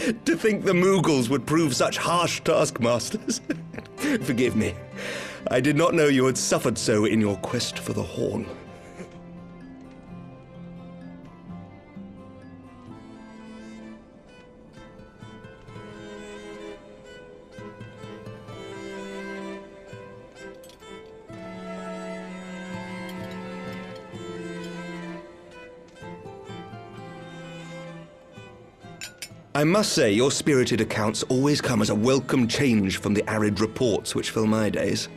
To think the Mughals would prove such harsh taskmasters. Forgive me. I did not know you had suffered so in your quest for the Horn. I must say, your spirited accounts always come as a welcome change from the arid reports which fill my days.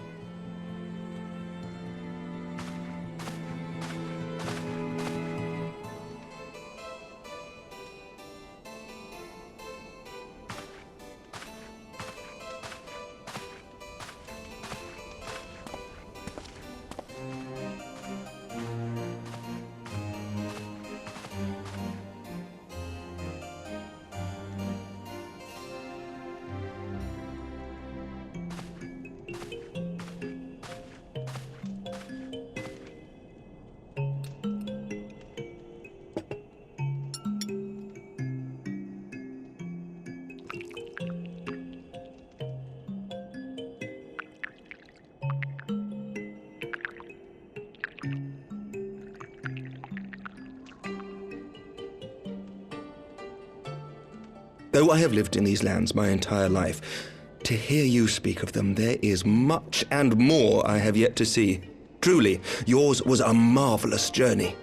Though I have lived in these lands my entire life, to hear you speak of them, there is much and more I have yet to see. Truly, yours was a marvelous journey.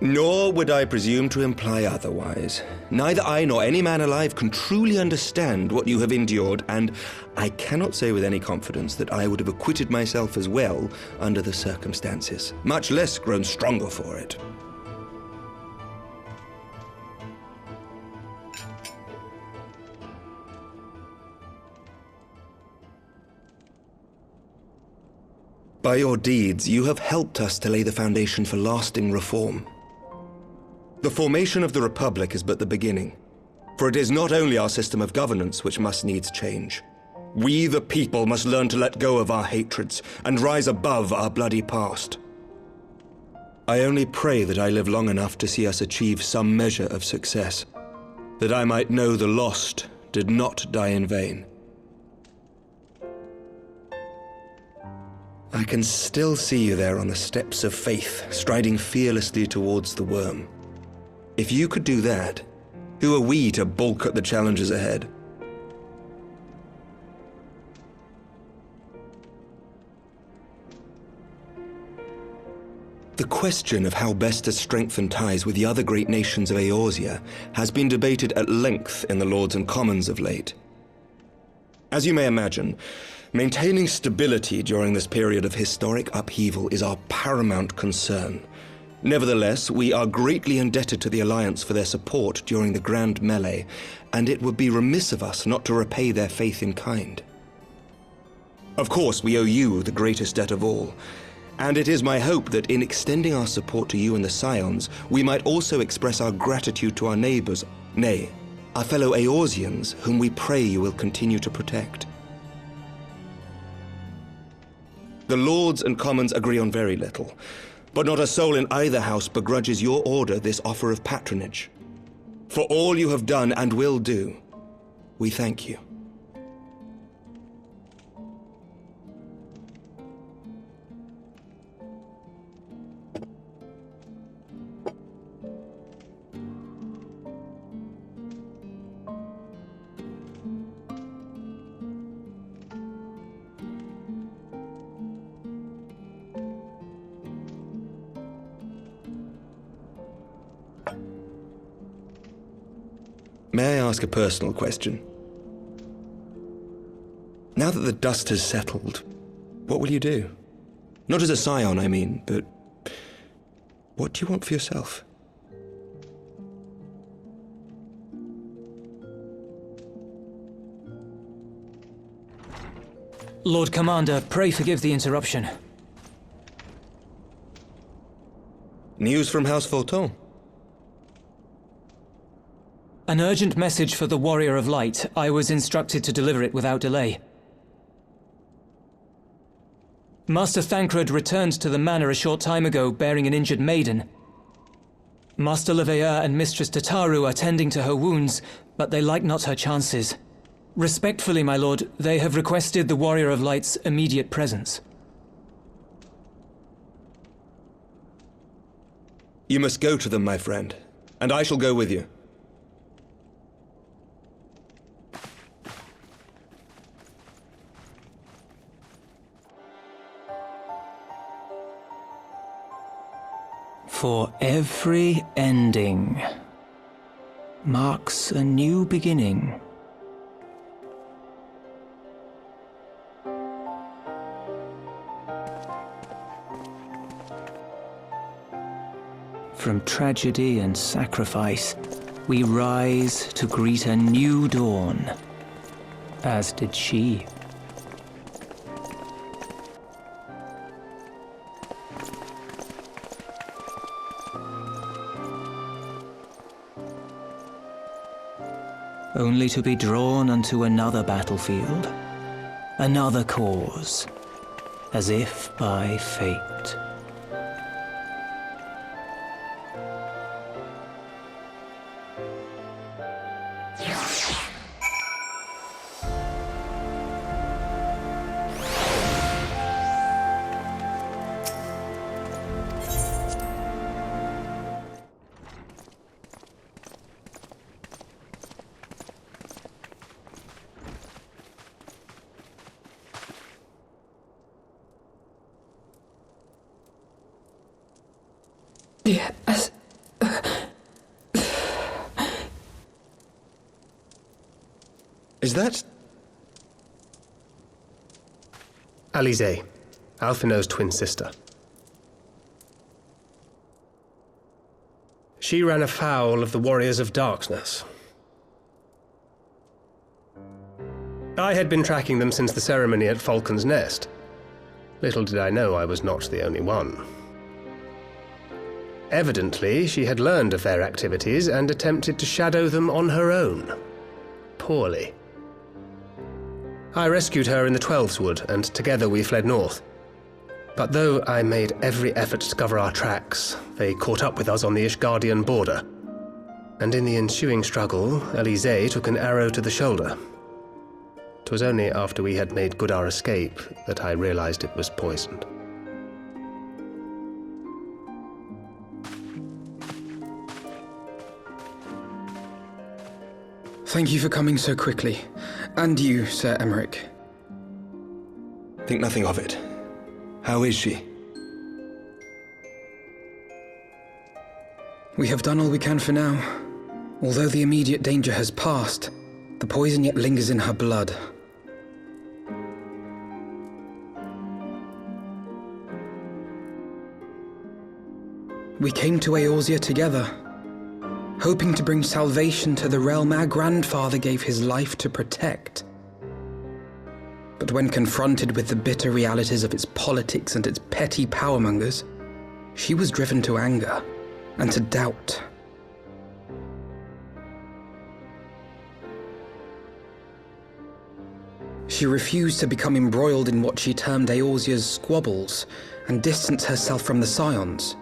Nor would I presume to imply otherwise. Neither I nor any man alive can truly understand what you have endured, and I cannot say with any confidence that I would have acquitted myself as well under the circumstances, much less grown stronger for it. By your deeds, you have helped us to lay the foundation for lasting reform. The formation of the Republic is but the beginning, for it is not only our system of governance which must needs change. We, the people, must learn to let go of our hatreds and rise above our bloody past. I only pray that I live long enough to see us achieve some measure of success, that I might know the lost did not die in vain. I can still see you there on the steps of faith, striding fearlessly towards the worm. If you could do that, who are we to balk at the challenges ahead? The question of how best to strengthen ties with the other great nations of Eorzea has been debated at length in the Lords and Commons of late. As you may imagine, maintaining stability during this period of historic upheaval is our paramount concern. Nevertheless, we are greatly indebted to the Alliance for their support during the Grand Melee, and it would be remiss of us not to repay their faith in kind. Of course, we owe you the greatest debt of all, and it is my hope that in extending our support to you and the Scions, we might also express our gratitude to our neighbors, nay, our fellow Eorzeans, whom we pray you will continue to protect. The Lords and Commons agree on very little, but not a soul in either house begrudges your order this offer of patronage. For all you have done and will do, we thank you. May I ask a personal question? Now that the dust has settled, what will you do? Not as a scion, I mean, but what do you want for yourself? Lord Commander, pray forgive the interruption. News from House Fulton? An urgent message for the Warrior of Light. I was instructed to deliver it without delay. Master Thancred returned to the manor a short time ago, bearing an injured maiden. Master Leveilleur and Mistress Tataru are tending to her wounds, but they like not her chances. Respectfully, my lord, they have requested the Warrior of Light's immediate presence. You must go to them, my friend, and I shall go with you. For every ending marks a new beginning. From tragedy and sacrifice, we rise to greet a new dawn, as did she. Only to be drawn unto another battlefield, another cause, as if by fate. Yes. Is that... Eorzea, Alphinaud's twin sister. She ran afoul of the Warriors of Darkness. I had been tracking them since the ceremony at Falcon's Nest. Little did I know I was not the only one. Evidently, she had learned of their activities and attempted to shadow them on her own. Poorly. I rescued her in the Heavensward, and together we fled north. But though I made every effort to cover our tracks, they caught up with us on the Ishgardian border. And in the ensuing struggle, Eorzea took an arrow to the shoulder. 'Twas only after we had made good our escape that I realized it was poisoned. Thank you for coming so quickly. And you, Sir Emmerich. Think nothing of it. How is she? We have done all we can for now. Although the immediate danger has passed, the poison yet lingers in her blood. We came to Eorzea together, hoping to bring salvation to the realm our grandfather gave his life to protect. But when confronted with the bitter realities of its politics and its petty powermongers, she was driven to anger and to doubt. She refused to become embroiled in what she termed Eorzea's squabbles and distance herself from the Scions.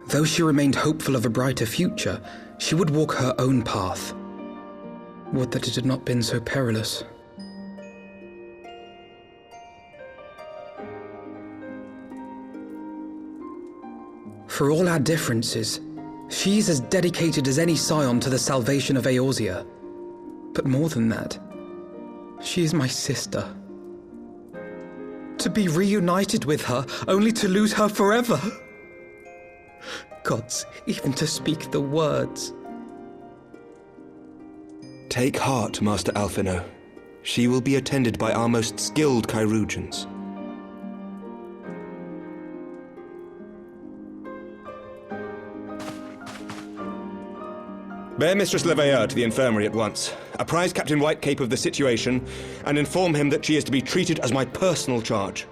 Though she remained hopeful of a brighter future, she would walk her own path. Would that it had not been so perilous. For all our differences, she is as dedicated as any Scion to the salvation of Eorzea. But more than that, she is my sister. To be reunited with her, only to lose her forever. Gods, even to speak the words. Take heart, Master Alphinaud. She will be attended by our most skilled chirurgeons. Bear Mistress Leveilleur to the infirmary at once. Apprise Captain Whitecape of the situation, and inform him that she is to be treated as my personal charge.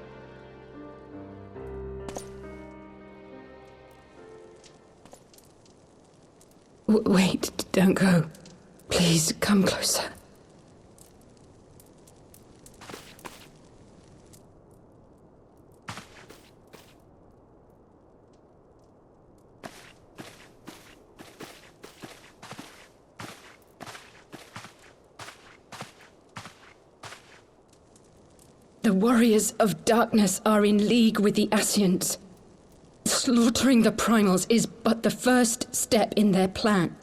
Wait, don't go. Please, come closer. The warriors of darkness are in league with the Ascians. Slaughtering the primals is but the first step in their plan.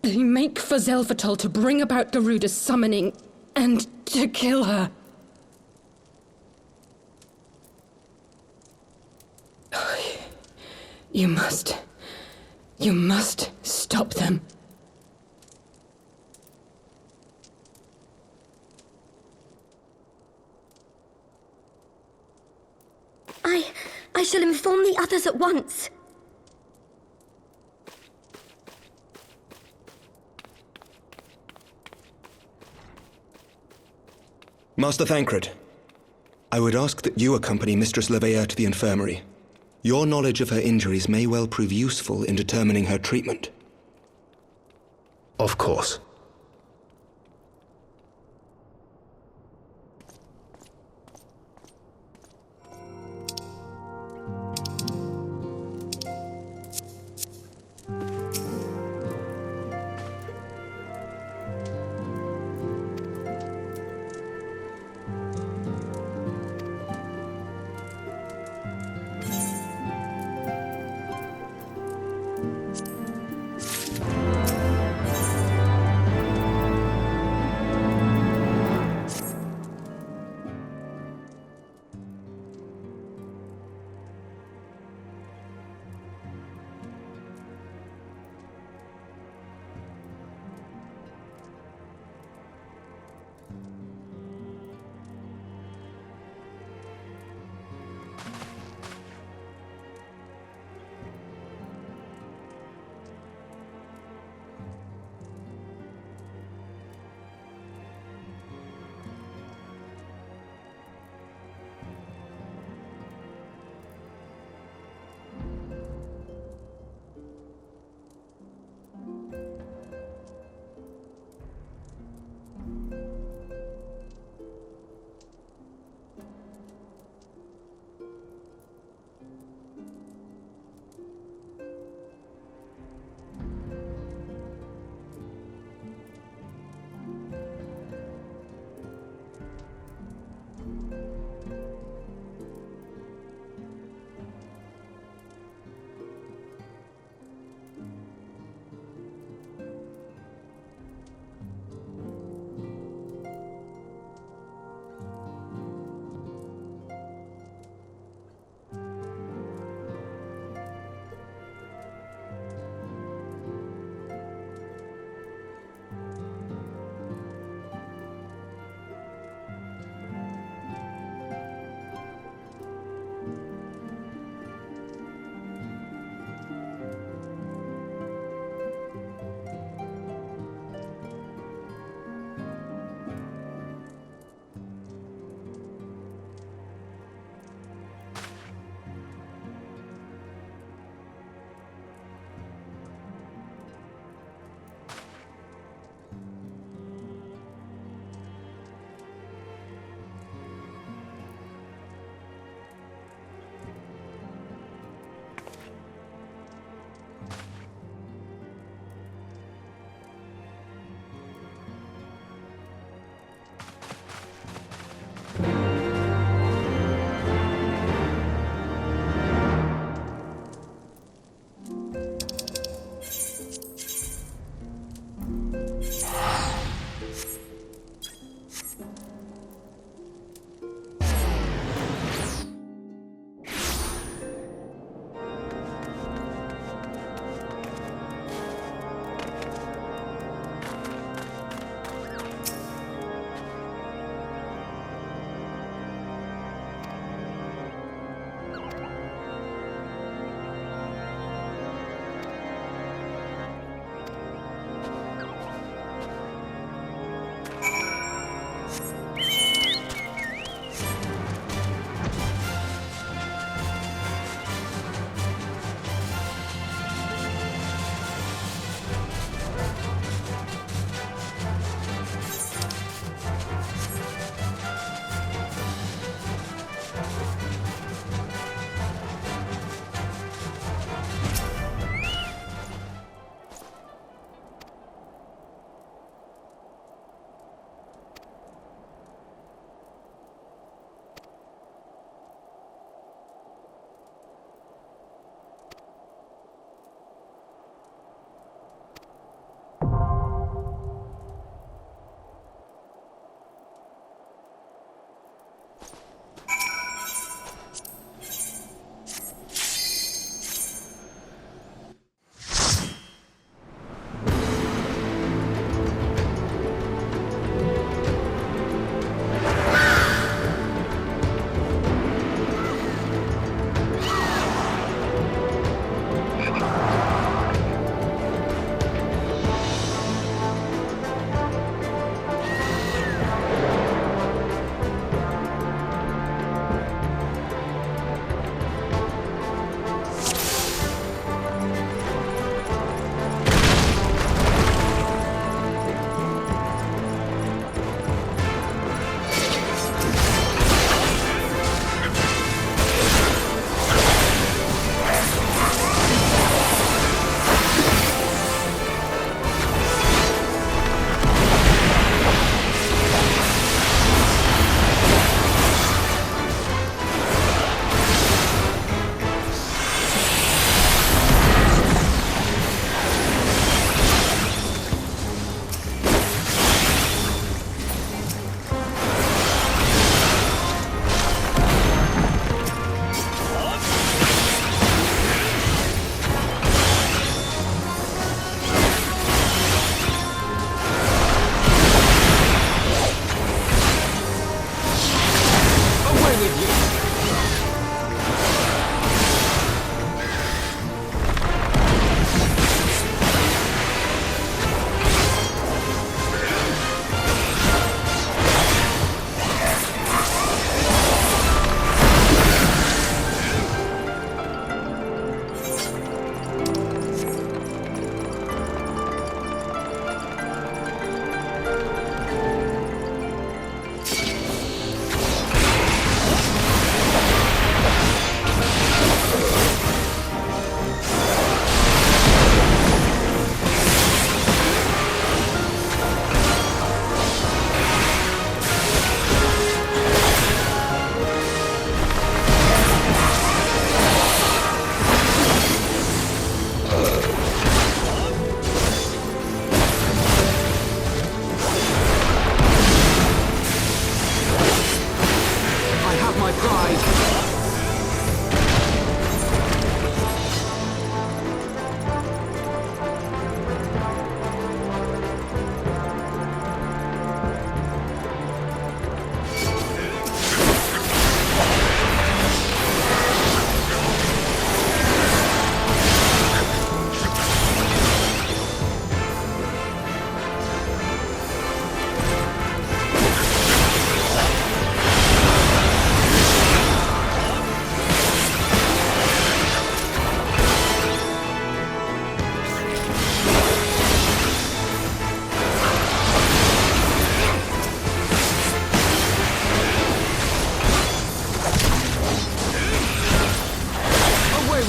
They make for Zelvatol to bring about Garuda's summoning and to kill her. You must stop them. I shall inform the others at once. Master Thancred, I would ask that you accompany Mistress Levea to the infirmary. Your knowledge of her injuries may well prove useful in determining her treatment. Of course.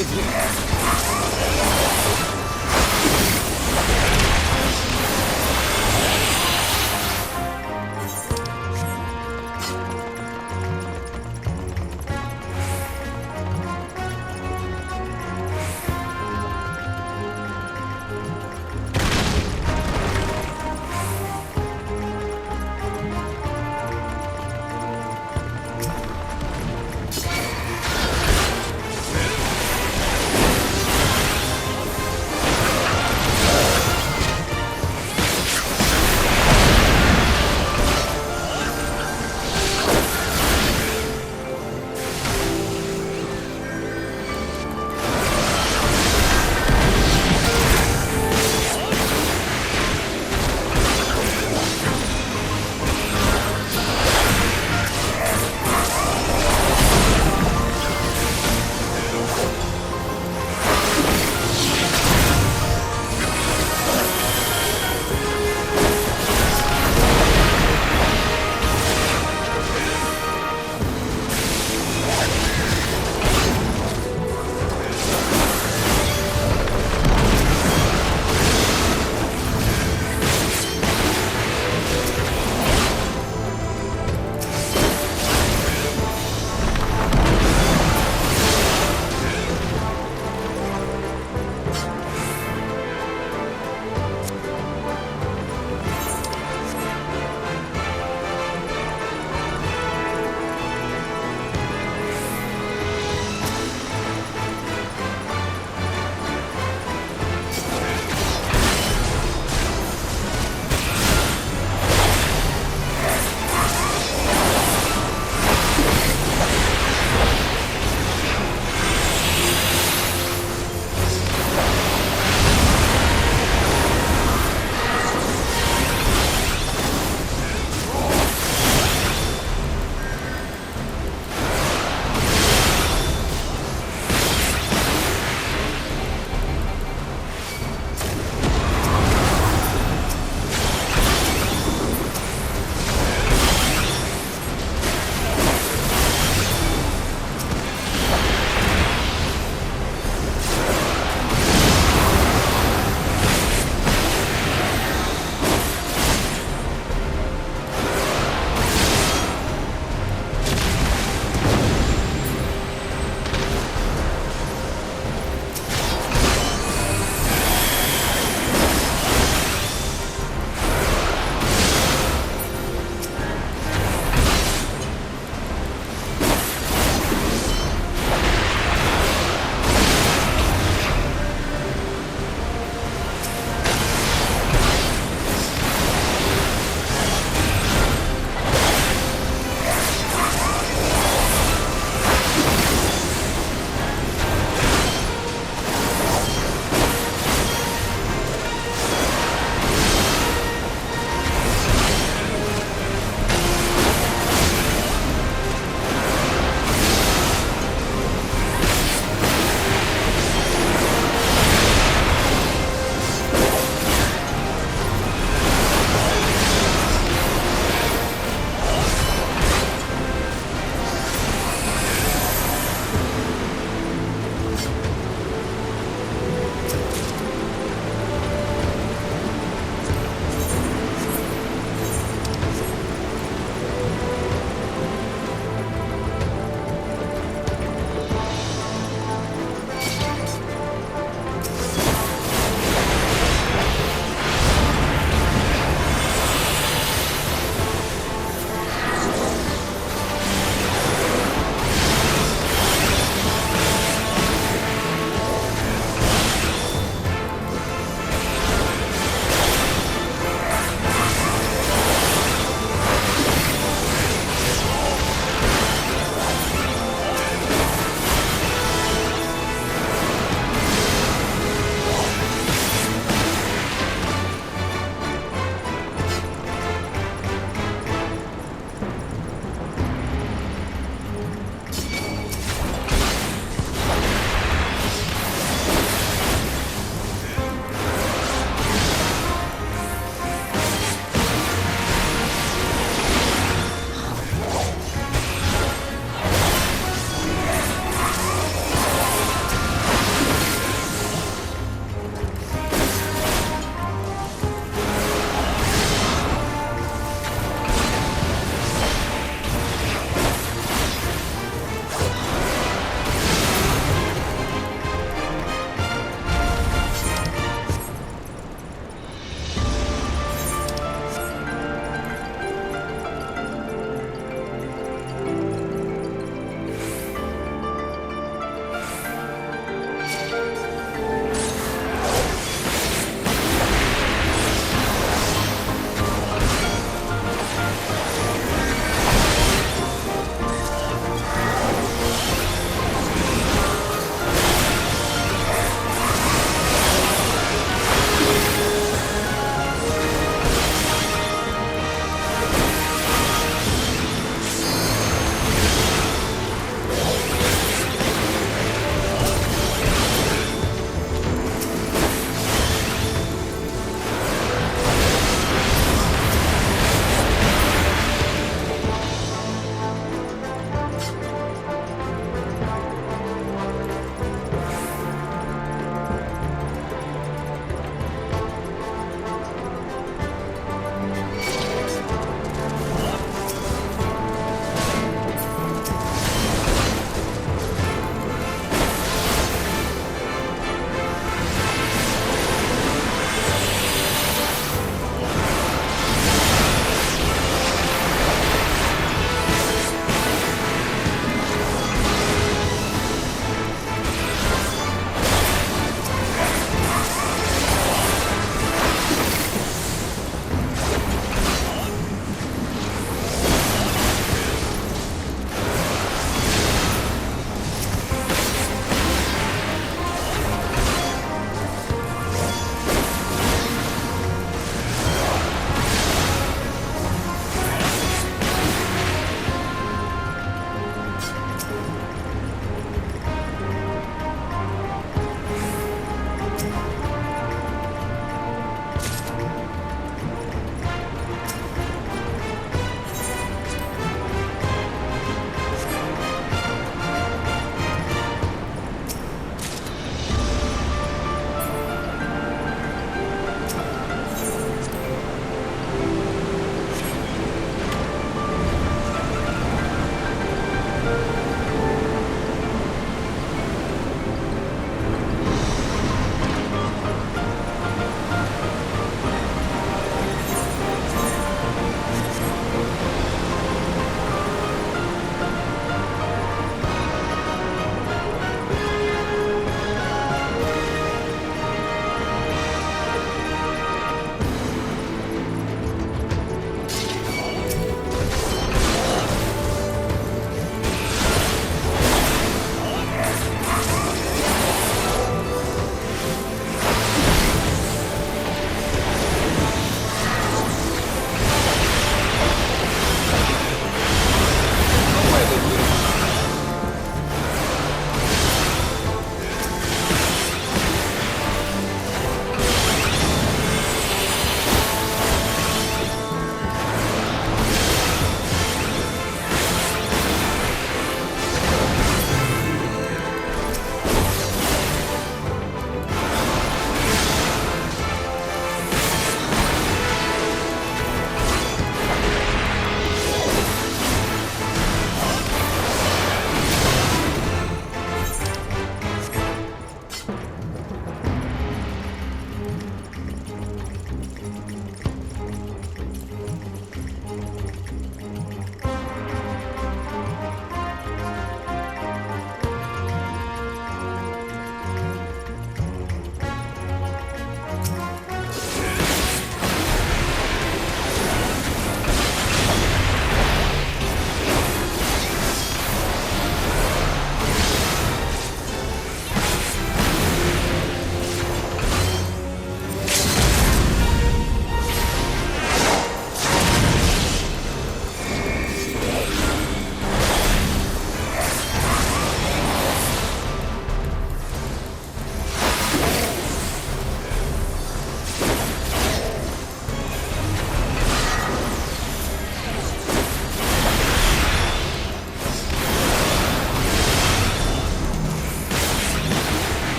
with you.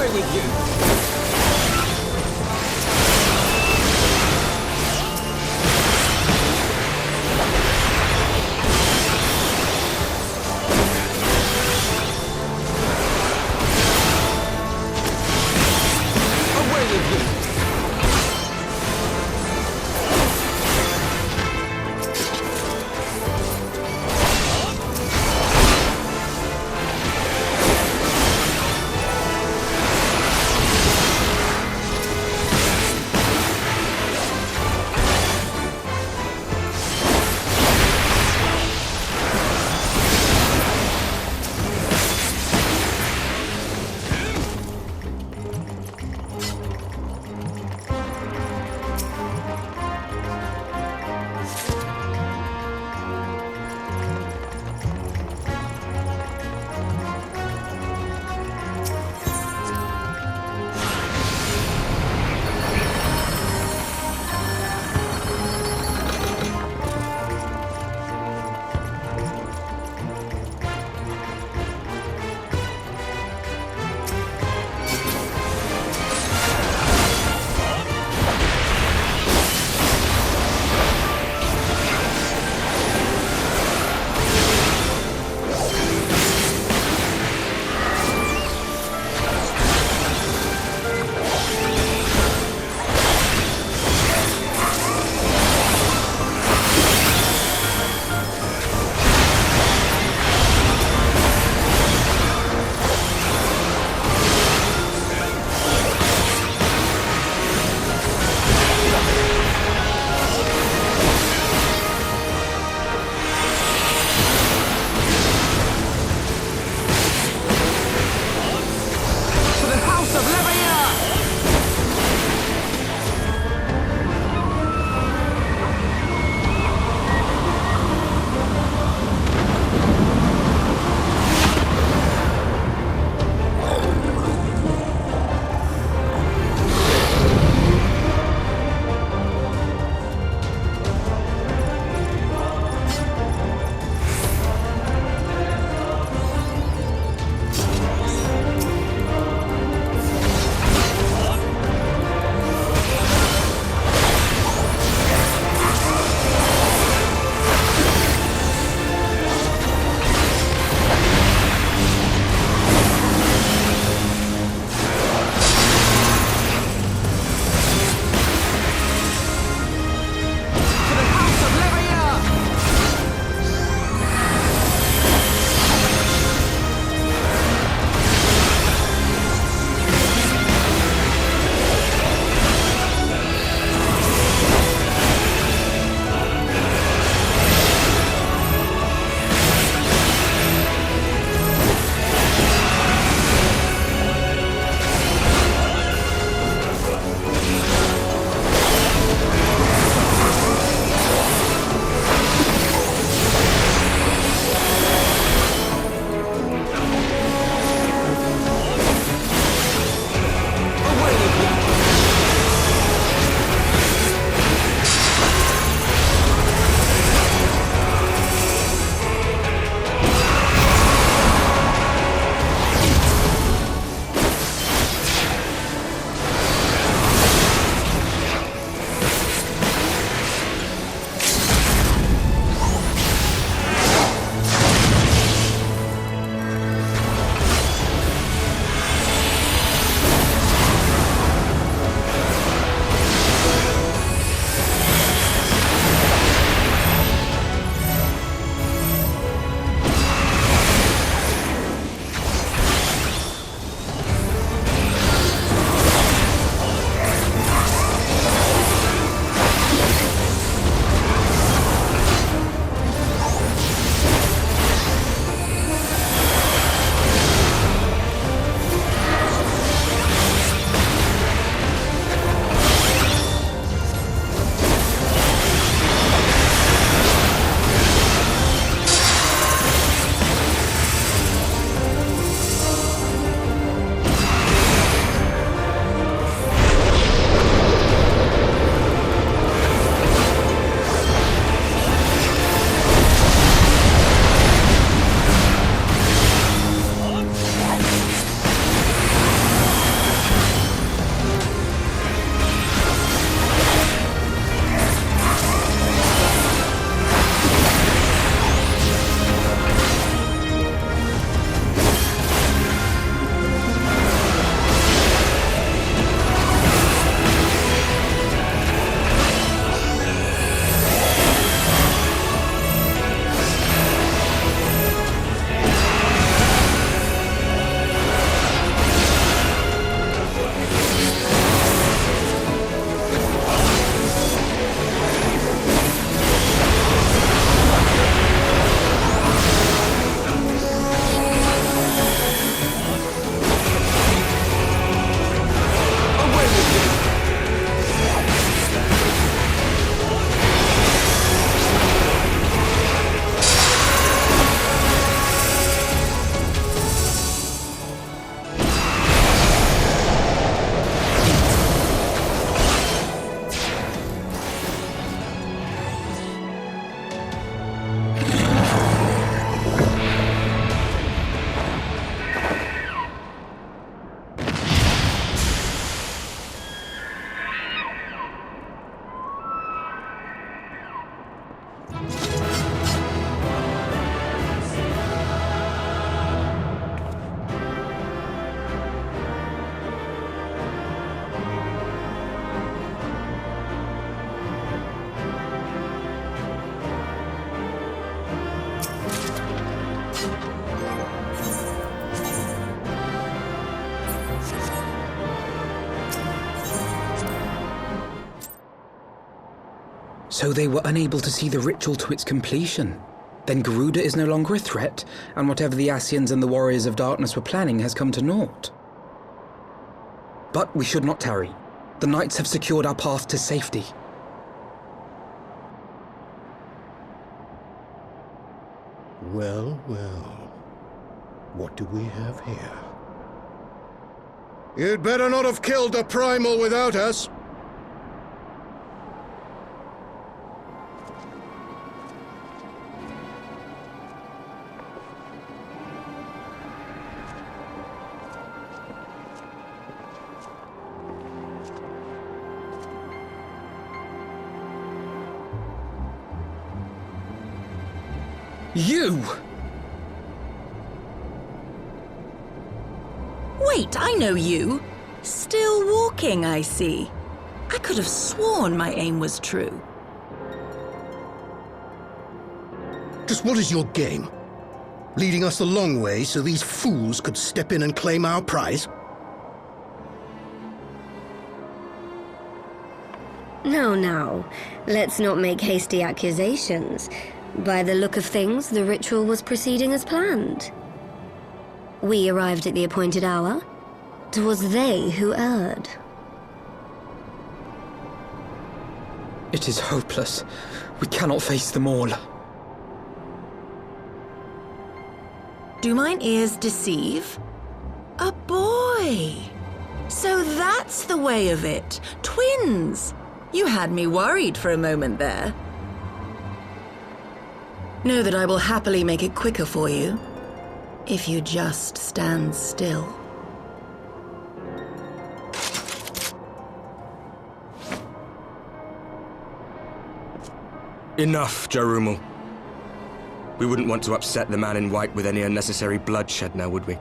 Away with you! Away with you! So they were unable to see the ritual to its completion. Then Garuda is no longer a threat, and whatever the Ascians and the Warriors of Darkness were planning has come to naught. But we should not tarry. The Knights have secured our path to safety. Well, well. What do we have here? You'd better not have killed the Primal without us. You! Wait, I know you. Still walking, I see. I could have sworn my aim was true. Just what is your game? Leading us the long way so these fools could step in and claim our prize? No. Let's not make hasty accusations. By the look of things, the ritual was proceeding as planned. We arrived at the appointed hour. 'Twas they who erred. It is hopeless. We cannot face them all. Do mine ears deceive? A boy! So that's the way of it. Twins! You had me worried for a moment there. Know that I will happily make it quicker for you, if you just stand still. Enough, Jarumal. We wouldn't want to upset the man in white with any unnecessary bloodshed now, would we?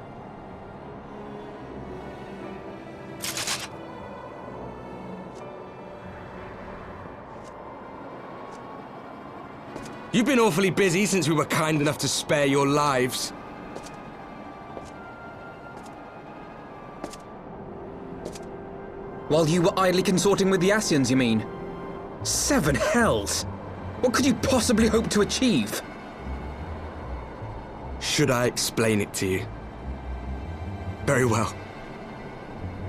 You've been awfully busy since we were kind enough to spare your lives. While you were idly consorting with the Ascians, you mean? 7 hells! What could you possibly hope to achieve? Should I explain it to you? Very well.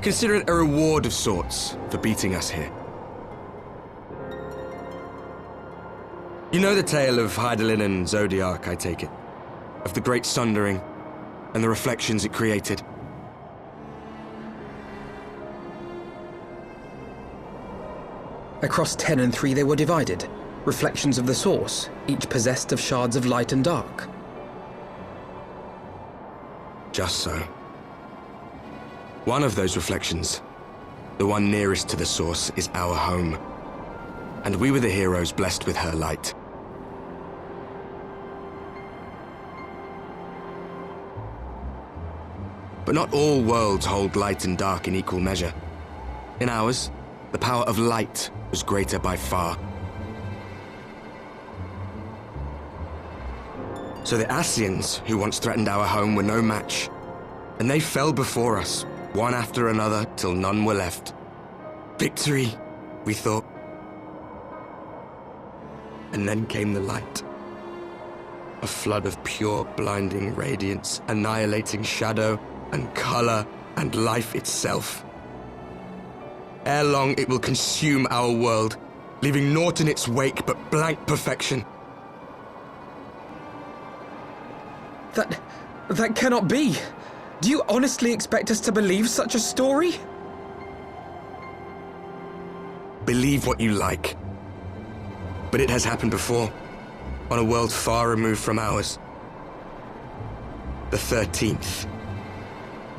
Consider it a reward of sorts for beating us here. You know the tale of Hydaelyn and Zodiac, I take it? Of the Great Sundering and the reflections it created? Across 10 and 3 they were divided. Reflections of the source, each possessed of shards of light and dark. Just so. One of those reflections, the one nearest to the source, is our home. And we were the heroes blessed with her light. But not all worlds hold light and dark in equal measure. In ours, the power of light was greater by far. So the Ascians, who once threatened our home, were no match. And they fell before us, one after another, till none were left. Victory, we thought. And then came the light. A flood of pure, blinding radiance, annihilating shadow and color and life itself. Ere long, it will consume our world, leaving naught in its wake but blank perfection. That cannot be. Do you honestly expect us to believe such a story? Believe what you like. But it has happened before, on a world far removed from ours. The 13th,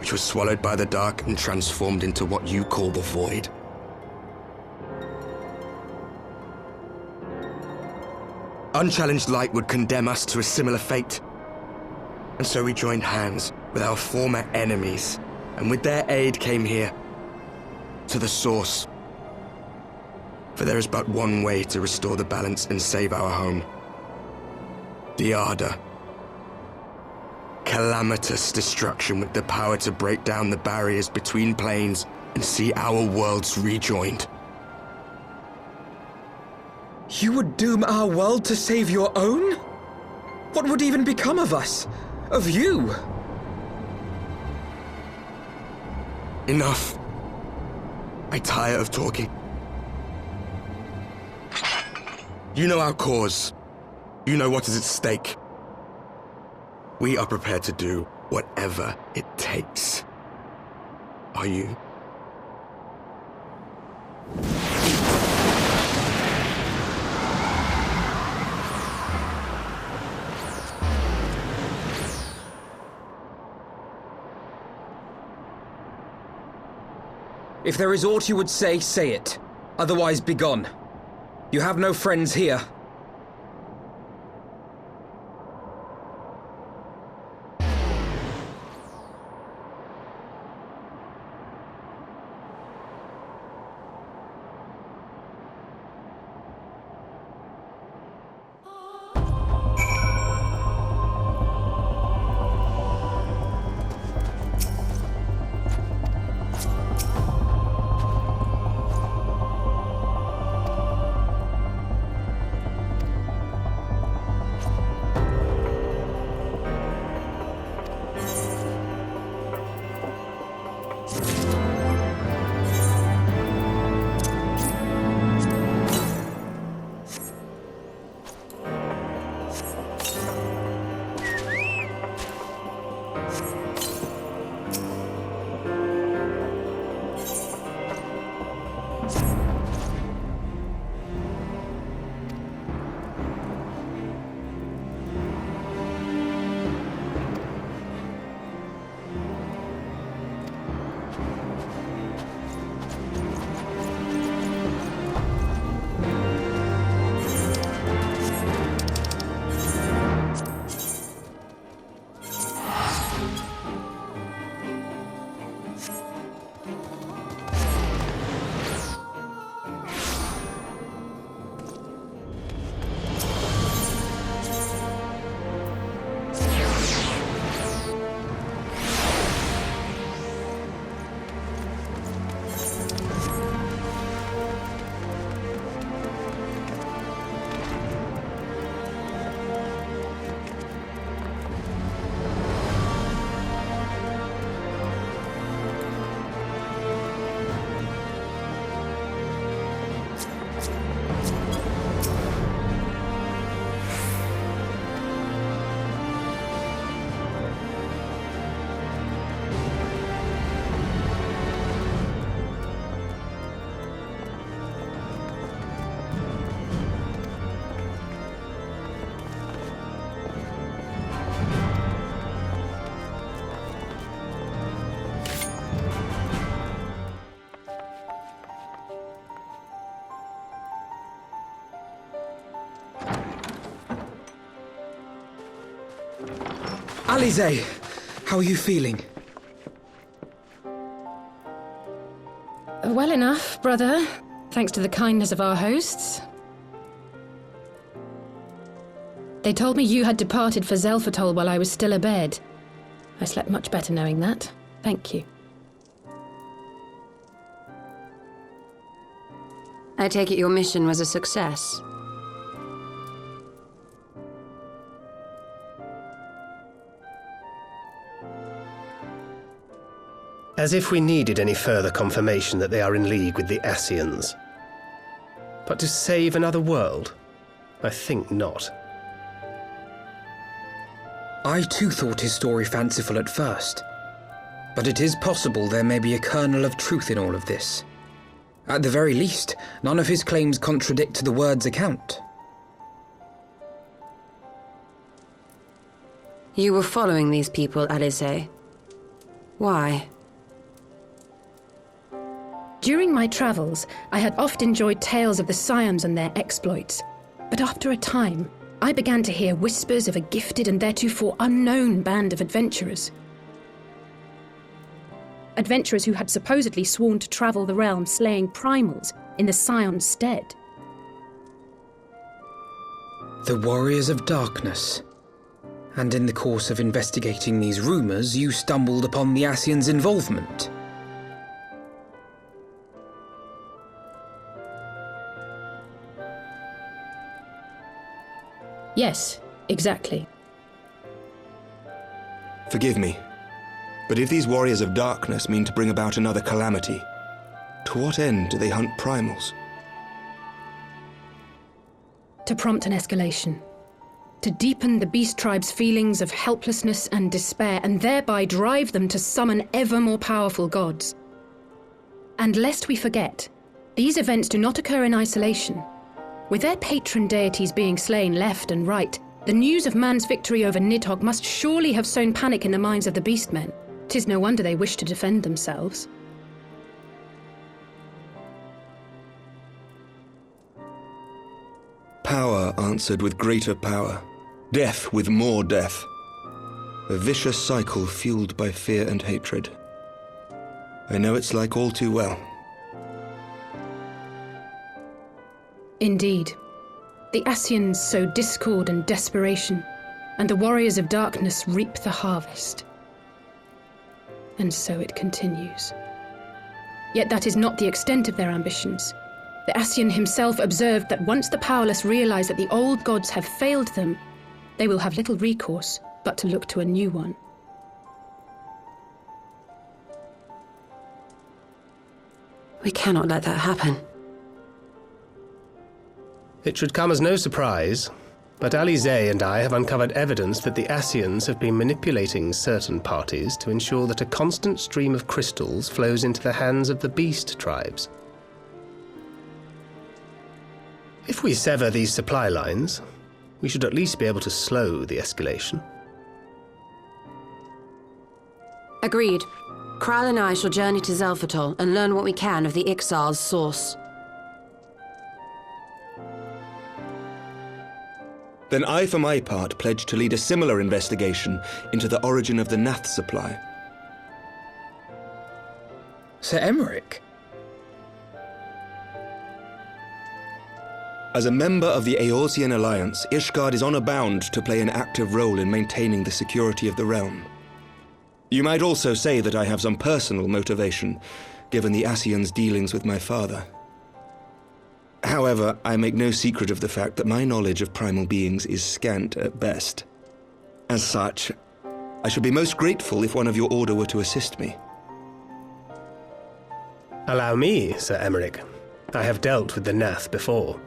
which was swallowed by the dark and transformed into what you call the Void. Unchallenged light would condemn us to a similar fate. And so we joined hands with our former enemies, and with their aid came here, to the source. For there is but one way to restore the balance and save our home. The Ardor. Calamitous destruction with the power to break down the barriers between planes and see our worlds rejoined. You would doom our world to save your own? What would even become of us? Of you? Enough. I tire of talking. You know our cause. You know what is at stake. We are prepared to do whatever it takes. Are you? If there is aught you would say it. Otherwise, begone. You have no friends here. Alize, how are you feeling? Well enough, brother. Thanks to the kindness of our hosts. They told me you had departed for Zelfatol while I was still abed. I slept much better knowing that. Thank you. I take it your mission was a success. As if we needed any further confirmation that they are in league with the Ascians. But to save another world? I think not. I too thought his story fanciful at first. But it is possible there may be a kernel of truth in all of this. At the very least, none of his claims contradict the word's account. You were following these people, Alize. Why? During my travels, I had oft enjoyed tales of the Scions and their exploits. But after a time, I began to hear whispers of a gifted and theretofore unknown band of adventurers. Adventurers who had supposedly sworn to travel the realm slaying primals in the Scion's stead. The Warriors of Darkness. And in the course of investigating these rumors, you stumbled upon the Ascians' involvement. Yes, exactly. Forgive me, but if these warriors of darkness mean to bring about another calamity, to what end do they hunt primals? To prompt an escalation. To deepen the beast tribe's feelings of helplessness and despair, and thereby drive them to summon ever more powerful gods. And lest we forget, these events do not occur in isolation. With their patron deities being slain left and right, the news of man's victory over Nidhogg must surely have sown panic in the minds of the beastmen. 'Tis no wonder they wish to defend themselves. Power answered with greater power, death with more death. A vicious cycle fueled by fear and hatred. I know it's like all too well. Indeed. The Ascians sow discord and desperation, and the warriors of darkness reap the harvest. And so it continues. Yet that is not the extent of their ambitions. The Ascian himself observed that once the powerless realize that the old gods have failed them, they will have little recourse but to look to a new one. We cannot let that happen. It should come as no surprise, but Eorzea and I have uncovered evidence that the Ascians have been manipulating certain parties to ensure that a constant stream of crystals flows into the hands of the beast tribes. If we sever these supply lines, we should at least be able to slow the escalation. Agreed. Kral and I shall journey to Zelfatol and learn what we can of the Ixal's source. Then I, for my part, pledge to lead a similar investigation into the origin of the Nath supply. Sir Emmerich? As a member of the Eorzean Alliance, Ishgard is honor bound to play an active role in maintaining the security of the realm. You might also say that I have some personal motivation, given the Ascians' dealings with my father. However, I make no secret of the fact that my knowledge of primal beings is scant at best. As such, I should be most grateful if one of your order were to assist me. Allow me, Sir Emmerich. I have dealt with the Nath before.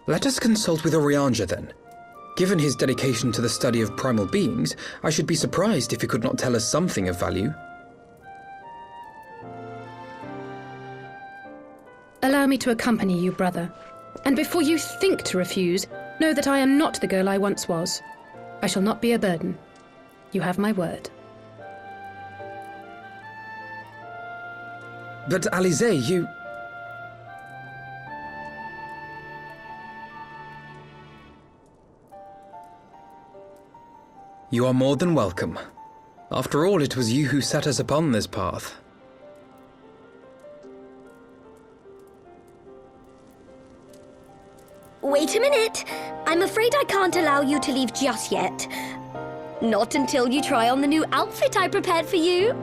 Let us consult with Eorzea then. Given his dedication to the study of primal beings, I should be surprised if he could not tell us something of value. Allow me to accompany you, brother. And before you think to refuse, know that I am not the girl I once was. I shall not be a burden. You have my word. But Eorzea, you... You are more than welcome. After all, it was you who set us upon this path. Wait a minute. I'm afraid I can't allow you to leave just yet. Not until you try on the new outfit I prepared for you.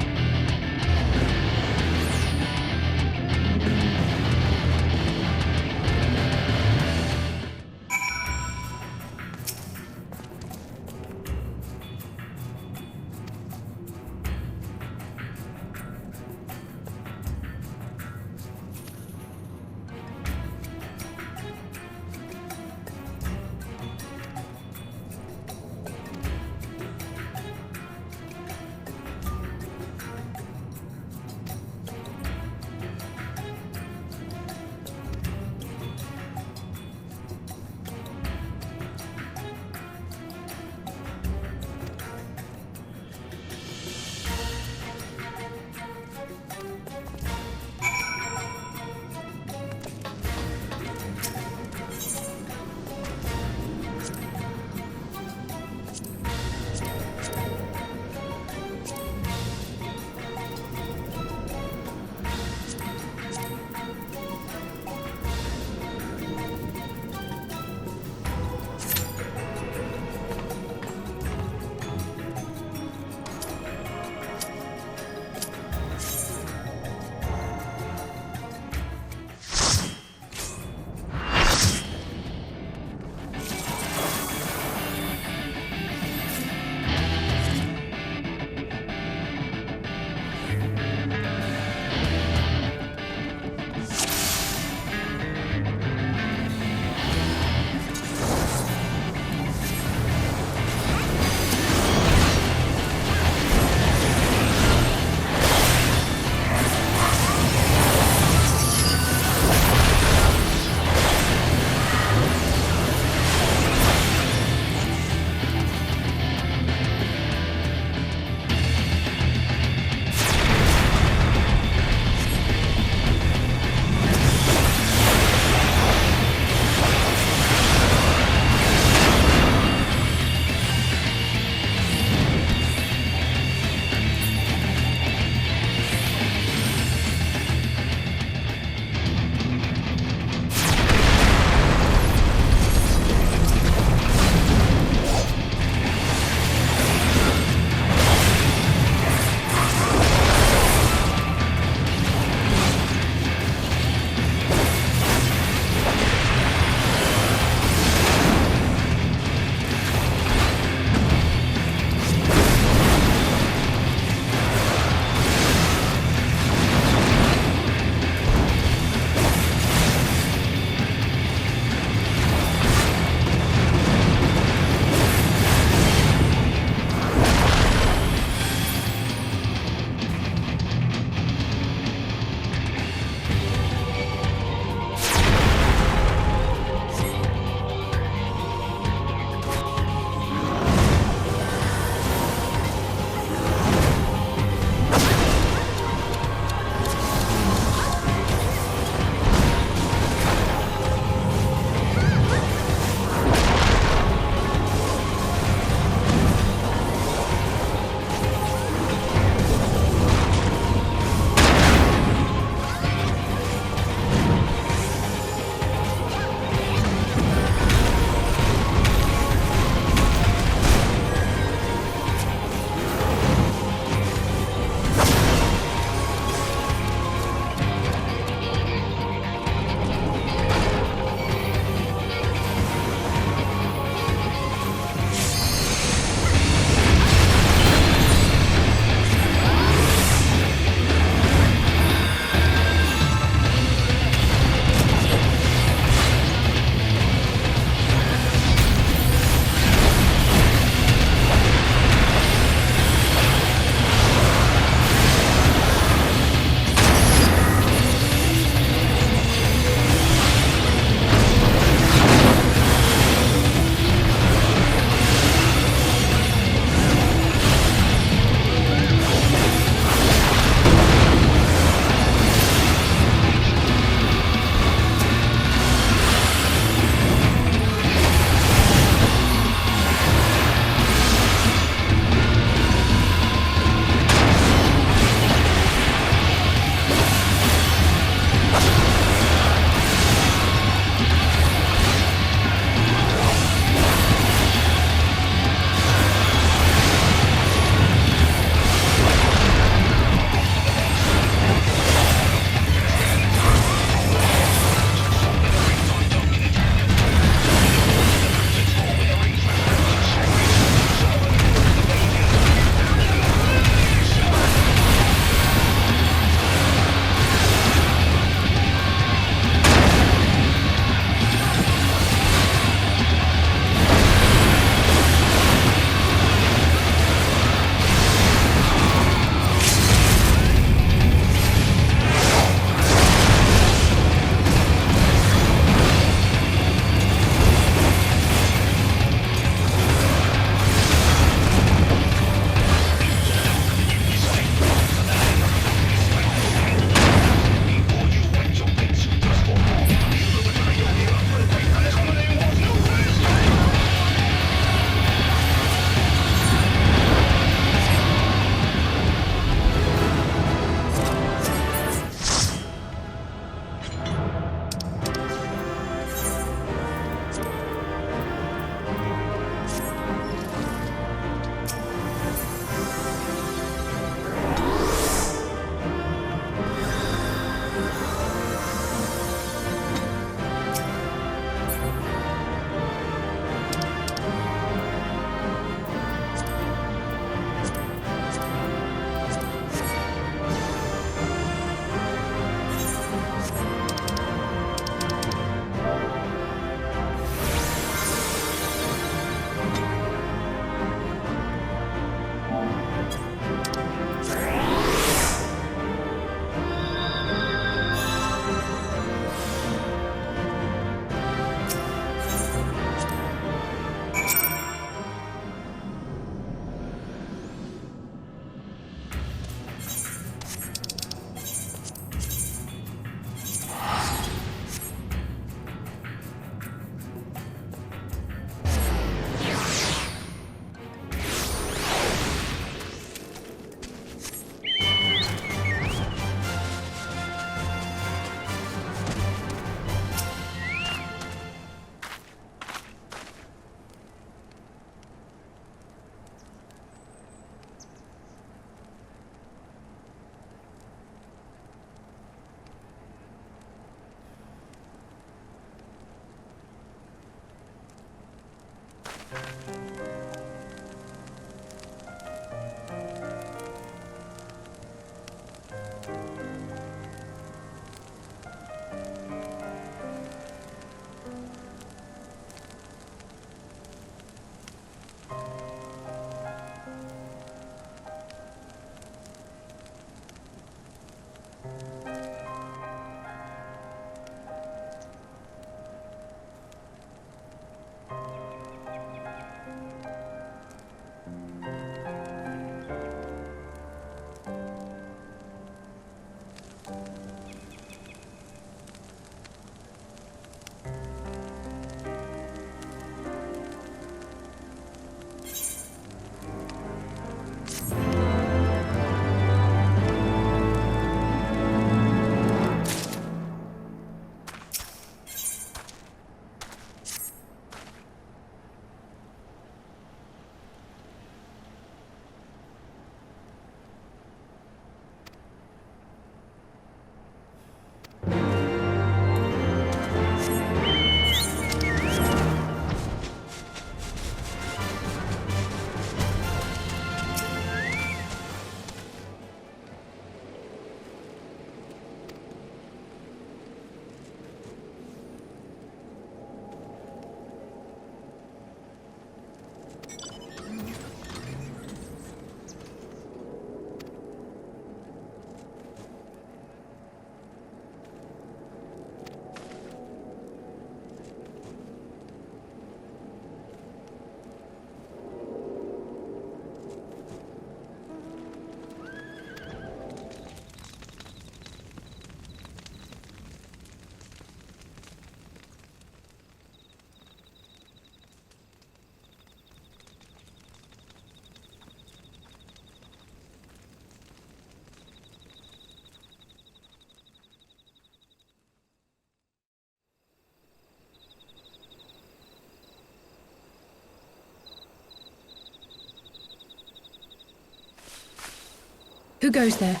Who goes there?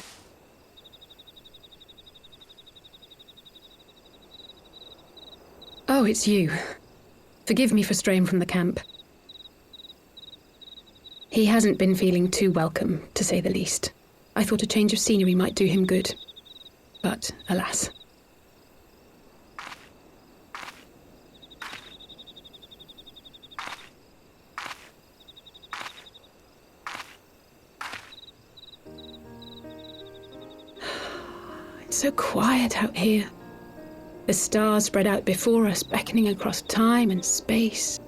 Oh, it's you. Forgive me for straying from the camp. He hasn't been feeling too welcome, to say the least. I thought a change of scenery might do him good. But, alas. It's so quiet out here. The stars spread out before us, beckoning across time and space.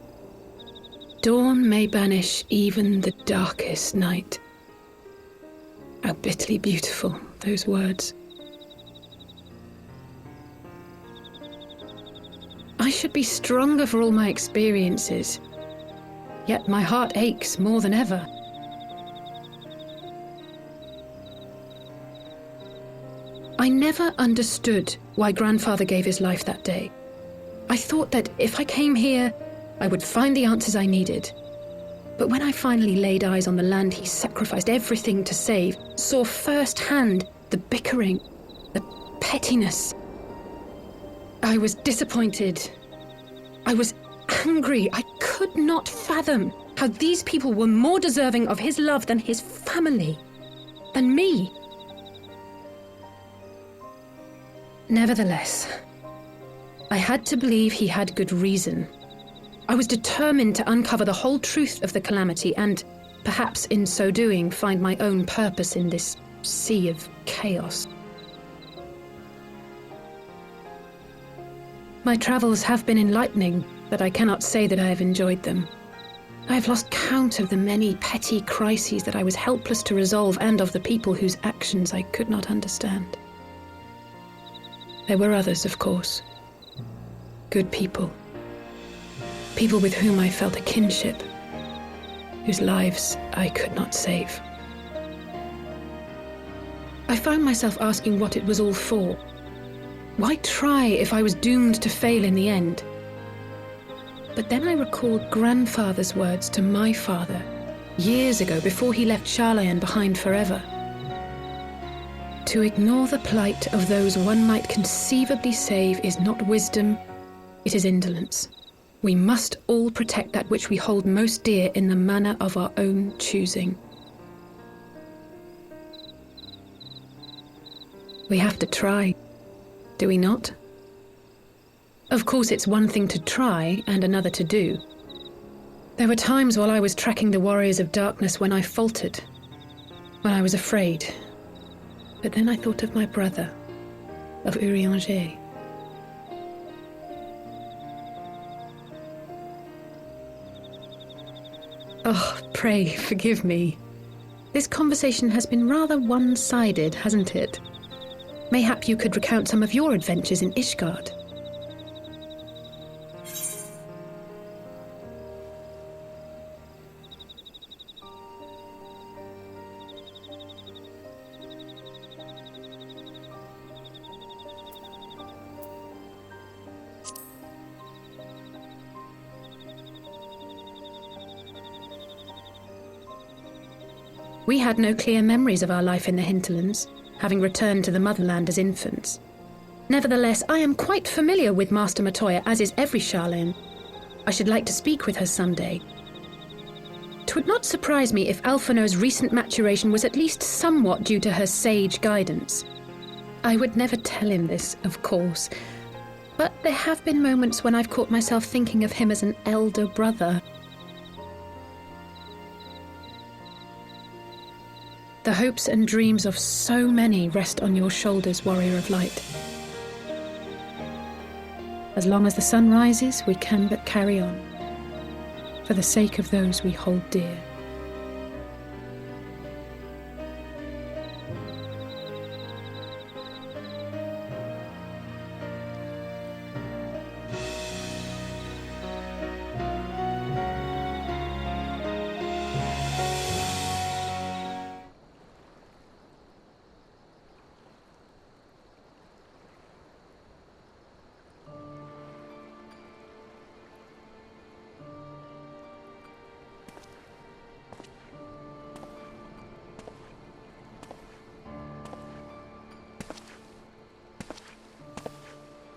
Dawn may banish even the darkest night. How bitterly beautiful, those words. I should be stronger for all my experiences, yet my heart aches more than ever. I never understood why Grandfather gave his life that day. I thought that if I came here, I would find the answers I needed. But when I finally laid eyes on the land he sacrificed everything to save, saw firsthand the bickering, the pettiness, I was disappointed. I was angry. I could not fathom how these people were more deserving of his love than his family, than me. Nevertheless, I had to believe he had good reason. I was determined to uncover the whole truth of the calamity and, perhaps in so doing, find my own purpose in this sea of chaos. My travels have been enlightening, but I cannot say that I have enjoyed them. I have lost count of the many petty crises that I was helpless to resolve and of the people whose actions I could not understand. There were others, of course. Good people. People with whom I felt a kinship, whose lives I could not save. I found myself asking what it was all for. Why try if I was doomed to fail in the end? But then I recalled Grandfather's words to my father, years ago before he left Sharlayan behind forever. To ignore the plight of those one might conceivably save is not wisdom, it is indolence. We must all protect that which we hold most dear in the manner of our own choosing. We have to try, do we not? Of course, it's one thing to try and another to do. There were times while I was tracking the warriors of darkness when I faltered, when I was afraid. But then I thought of my brother, of Eorzea. Oh, pray forgive me. This conversation has been rather one-sided, hasn't it? Mayhap you could recount some of your adventures in Ishgard. We had no clear memories of our life in the hinterlands, having returned to the motherland as infants. Nevertheless, I am quite familiar with Master Matoya, as is every Sharlayan. I should like to speak with her someday. 'Twould not surprise me if Alphino's recent maturation was at least somewhat due to her sage guidance. I would never tell him this, of course, but there have been moments when I've caught myself thinking of him as an elder brother. The hopes and dreams of so many rest on your shoulders, Warrior of Light. As long as the sun rises, we can but carry on, for the sake of those we hold dear.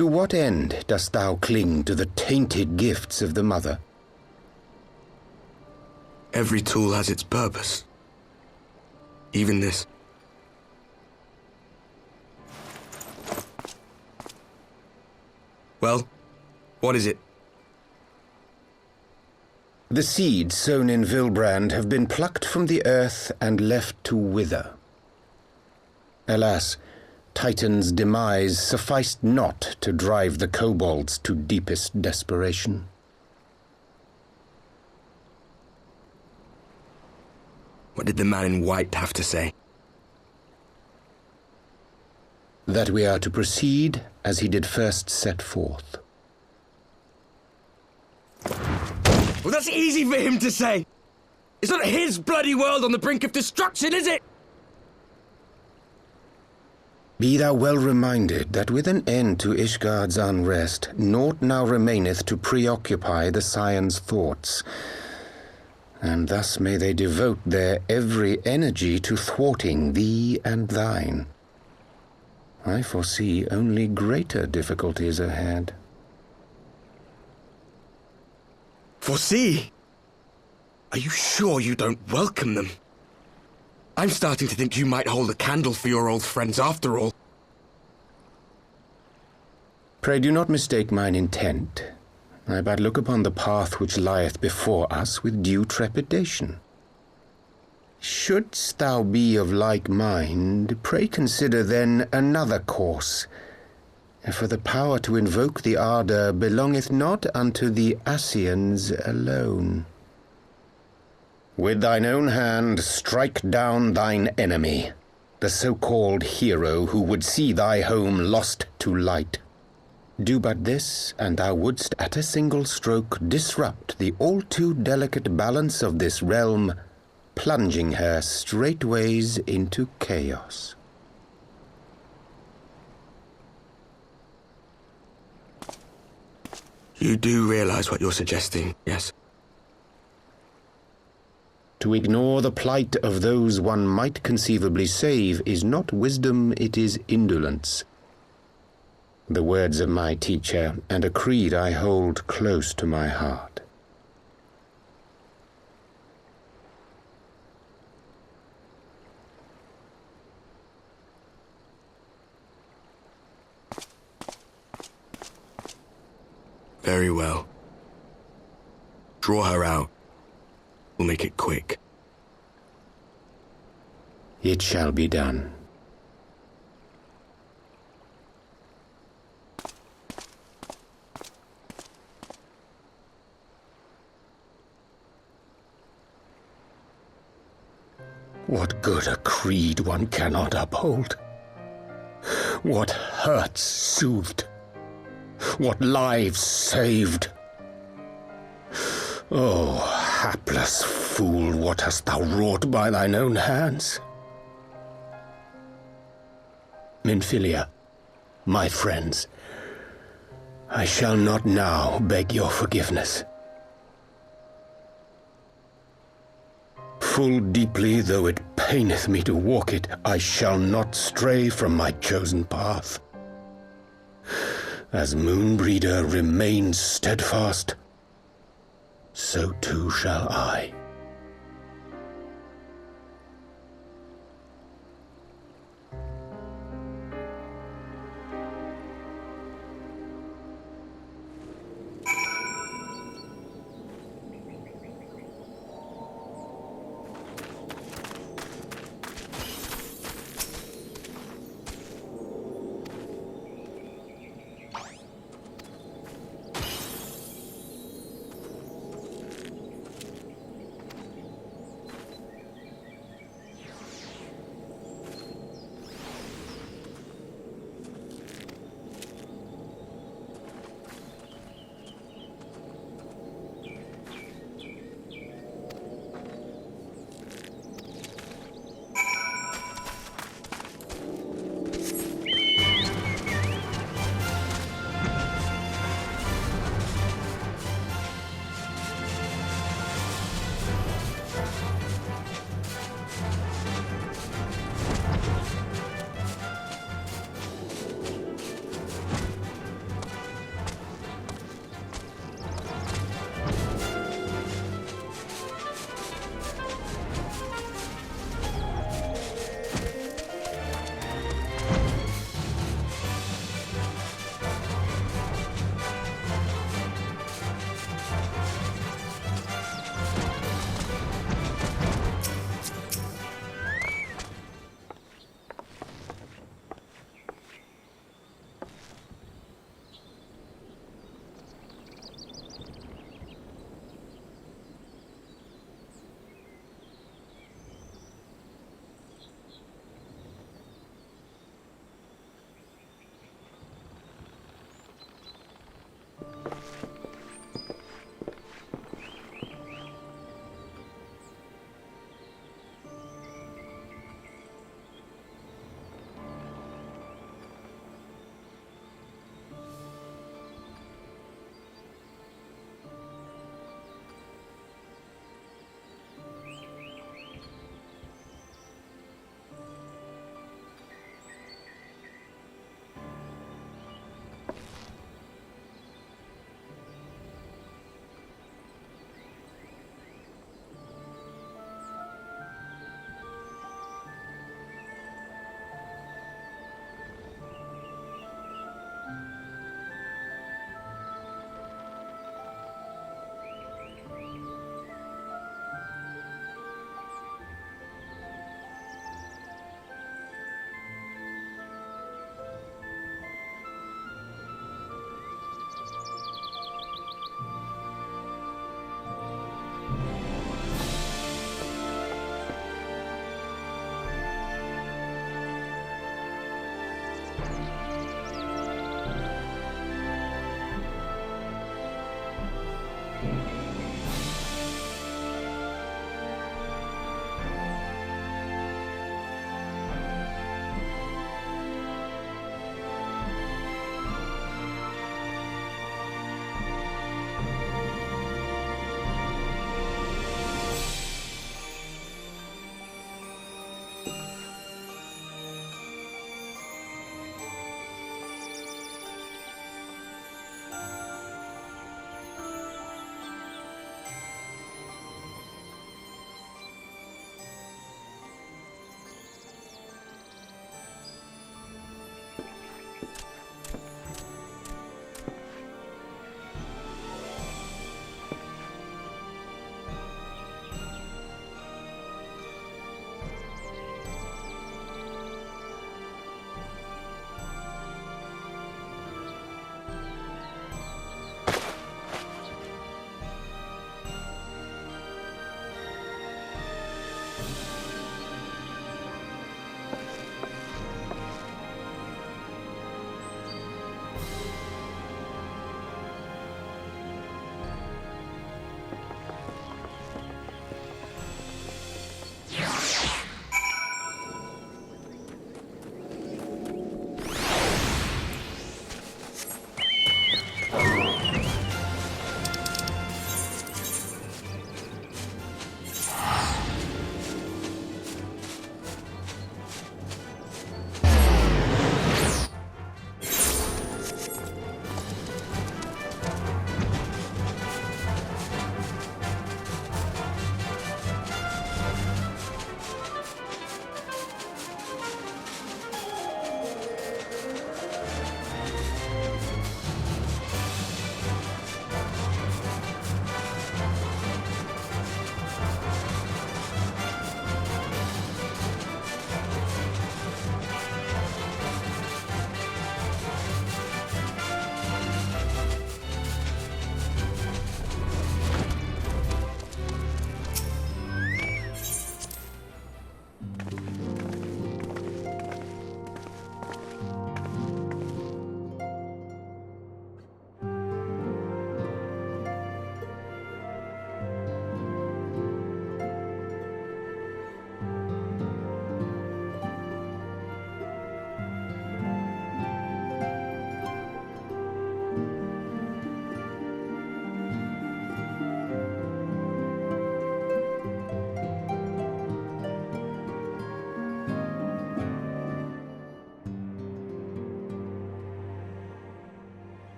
To what end dost thou cling to the tainted gifts of the Mother? Every tool has its purpose. Even this. Well, what is it? The seeds sown in Vilbrand have been plucked from the earth and left to wither. Alas, Titan's demise sufficed not to drive the kobolds to deepest desperation. What did the man in white have to say? That we are to proceed as he did first set forth. Well, that's easy for him to say! It's not his bloody world on the brink of destruction, is it? Be thou well reminded that with an end to Ishgard's unrest, naught now remaineth to preoccupy the Scions' thoughts, and thus may they devote their every energy to thwarting thee and thine. I foresee only greater difficulties ahead. Foresee? Are you sure you don't welcome them? I'm starting to think you might hold a candle for your old friends after all. Pray do not mistake mine intent. I but look upon the path which lieth before us with due trepidation. Shouldst thou be of like mind, pray consider then another course. For the power to invoke the ardour belongeth not unto the Ascians alone. With thine own hand strike down thine enemy, the so-called hero who would see thy home lost to light. Do but this, and thou wouldst at a single stroke disrupt the all-too delicate balance of this realm, plunging her straightways into chaos. You do realize what you're suggesting, yes? To ignore the plight of those one might conceivably save is not wisdom, it is indolence. The words of my teacher, and a creed I hold close to my heart. Very well. Draw her out. We'll make it quick. It shall be done. What good a creed one cannot uphold? What hurts soothed? What lives saved? Oh, hapless fool, what hast thou wrought by thine own hands? Minfilia, my friends, I shall not now beg your forgiveness. Full deeply though it paineth me to walk it, I shall not stray from my chosen path. As Moonbreeder remains steadfast, so too shall I.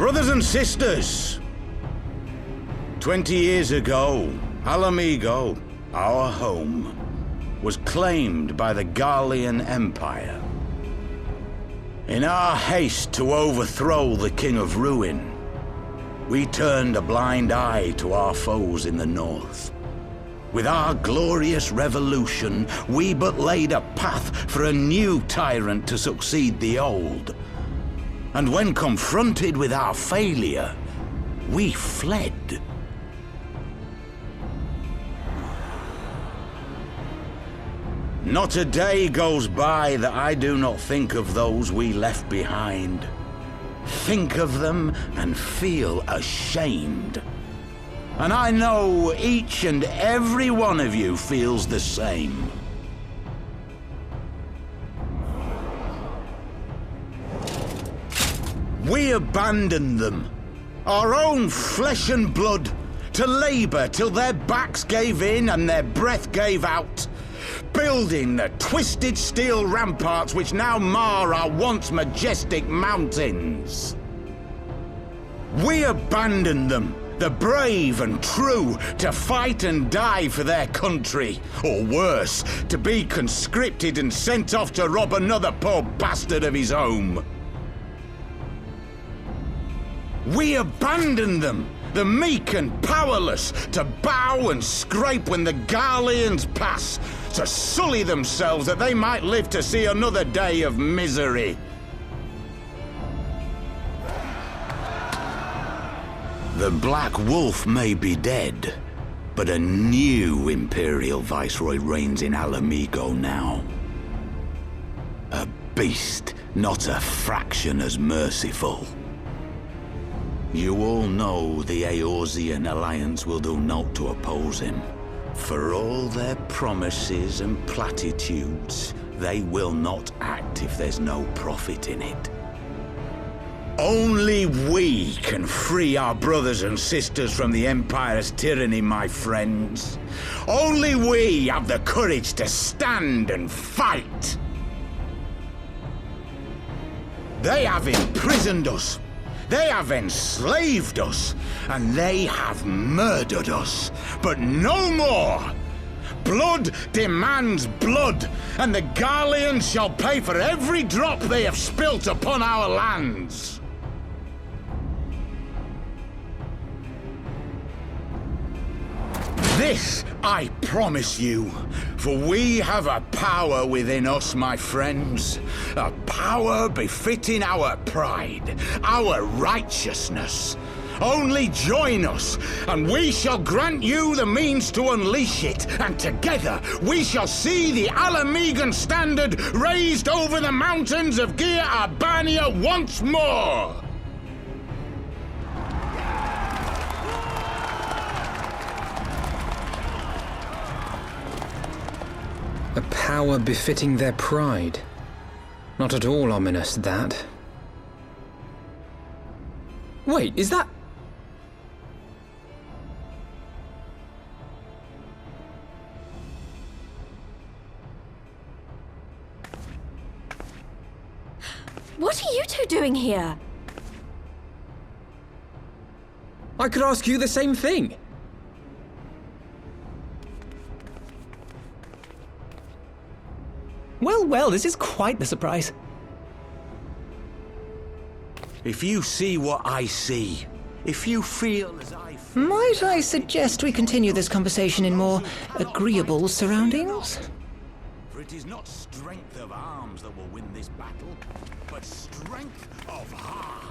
Brothers and sisters, 20 years ago, Alamigo, our home, was claimed by the Garlean Empire. In our haste to overthrow the King of Ruin, we turned a blind eye to our foes in the north. With our glorious revolution, we but laid a path for a new tyrant to succeed the old. And when confronted with our failure, we fled. Not a day goes by that I do not think of those we left behind. Think of them and feel ashamed. And I know each and every one of you feels the same. We abandoned them, our own flesh and blood, to labor till their backs gave in and their breath gave out, building the twisted steel ramparts which now mar our once majestic mountains. We abandoned them, the brave and true, to fight and die for their country, or worse, to be conscripted and sent off to rob another poor bastard of his home. We abandoned them, the meek and powerless, to bow and scrape when the Garleans pass, to sully themselves that they might live to see another day of misery. The Black Wolf may be dead, but a new Imperial Viceroy reigns in Alamigo now. A beast, not a fraction as merciful. You all know the Eorzean Alliance will do naught to oppose him. For all their promises and platitudes, they will not act if there's no profit in it. Only we can free our brothers and sisters from the Empire's tyranny, my friends. Only we have the courage to stand and fight. They have imprisoned us. They have enslaved us, and they have murdered us, but no more! Blood demands blood, and the Garleans shall pay for every drop they have spilt upon our lands! This I promise you, for we have a power within us, my friends. A power befitting our pride, our righteousness. Only join us, and we shall grant you the means to unleash it, and together we shall see the Alamigan standard raised over the mountains of Gia Arbania once more! A power befitting their pride. Not at all ominous, that. Wait, is that... What are you two doing here? I could ask you the same thing. Well, this is quite the surprise. If you see what I see, if you feel as I feel... Might I suggest we continue this conversation in more agreeable surroundings? For it is not strength of arms that will win this battle, but strength of heart.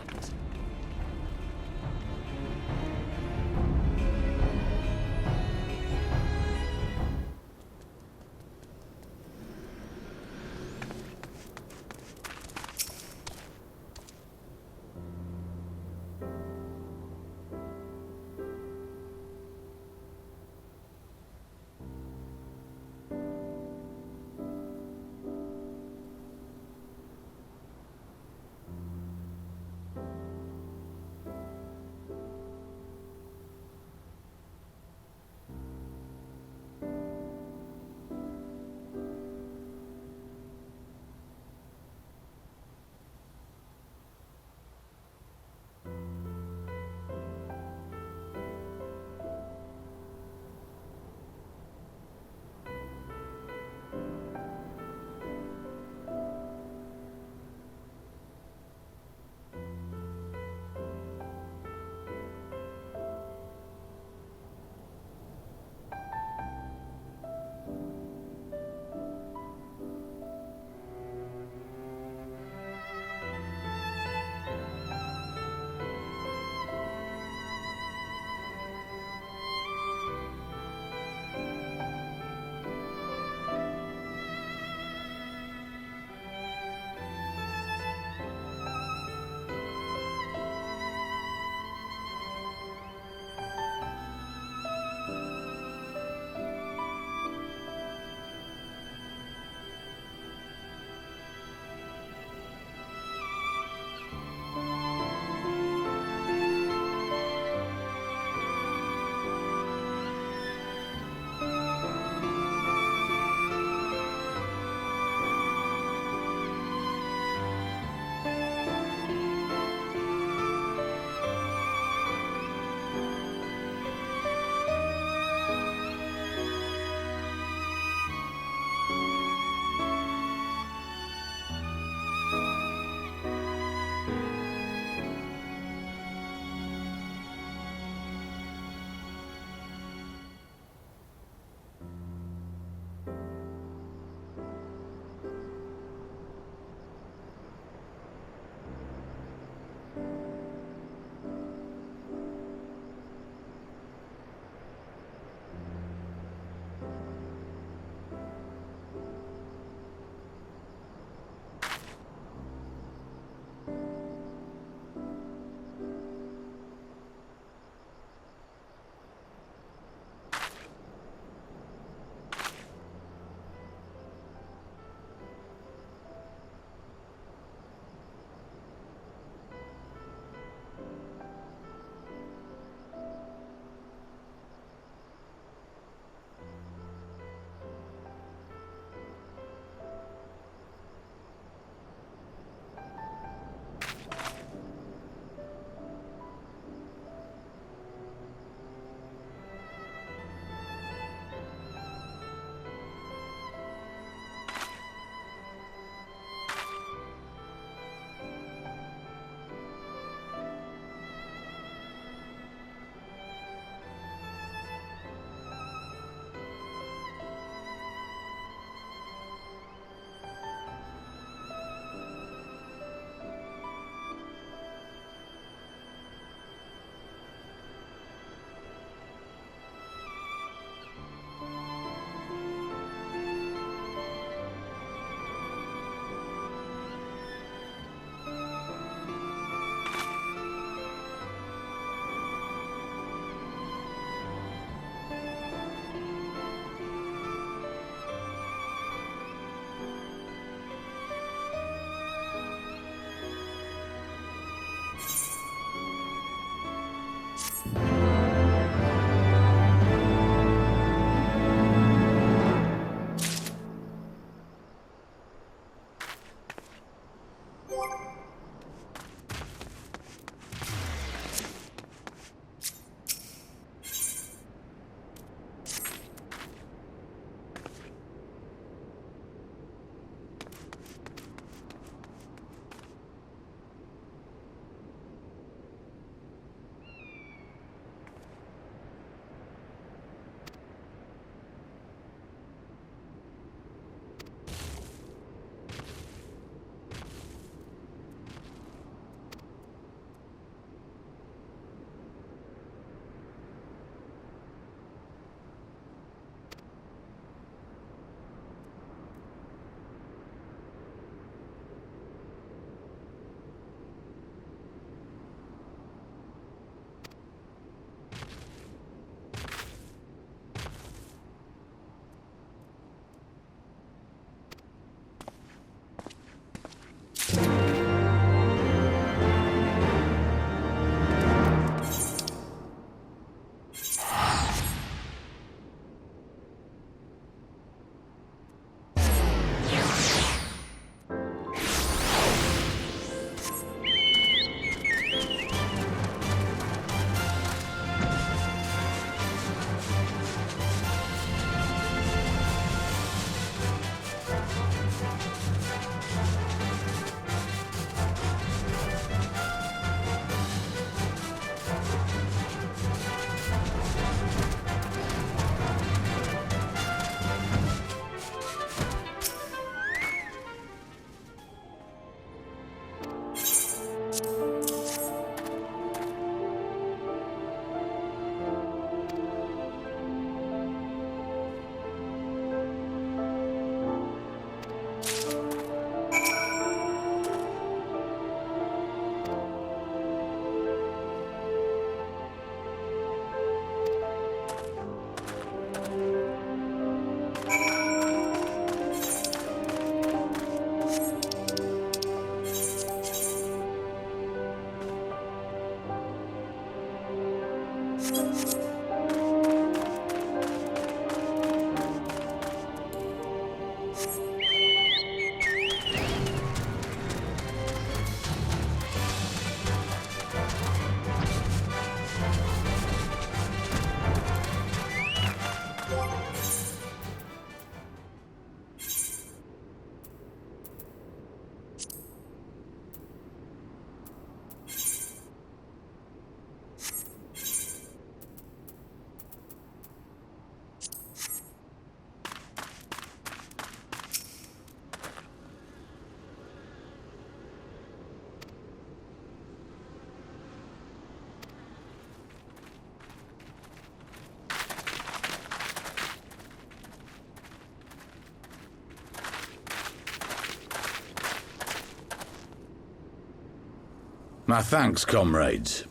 My thanks, comrades.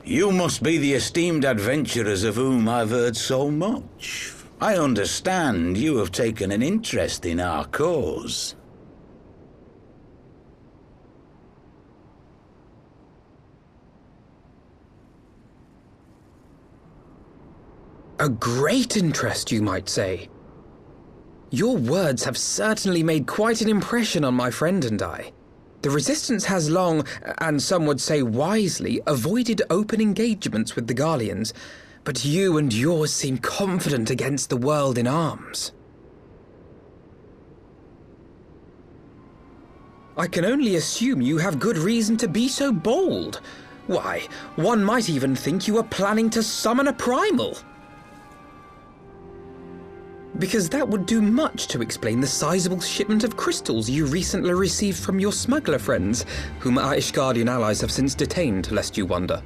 You must be the esteemed adventurers of whom I've heard so much. I understand you have taken an interest in our cause. A great interest, you might say. Your words have certainly made quite an impression on my friend and I. The Resistance has long, and some would say wisely, avoided open engagements with the Garleans, but you and yours seem confident against the world in arms. I can only assume you have good reason to be so bold. Why, one might even think you are planning to summon a primal. Because that would do much to explain the sizable shipment of crystals you recently received from your smuggler friends, whom our Ishgardian allies have since detained, lest you wonder.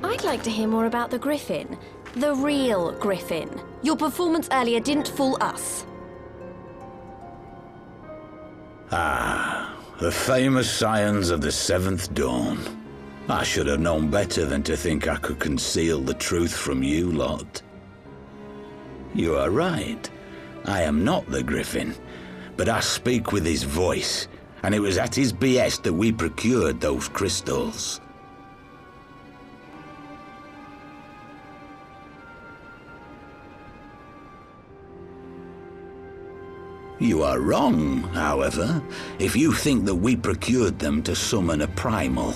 I'd like to hear more about the Griffin. The real Griffin. Your performance earlier didn't fool us. Ah, the famous scions of the Seventh Dawn. I should have known better than to think I could conceal the truth from you lot. You are right. I am not the Griffin, but I speak with his voice, and it was at his behest that we procured those crystals. You are wrong, however, if you think that we procured them to summon a primal.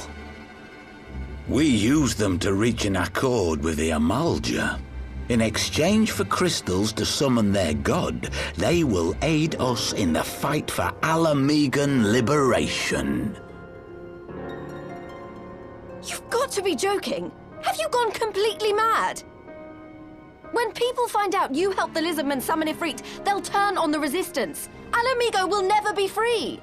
We used them to reach an accord with the Amalja. In exchange for crystals to summon their god, they will aid us in the fight for Alamegan liberation. You've got to be joking! Have you gone completely mad? When people find out you helped the Lizardmen summon Ifrit, they'll turn on the Resistance. Alamigo will never be free!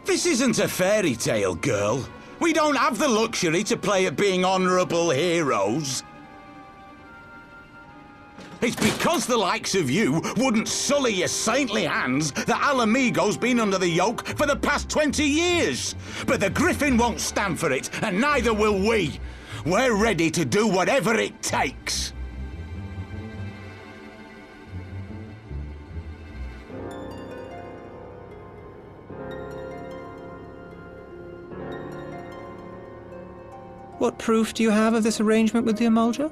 This isn't a fairy tale, girl. We don't have the luxury to play at being honourable heroes. It's because the likes of you wouldn't sully your saintly hands that Alamigo's been under the yoke for the past 20 years. But the Griffin won't stand for it, and neither will we. We're ready to do whatever it takes. What proof do you have of this arrangement with the Amalja?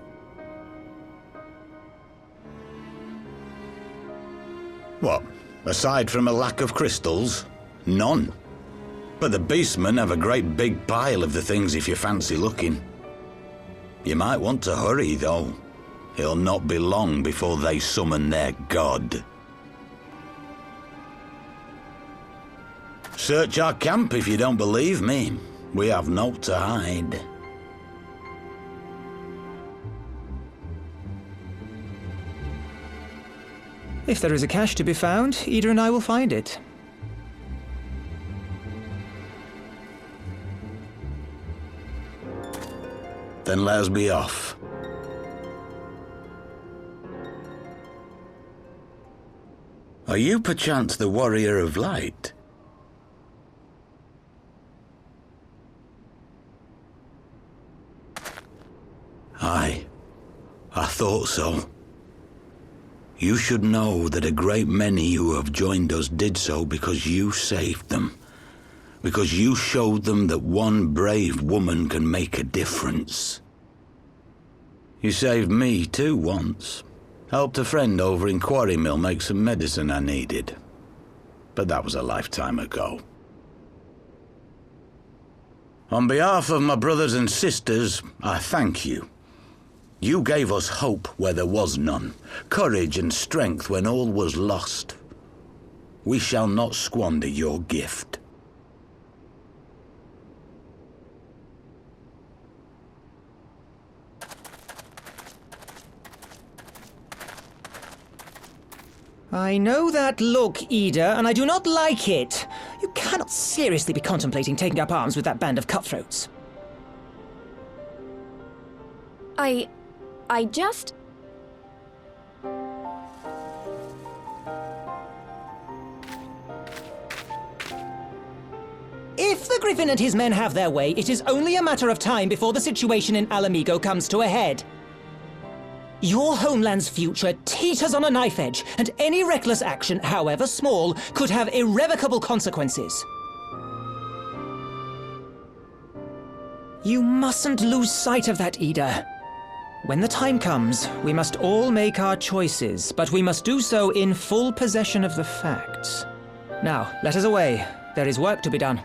What? Aside from a lack of crystals? None. But the beastmen have a great big pile of the things if you fancy looking. You might want to hurry, though. It'll not be long before they summon their god. Search our camp if you don't believe me. We have naught to hide. If there is a cache to be found, Ida and I will find it. Then let us be off. Are you perchance the Warrior of Light? Aye, I thought so. You should know that a great many who have joined us did so because you saved them. Because you showed them that one brave woman can make a difference. You saved me too once. Helped a friend over in Quarry Mill make some medicine I needed. But that was a lifetime ago. On behalf of my brothers and sisters, I thank you. You gave us hope where there was none, courage and strength when all was lost. We shall not squander your gift. I know that look, Ida, and I do not like it. You cannot seriously be contemplating taking up arms with that band of cutthroats. I just... If the Griffin and his men have their way, it is only a matter of time before the situation in Alamigo comes to a head. Your homeland's future teeters on a knife edge, and any reckless action, however small, could have irrevocable consequences. You mustn't lose sight of that, Ida. When the time comes, we must all make our choices, but we must do so in full possession of the facts. Now, let us away. There is work to be done.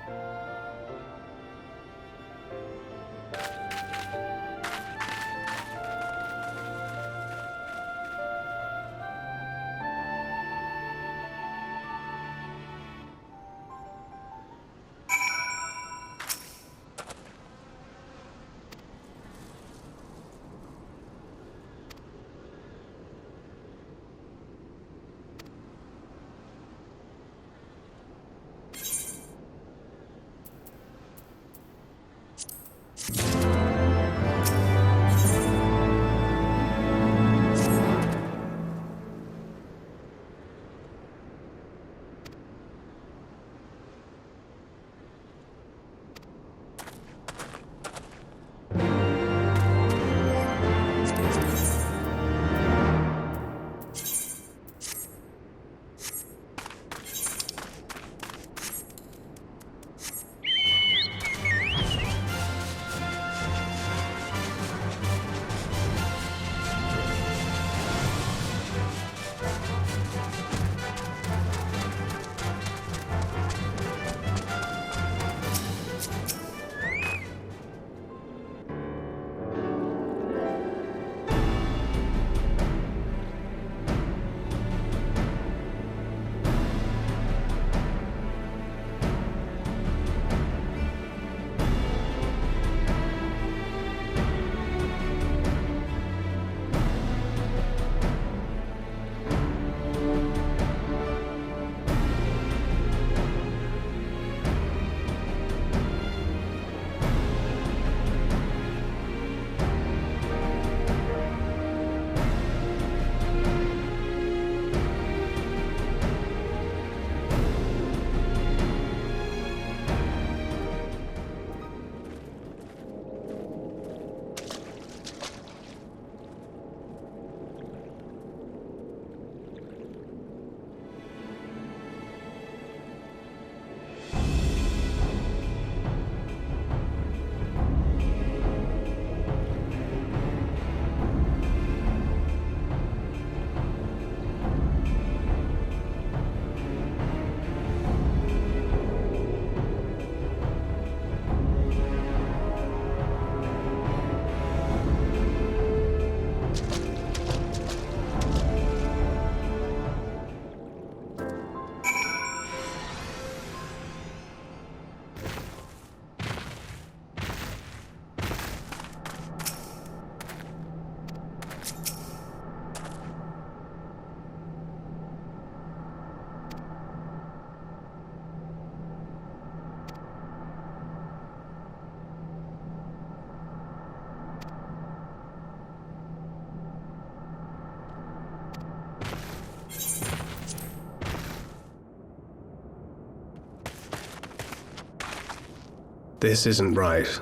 This isn't right.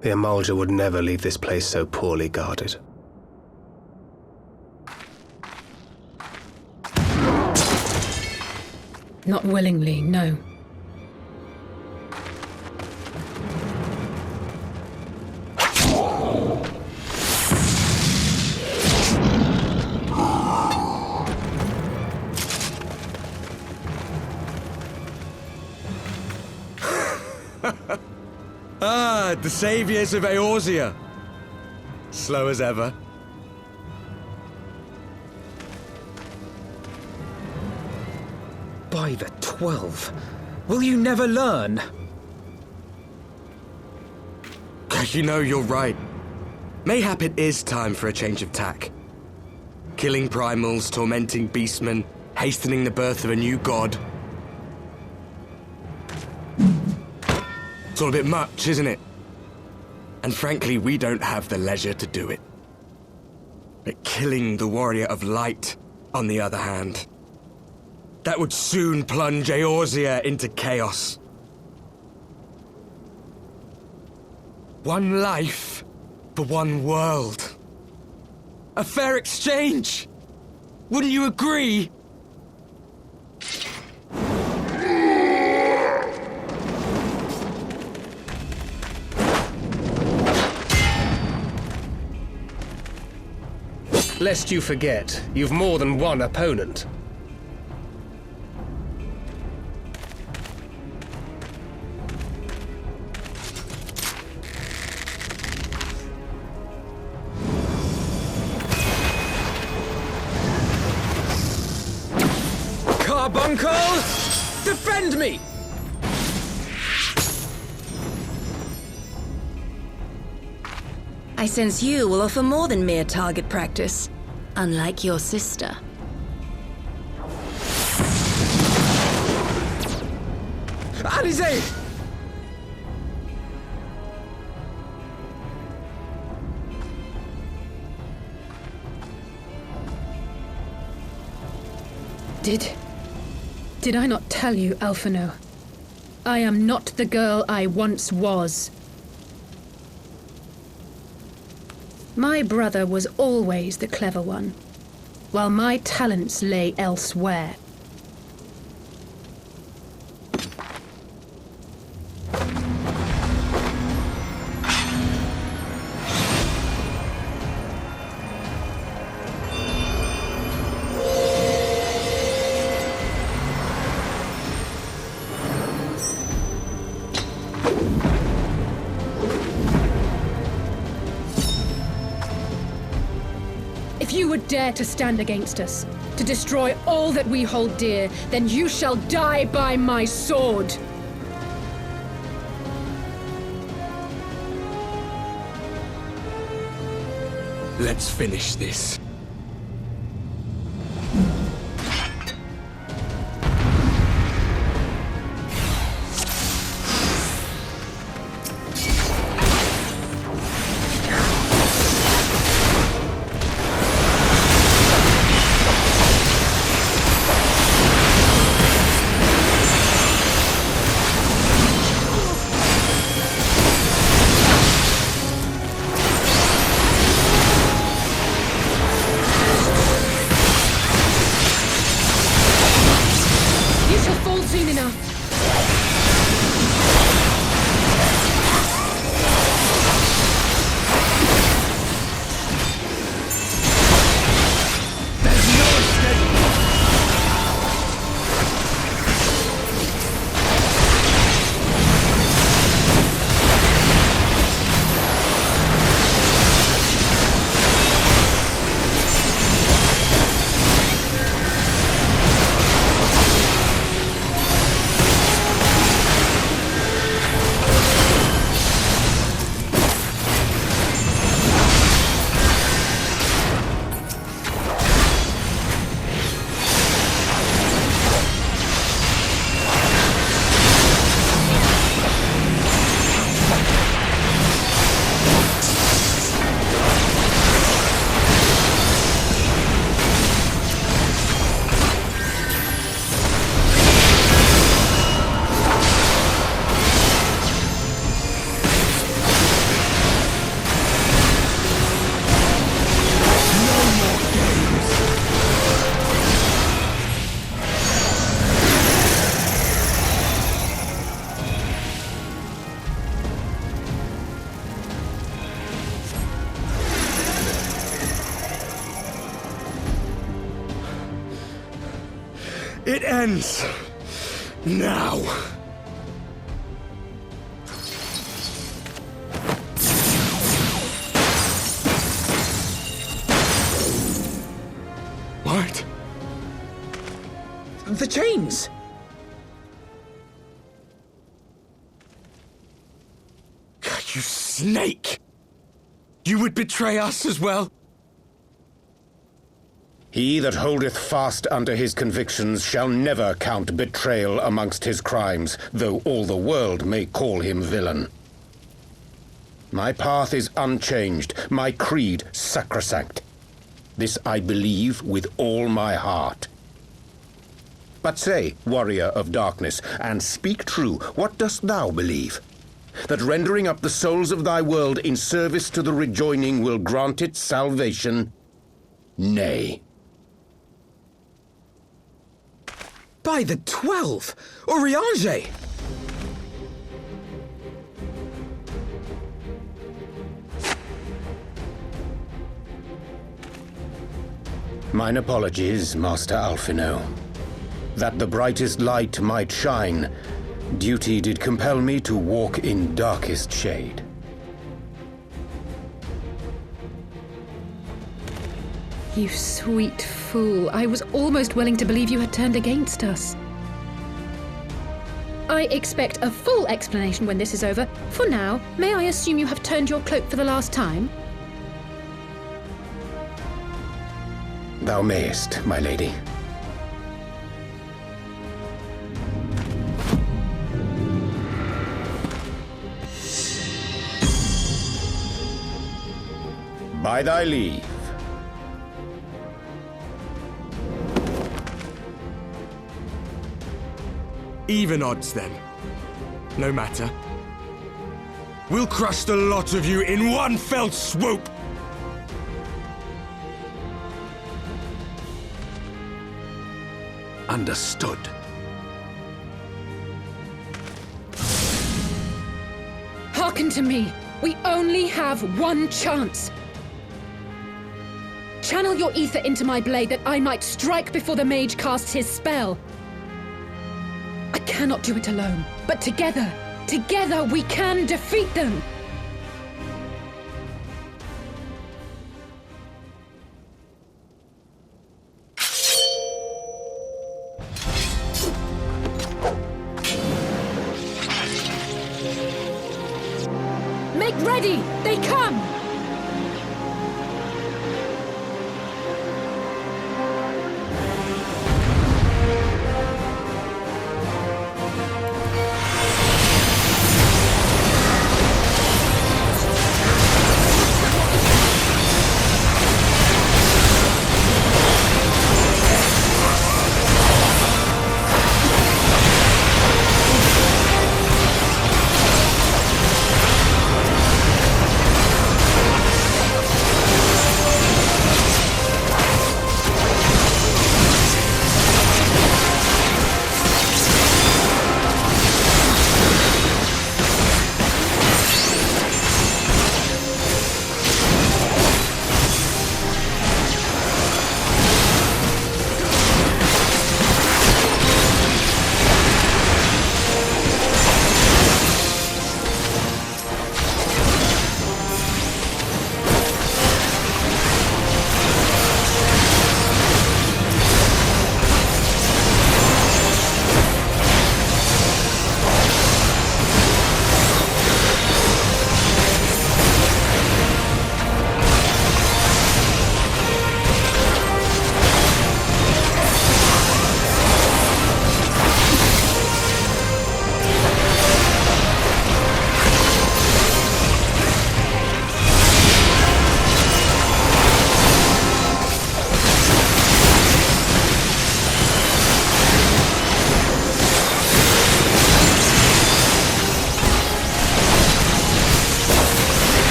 The Amalja would never leave this place so poorly guarded. Not willingly, no. The saviors of Eorzea. Slow as ever. By the 12, will you never learn? You know, you're right. Mayhap it is time for a change of tack. Killing primals, tormenting beastmen, hastening the birth of a new god. It's all a bit much, isn't it? And frankly, we don't have the leisure to do it. But killing the Warrior of Light, on the other hand, that would soon plunge Eorzea into chaos. One life for one world. A fair exchange! Wouldn't you agree? Lest you forget, you've more than one opponent. Carbuncle! Defend me! I sense you will offer more than mere target practice, unlike your sister. Alizé! Did I not tell you, Alphino? I am not the girl I once was. My brother was always the clever one, while my talents lay elsewhere. If you would dare to stand against us, to destroy all that we hold dear, then you shall die by my sword! Let's finish this. It ends now. What? The chains! You snake! You would betray us as well? He that holdeth fast unto his convictions shall never count betrayal amongst his crimes, though all the world may call him villain. My path is unchanged, my creed sacrosanct. This I believe with all my heart. But say, warrior of darkness, and speak true, what dost thou believe? That rendering up the souls of thy world in service to the rejoining will grant it salvation? Nay. By the 12! Eorzea! Mine apologies, Master Alphino. That the brightest light might shine, duty did compel me to walk in darkest shade. You sweet fool. I was almost willing to believe you had turned against us. I expect a full explanation when this is over. For now, may I assume you have turned your cloak for the last time? Thou mayest, my lady. By thy leave. Even odds, then. No matter. We'll crush the lot of you in one fell swoop! Understood. Hearken to me. We only have one chance. Channel your ether into my blade that I might strike before the mage casts his spell. I cannot do it alone, but together we can defeat them! Make ready! They come!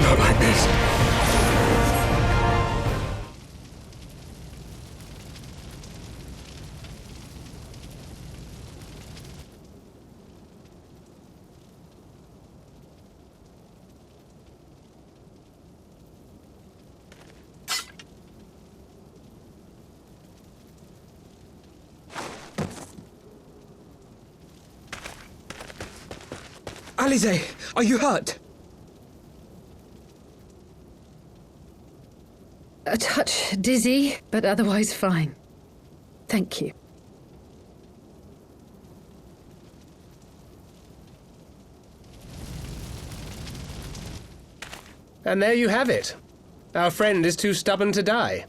Not like this. Alize, are you hurt? A touch dizzy, but otherwise fine. Thank you. And there you have it. Our friend is too stubborn to die.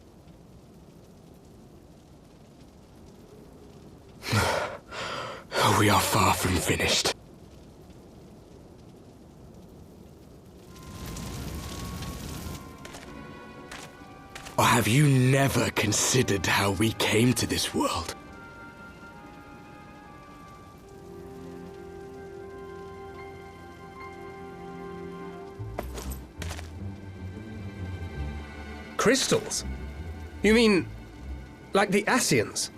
We are far from finished. Or have you never considered how we came to this world? Crystals? You mean, like the Ascians?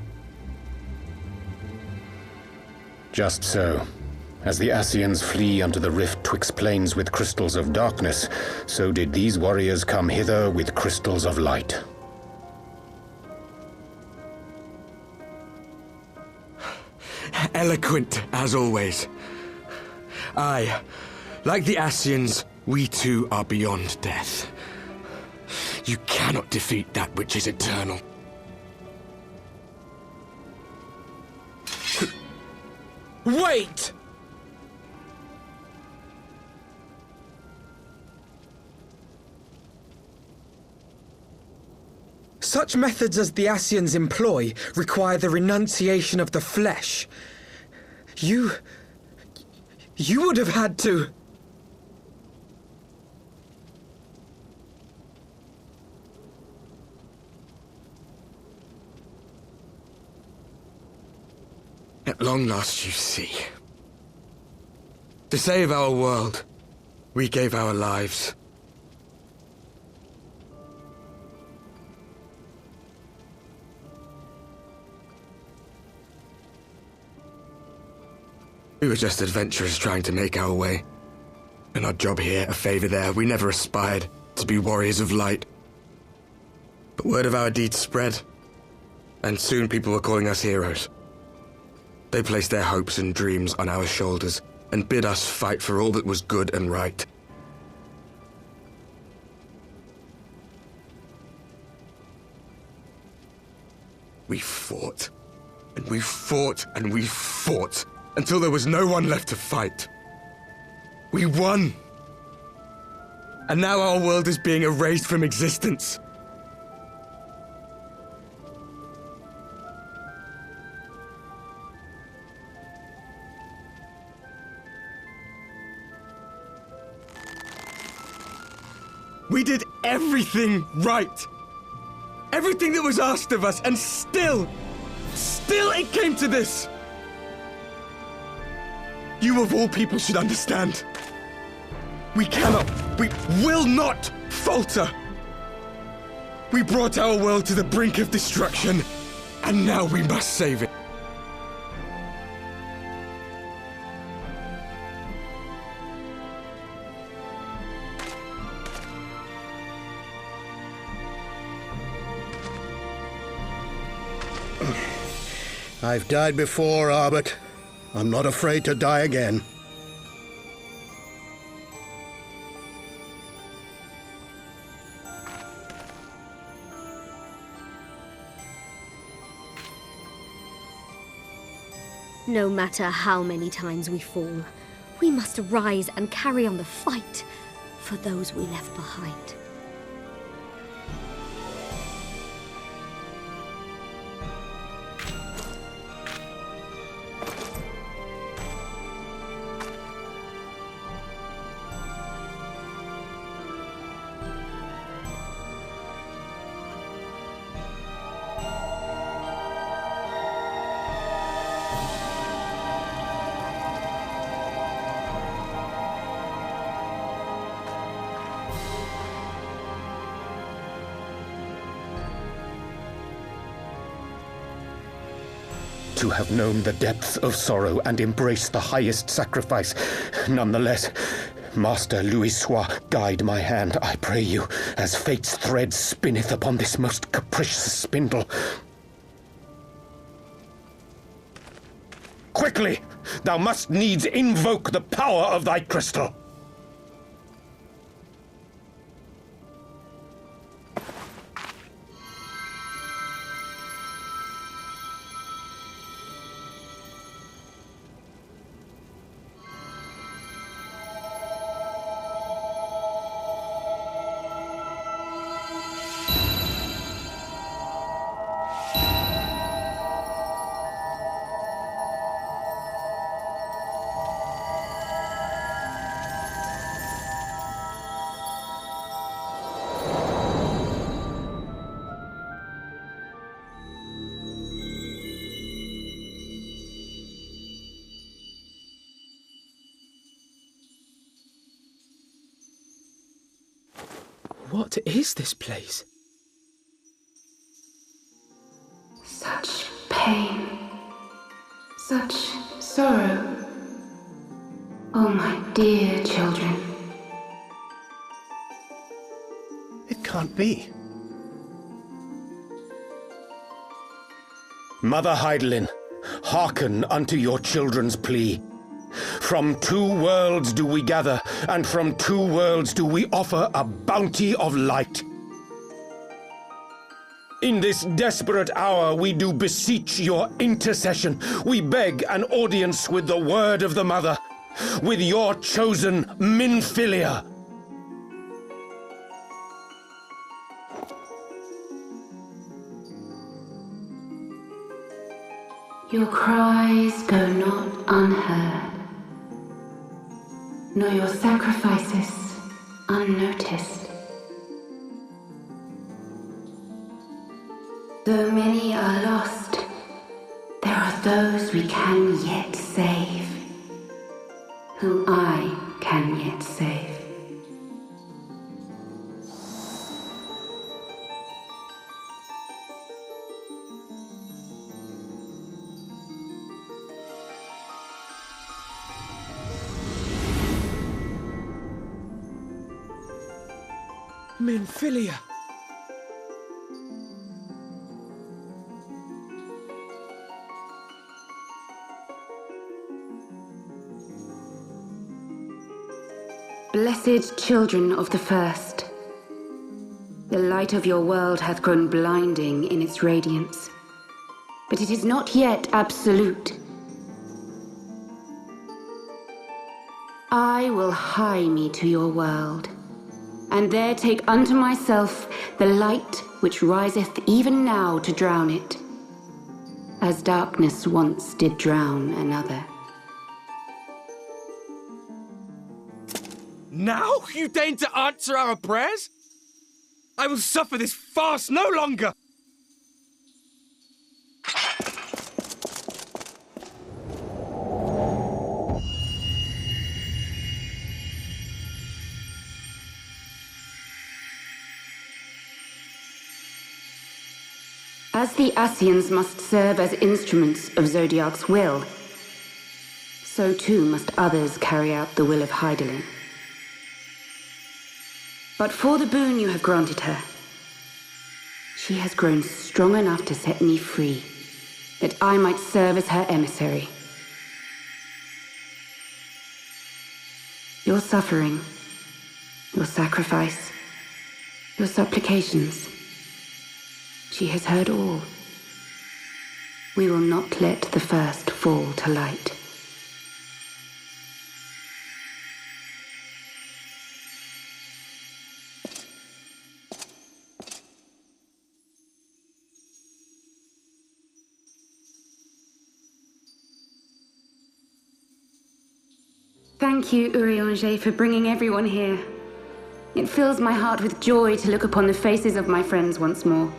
Just so. As the Ascians flee unto the rift twixt planes with crystals of darkness, so did these warriors come hither with crystals of light. Eloquent, as always. Aye, like the Ascians, we too are beyond death. You cannot defeat that which is eternal. Wait! Such methods as the Ascians employ require the renunciation of the flesh. You would have had to... At long last, you see. To save our world, we gave our lives. We were just adventurers trying to make our way. An odd job here, a favor there. We never aspired to be warriors of light. But word of our deeds spread, and soon people were calling us heroes. They placed their hopes and dreams on our shoulders and bid us fight for all that was good and right. We fought, and we fought, and we fought, until there was no one left to fight. We won! And now our world is being erased from existence. We did everything right. Everything that was asked of us, and still it came to this. You of all people should understand. We will not falter. We brought our world to the brink of destruction, and now we must save it. I've died before, Arbet. I'm not afraid to die again. No matter how many times we fall, we must rise and carry on the fight for those we left behind. to have known the depths of sorrow and embraced the highest sacrifice. Nonetheless, Master Louis-Sois, guide my hand, I pray you, as fate's thread spinneth upon this most capricious spindle. Quickly! Thou must needs invoke the power of thy crystal! What is this place? Such pain. Such sorrow. Oh, my dear children. It can't be. Mother Heidelin, hearken unto your children's plea. From two worlds do we gather, and from two worlds do we offer a bounty of light. In this desperate hour we do beseech your intercession. We beg an audience with the word of the Mother, with your chosen Minfilia. Your cries go not unheard, nor your sacrifices unnoticed. Though many are lost, there are those we can yet save, whom I can yet save. Minfilia. Blessed children of the First, the light of your world hath grown blinding in its radiance, but it is not yet absolute. I will hie me to your world, and there take unto myself the light which riseth even now to drown it, as darkness once did drown another. Now you deign to answer our prayers? I will suffer this farce no longer! As the Ascians must serve as instruments of Zodiark's will, so too must others carry out the will of Heidelin. But for the boon you have granted her, she has grown strong enough to set me free, that I might serve as her emissary. Your suffering, your sacrifice, your supplications, she has heard all. We will not let the first fall to light. Thank you, Eorzea, for bringing everyone here. It fills my heart with joy to look upon the faces of my friends once more.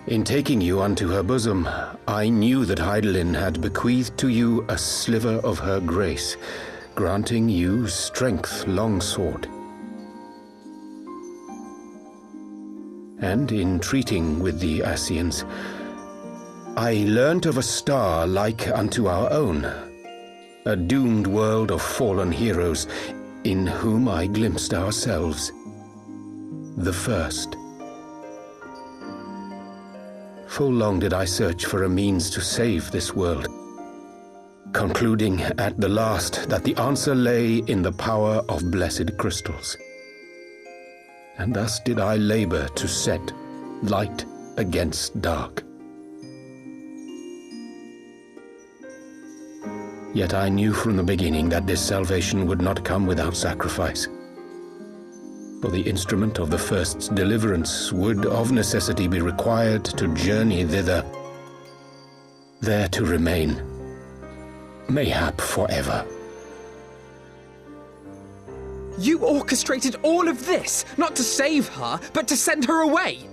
In taking you unto her bosom, I knew that Heidelin had bequeathed to you a sliver of her grace, granting you strength long sought. And in treating with the Ascians, I learnt of a star like unto our own, a doomed world of fallen heroes in whom I glimpsed ourselves, the first. Full long did I search for a means to save this world, concluding at the last that the answer lay in the power of blessed crystals. And thus did I labor to set light against dark. Yet I knew from the beginning that this salvation would not come without sacrifice. For the instrument of the first's deliverance would of necessity be required to journey thither, there to remain, mayhap forever. You orchestrated all of this, not to save her, but to send her away!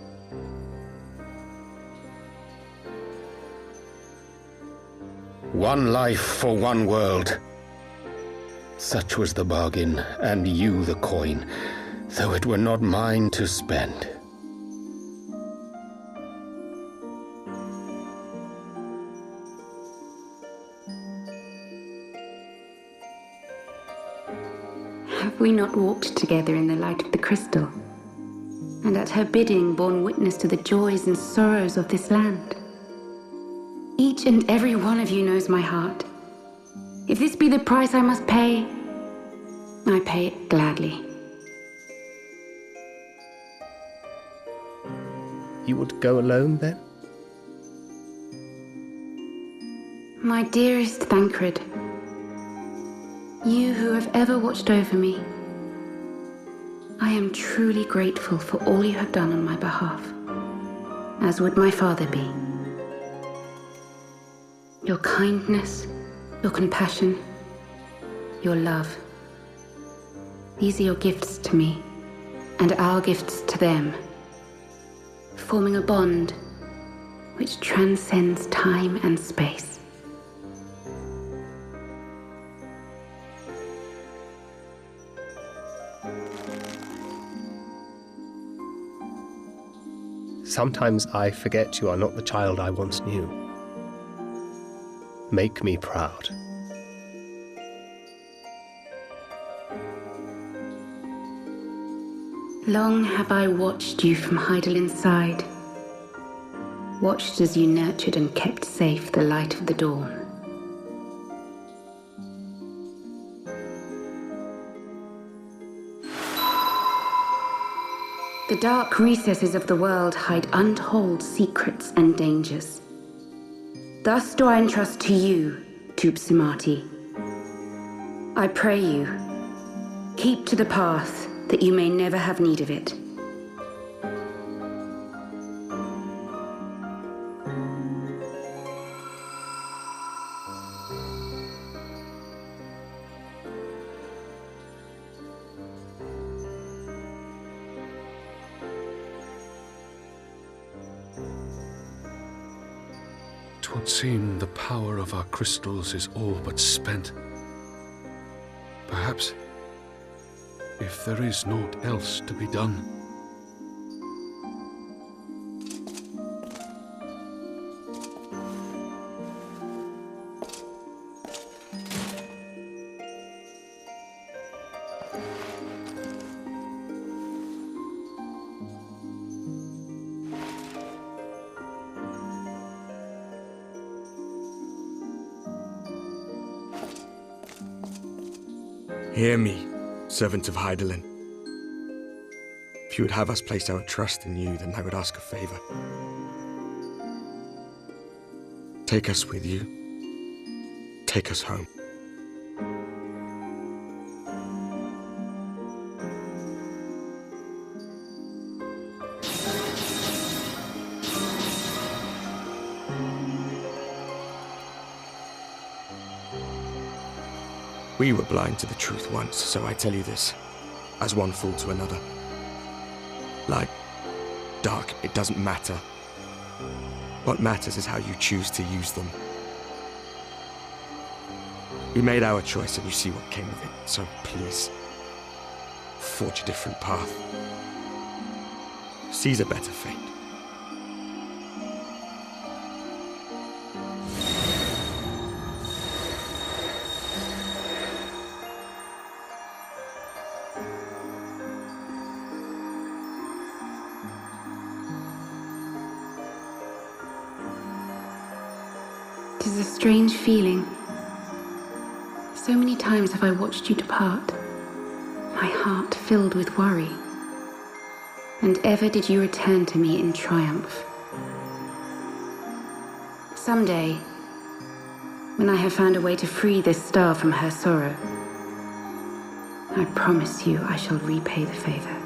One life for one world. Such was the bargain, and you the coin, though it were not mine to spend. Have we not walked together in the light of the crystal, and at her bidding borne witness to the joys and sorrows of this land? Each and every one of you knows my heart. If this be the price I must pay, I pay it gladly. You would go alone, then? My dearest Thancred, you who have ever watched over me, I am truly grateful for all you have done on my behalf, as would my father be. Your kindness, your compassion, your love. These are your gifts to me, and our gifts to them, forming a bond which transcends time and space. Sometimes I forget you are not the child I once knew. Make me proud. Long have I watched you from Heidelin's side, watched as you nurtured and kept safe the light of the dawn. The dark recesses of the world hide untold secrets and dangers. Thus do I entrust to you, Tupsimati. I pray you, keep to the path that you may never have need of it. Twould seem the power of our crystals is all but spent. Perhaps, if there is naught else to be done. Hear me, servant of Heidelin. If you would have us place our trust in you, then I would ask a favor. Take us with you. Take us home. We were blind to the truth once, so I tell you this, as one fool to another. Light, dark, it doesn't matter. What matters is how you choose to use them. We made our choice and you see what came of it, so please, forge a different path. sees a better fate. It is a strange feeling. So many times have I watched you depart, my heart filled with worry. And ever did you return to me in triumph. Someday, when I have found a way to free this star from her sorrow, I promise you I shall repay the favor.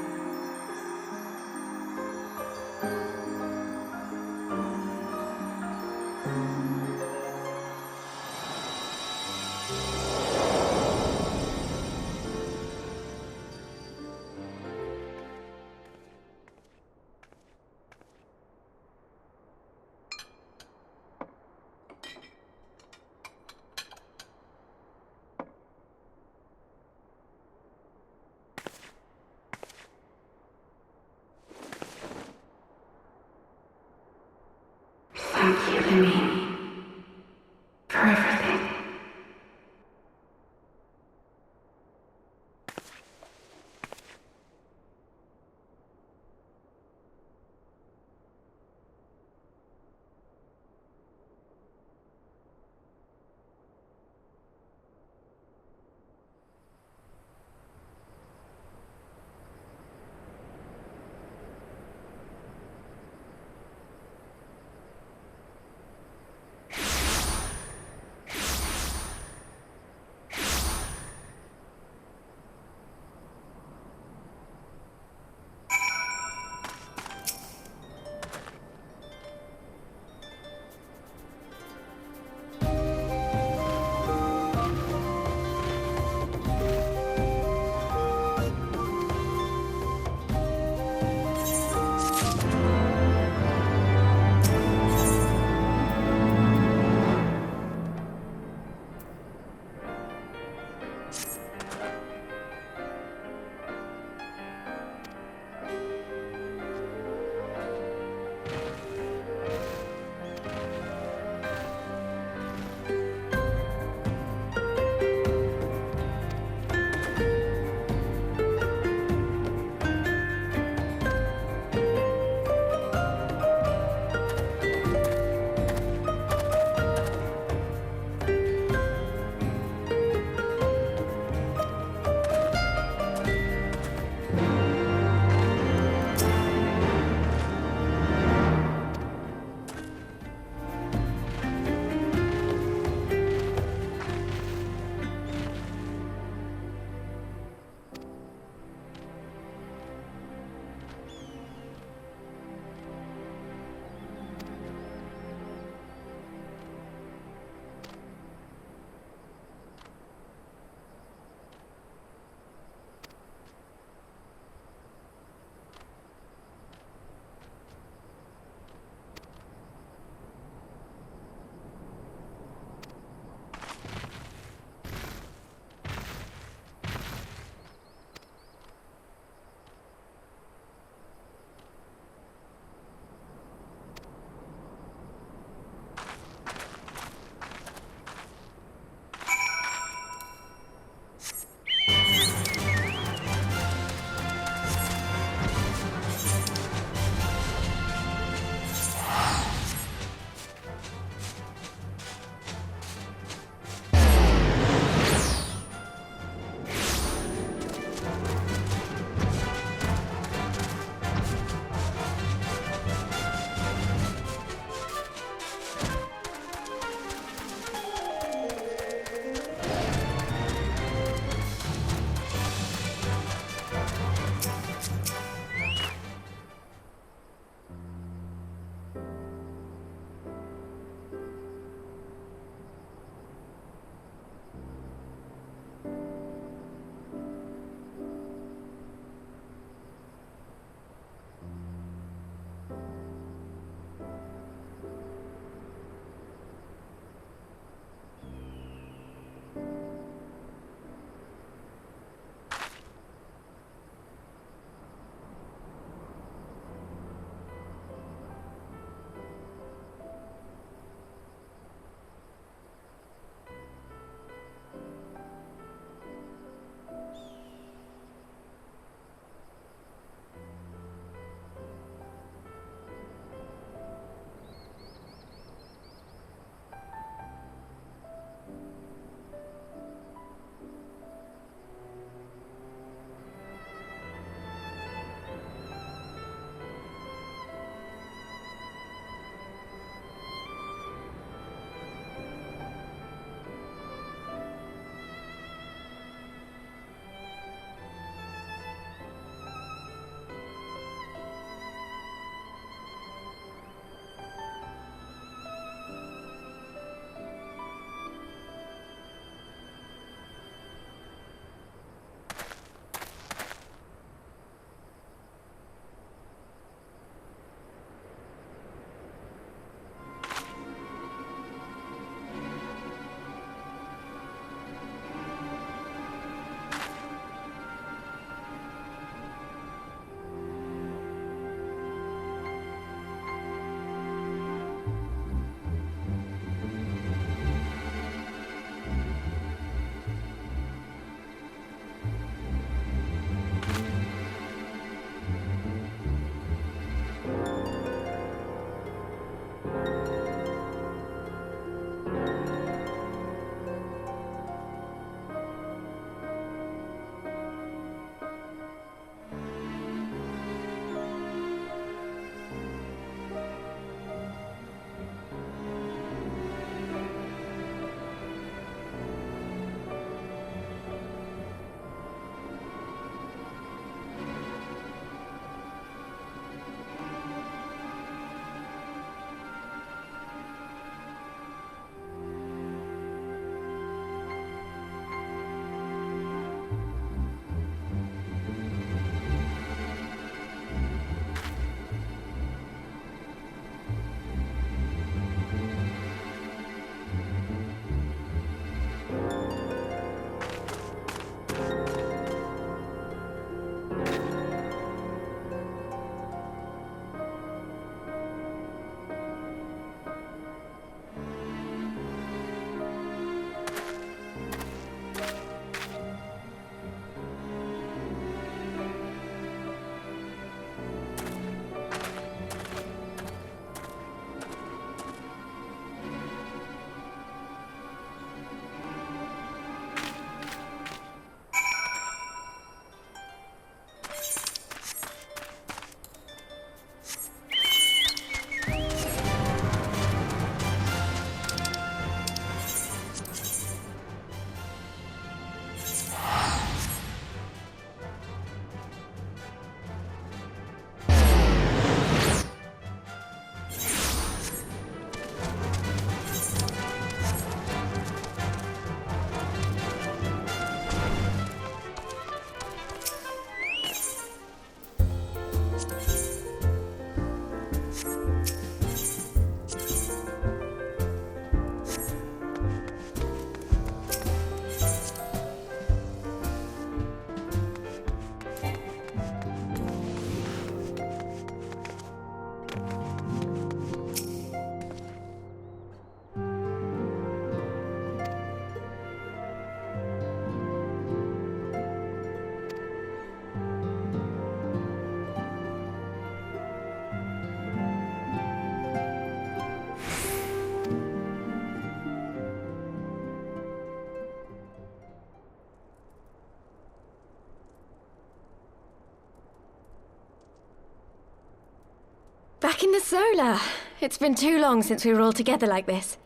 Sola. It's been too long since we were all together like this.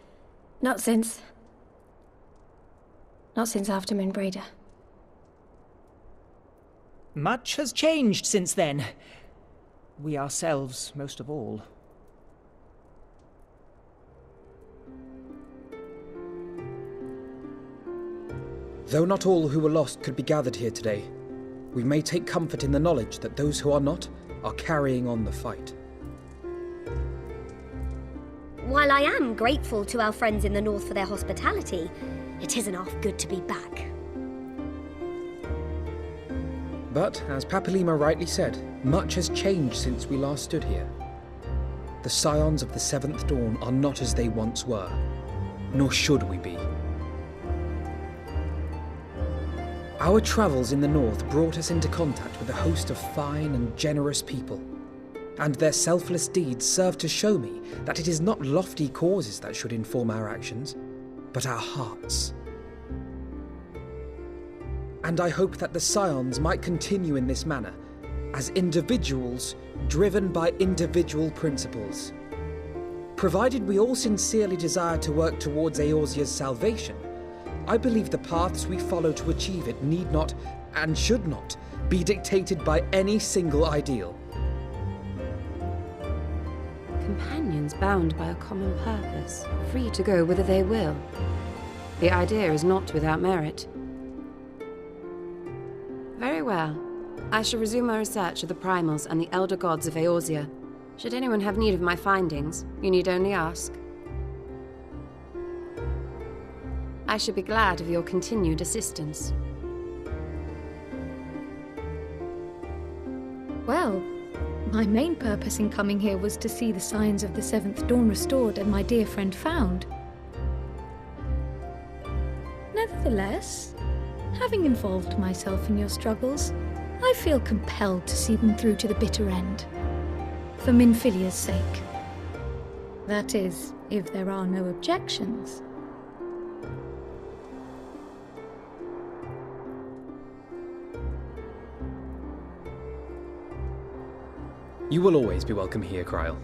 Not since after Moonbreeder. Much has changed since then. We ourselves, most of all. Though not all who were lost could be gathered here today, we may take comfort in the knowledge that those who are not are carrying on the fight. While I am grateful to our friends in the north for their hospitality, it isn't half good to be back. But, as Papalima rightly said, much has changed since we last stood here. The scions of the Seventh Dawn are not as they once were, nor should we be. Our travels in the north brought us into contact with a host of fine and generous people, and their selfless deeds serve to show me that it is not lofty causes that should inform our actions, but our hearts. And I hope that the Scions might continue in this manner, as individuals driven by individual principles. Provided we all sincerely desire to work towards Eorzea's salvation, I believe the paths we follow to achieve it need not, and should not, be dictated by any single ideal. Companions bound by a common purpose, free to go whither they will. The idea is not without merit. Very well. I shall resume my research of the primals and the elder gods of Eorzea. Should anyone have need of my findings, you need only ask. I should be glad of your continued assistance. Well, my main purpose in coming here was to see the signs of the Seventh Dawn restored and my dear friend found. Nevertheless, having involved myself in your struggles, I feel compelled to see them through to the bitter end. For Minfilia's sake. That is, if there are no objections. You will always be welcome here, Kryl.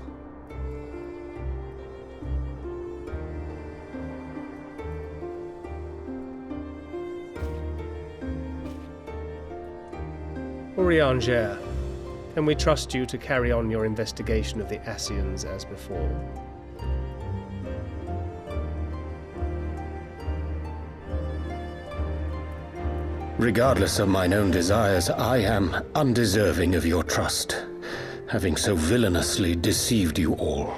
Eorzea, can we trust you to carry on your investigation of the Ascians as before? Regardless of mine own desires, I am undeserving of your trust, having so villainously deceived you all.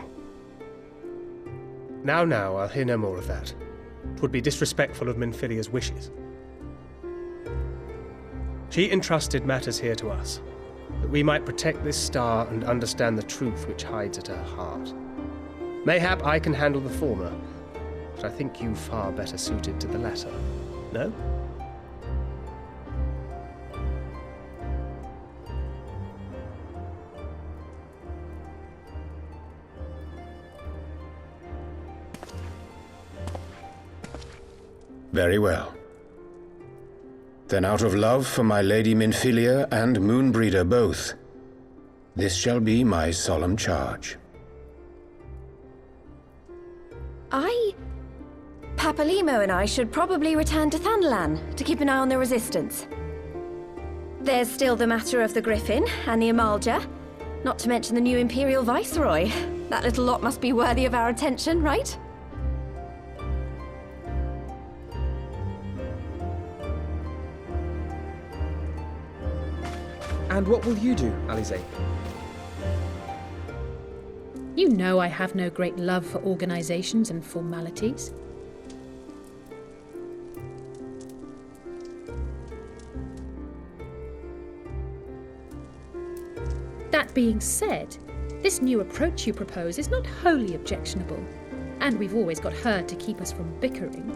Now, I'll hear no more of that. 'Twould be disrespectful of Minfilia's wishes. She entrusted matters here to us, that we might protect this star and understand the truth which hides at her heart. Mayhap I can handle the former, but I think you far better suited to the latter. No? Very well. Then out of love for my Lady Minfilia and Moonbreeder both, this shall be my solemn charge. Papalimo and I should probably return to Thanalan to keep an eye on the Resistance. There's still the matter of the Griffin and the Amalja, not to mention the new Imperial Viceroy. That little lot must be worthy of our attention, right? And what will you do, Alize? You know I have no great love for organizations and formalities. That being said, this new approach you propose is not wholly objectionable, and we've always got her to keep us from bickering.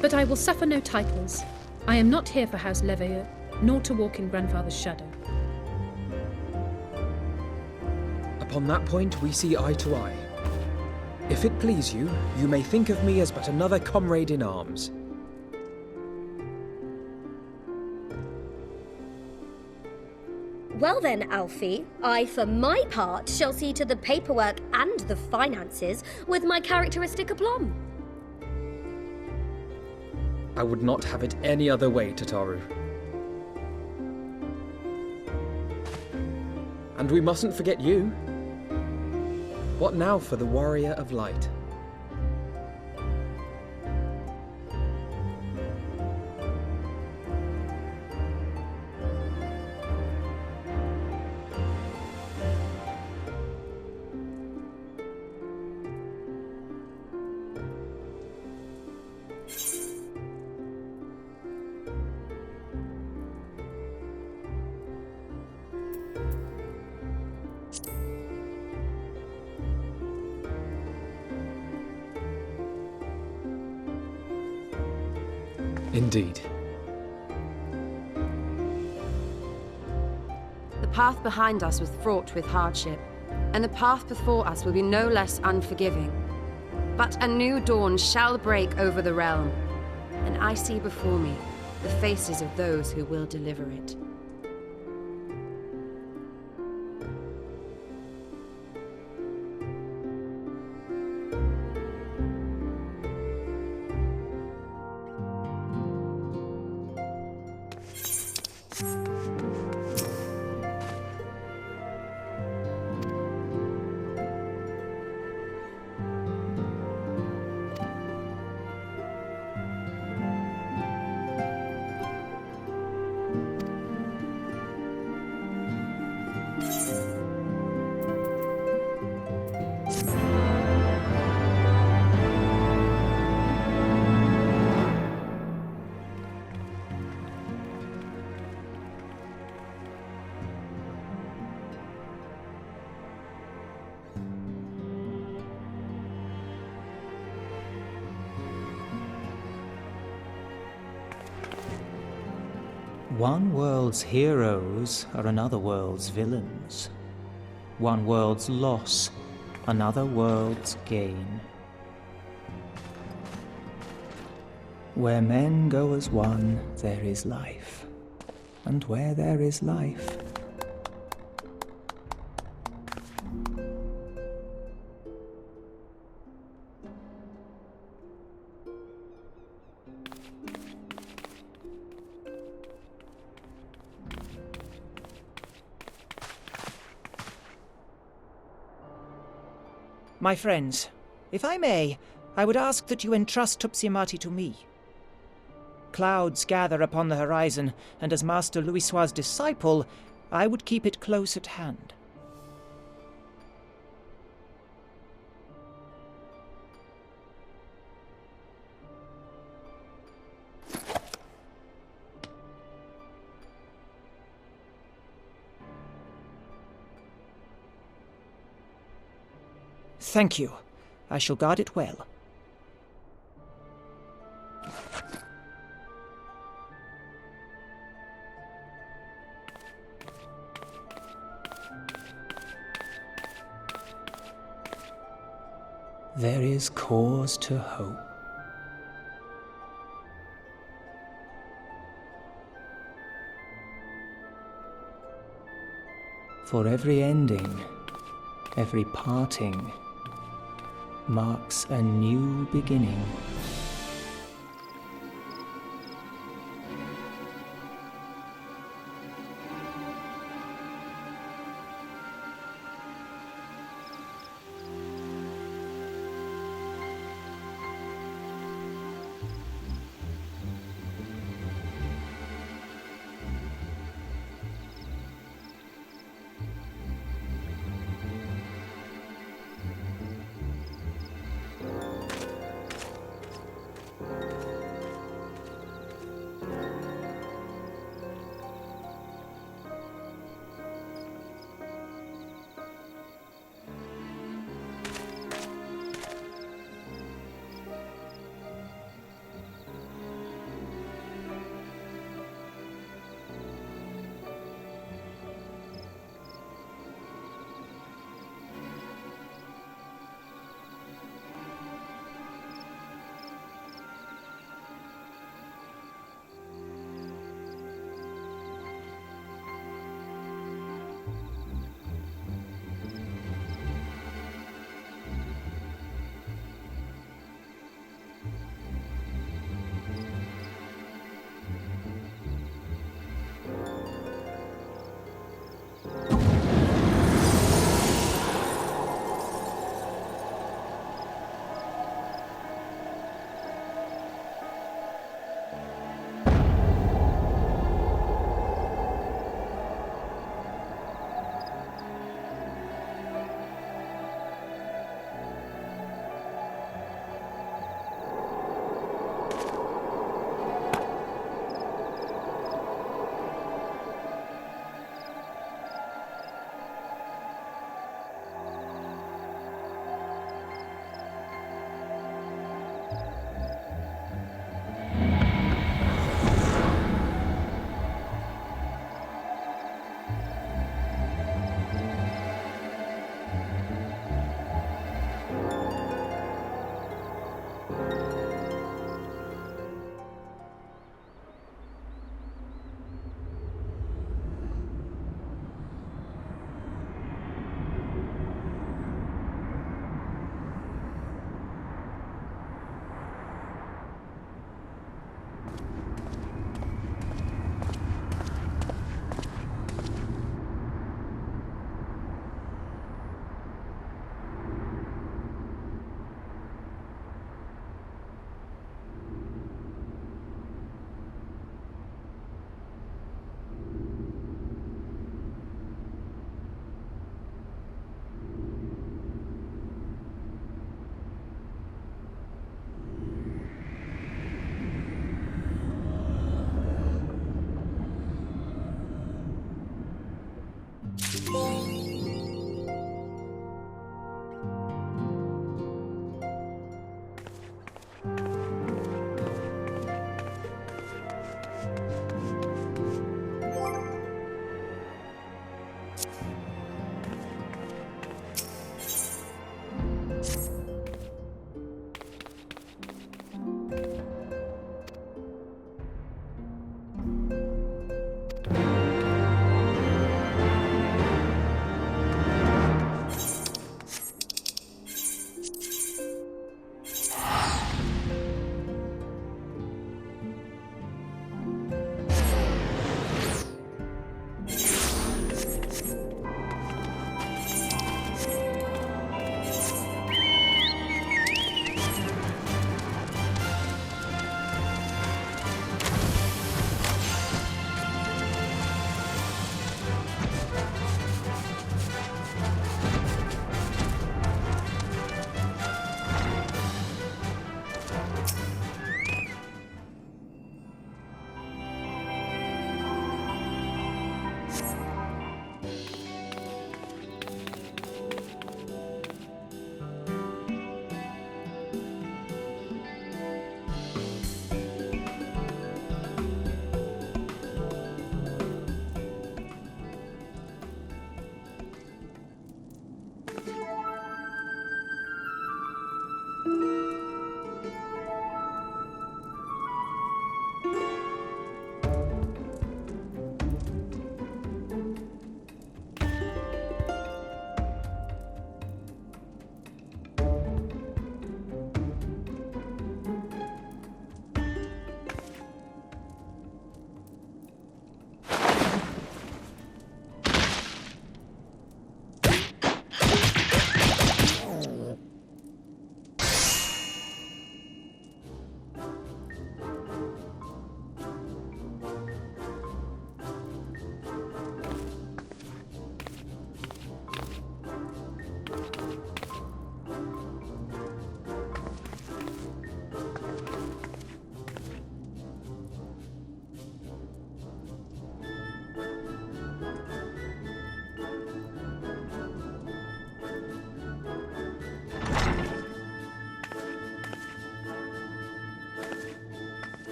But I will suffer no titles. I am not here for House Leveilleur, nor to walk in Grandfather's shadow. Upon that point, we see eye to eye. If it please you, you may think of me as but another comrade in arms. Well then, Alfie, I, for my part, shall see to the paperwork and the finances with my characteristic aplomb. I would not have it any other way, Tataru. And we mustn't forget you. What now for the Warrior of Light? Indeed. The path behind us was fraught with hardship, and the path before us will be no less unforgiving. But a new dawn shall break over the realm, and I see before me the faces of those who will deliver it. One world's heroes are another world's villains. One world's loss, another world's gain. Where men go as one, there is life. And where there is life, my friends, if I may, I would ask that you entrust Tupsimati to me. Clouds gather upon the horizon, and as Master Louisoix's disciple, I would keep it close at hand. Thank you. I shall guard it well. There is cause to hope. For every ending, every parting, marks a new beginning.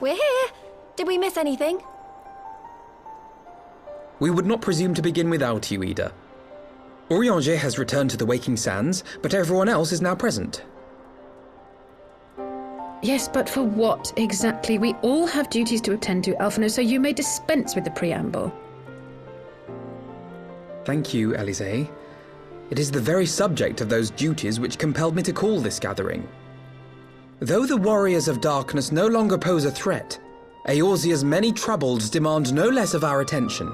We're here. Did we miss anything? We would not presume to begin without you, Ida. Eorzea has returned to the Waking Sands, but everyone else is now present. Yes, but for what exactly? We all have duties to attend to, Alphino, so you may dispense with the preamble. Thank you, Elisée. It is the very subject of those duties which compelled me to call this gathering. Though the warriors of darkness no longer pose a threat, Eorzea's many troubles demand no less of our attention.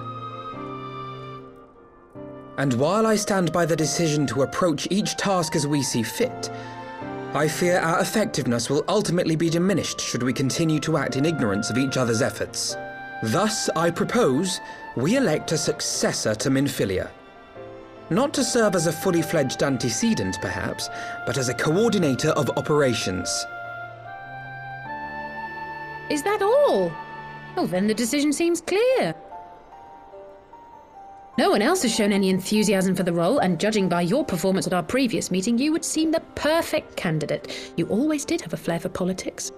And while I stand by the decision to approach each task as we see fit, I fear our effectiveness will ultimately be diminished should we continue to act in ignorance of each other's efforts. Thus, I propose we elect a successor to Minfilia. Not to serve as a fully fledged antecedent, perhaps, but as a coordinator of operations. Is that all? Oh, then the decision seems clear. No one else has shown any enthusiasm for the role, and judging by your performance at our previous meeting, you would seem the perfect candidate. You always did have a flair for politics.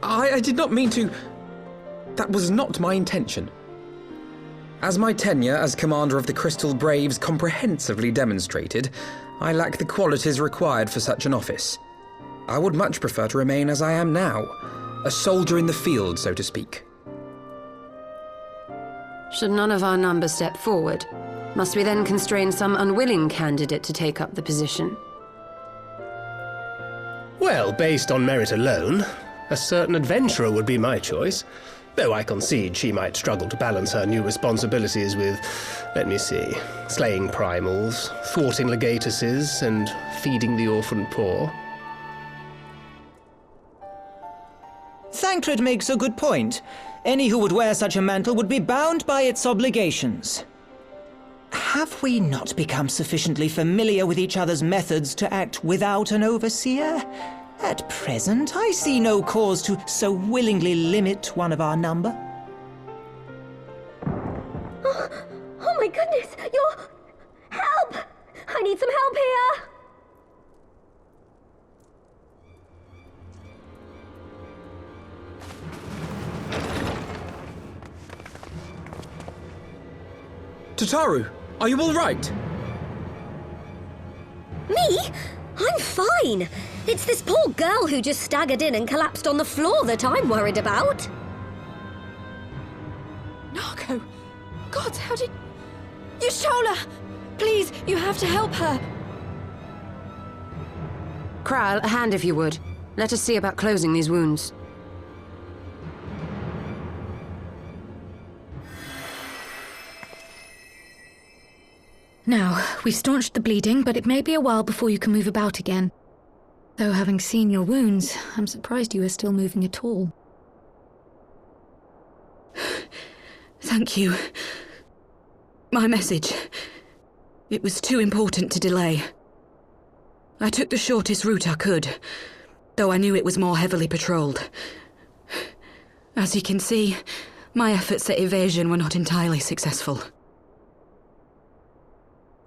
I did not mean to... That was not my intention. As my tenure as commander of the Crystal Braves comprehensively demonstrated, I lack the qualities required for such an office. I would much prefer to remain as I am now, a soldier in the field, so to speak. Should none of our number step forward, must we then constrain some unwilling candidate to take up the position? Well, based on merit alone, a certain adventurer would be my choice. Though I concede she might struggle to balance her new responsibilities with, let me see, slaying primals, thwarting legatuses, and feeding the orphan poor. Thancred makes a good point. Any who would wear such a mantle would be bound by its obligations. Have we not become sufficiently familiar with each other's methods to act without an overseer? At present, I see no cause to so willingly limit one of our number. Oh my goodness! Help! I need some help here! Tataru, are you all right? Me? I'm fine. It's this poor girl who just staggered in and collapsed on the floor that I'm worried about. Narco! God, how did... Y'shtola! Please, you have to help her! Kral, a hand if you would. Let us see about closing these wounds. Now, we've staunched the bleeding, but it may be a while before you can move about again. Though having seen your wounds, I'm surprised you are still moving at all. Thank you. My message. It was too important to delay. I took the shortest route I could, though I knew it was more heavily patrolled. As you can see, my efforts at evasion were not entirely successful.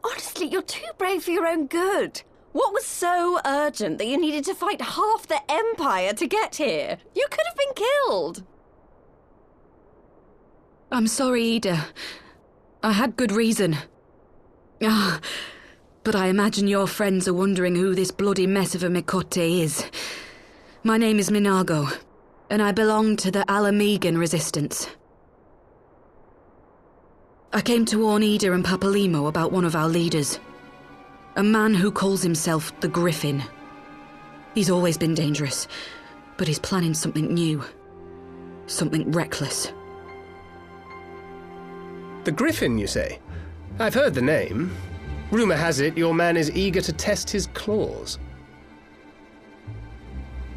Honestly, you're too brave for your own good. What was so urgent that you needed to fight half the Empire to get here? You could have been killed. I'm sorry, Ida. I had good reason. But I imagine your friends are wondering who this bloody mess of a Mikote is. My name is Minago, and I belong to the Alamegan Resistance. I came to warn Ida and Papalimo about one of our leaders. A man who calls himself the Griffin. He's always been dangerous, but he's planning something new. Something reckless. The Griffin, you say? I've heard the name. Rumor has it your man is eager to test his claws.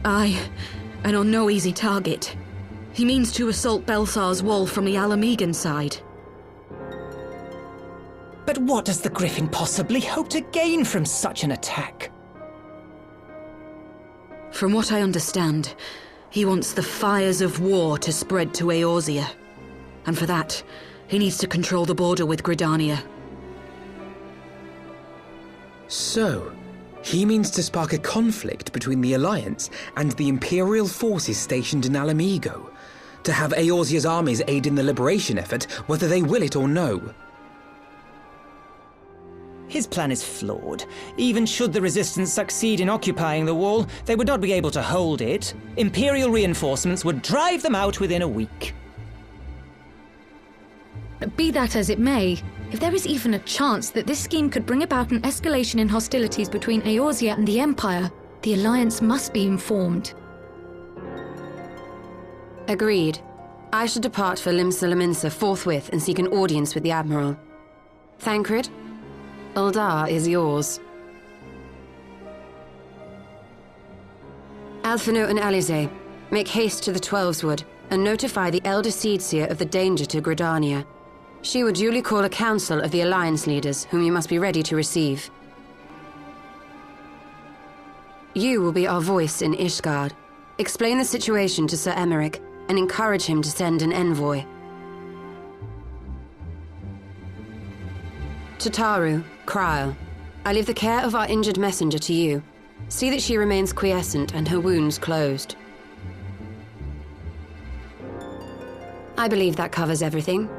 Aye, and on no easy target. He means to assault Belsar's wall from the Alamegan side. But what does the Griffin possibly hope to gain from such an attack? From what I understand, he wants the fires of war to spread to Eorzea. And for that, he needs to control the border with Gridania. So, he means to spark a conflict between the Alliance and the Imperial forces stationed in Alamigo, to have Eorzea's armies aid in the liberation effort, whether they will it or no. His plan is flawed. Even should the Resistance succeed in occupying the wall, they would not be able to hold it. Imperial reinforcements would drive them out within a week. Be that as it may, if there is even a chance that this scheme could bring about an escalation in hostilities between Eorzea and the Empire, the Alliance must be informed. Agreed. I should depart for Lim-Salaminsa forthwith and seek an audience with the Admiral. Thancred, Uldar is yours. Alphino and Alize, make haste to the Twelveswood and notify the Elder Seedseer of the danger to Gridania. She will duly call a council of the Alliance leaders, whom you must be ready to receive. You will be our voice in Ishgard. Explain the situation to Sir Emeric and encourage him to send an envoy. To Taru, Kryl, I leave the care of our injured messenger to you. See that she remains quiescent and her wounds closed. I believe that covers everything.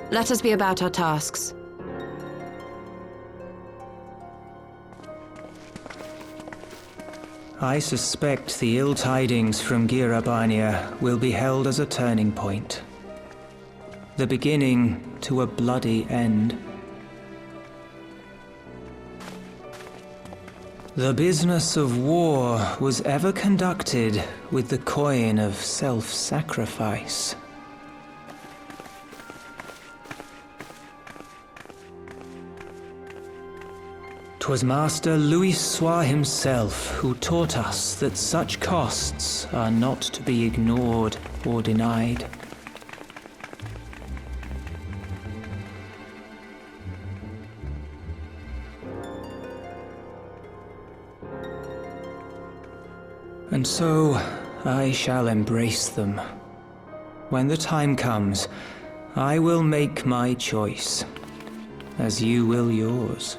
Let us be about our tasks. I suspect the ill tidings from Girabania will be held as a turning point. The beginning to a bloody end. The business of war was ever conducted with the coin of self-sacrifice. 'Twas Master Louis Soir himself who taught us that such costs are not to be ignored or denied. And so I shall embrace them. When the time comes, I will make my choice, as you will yours.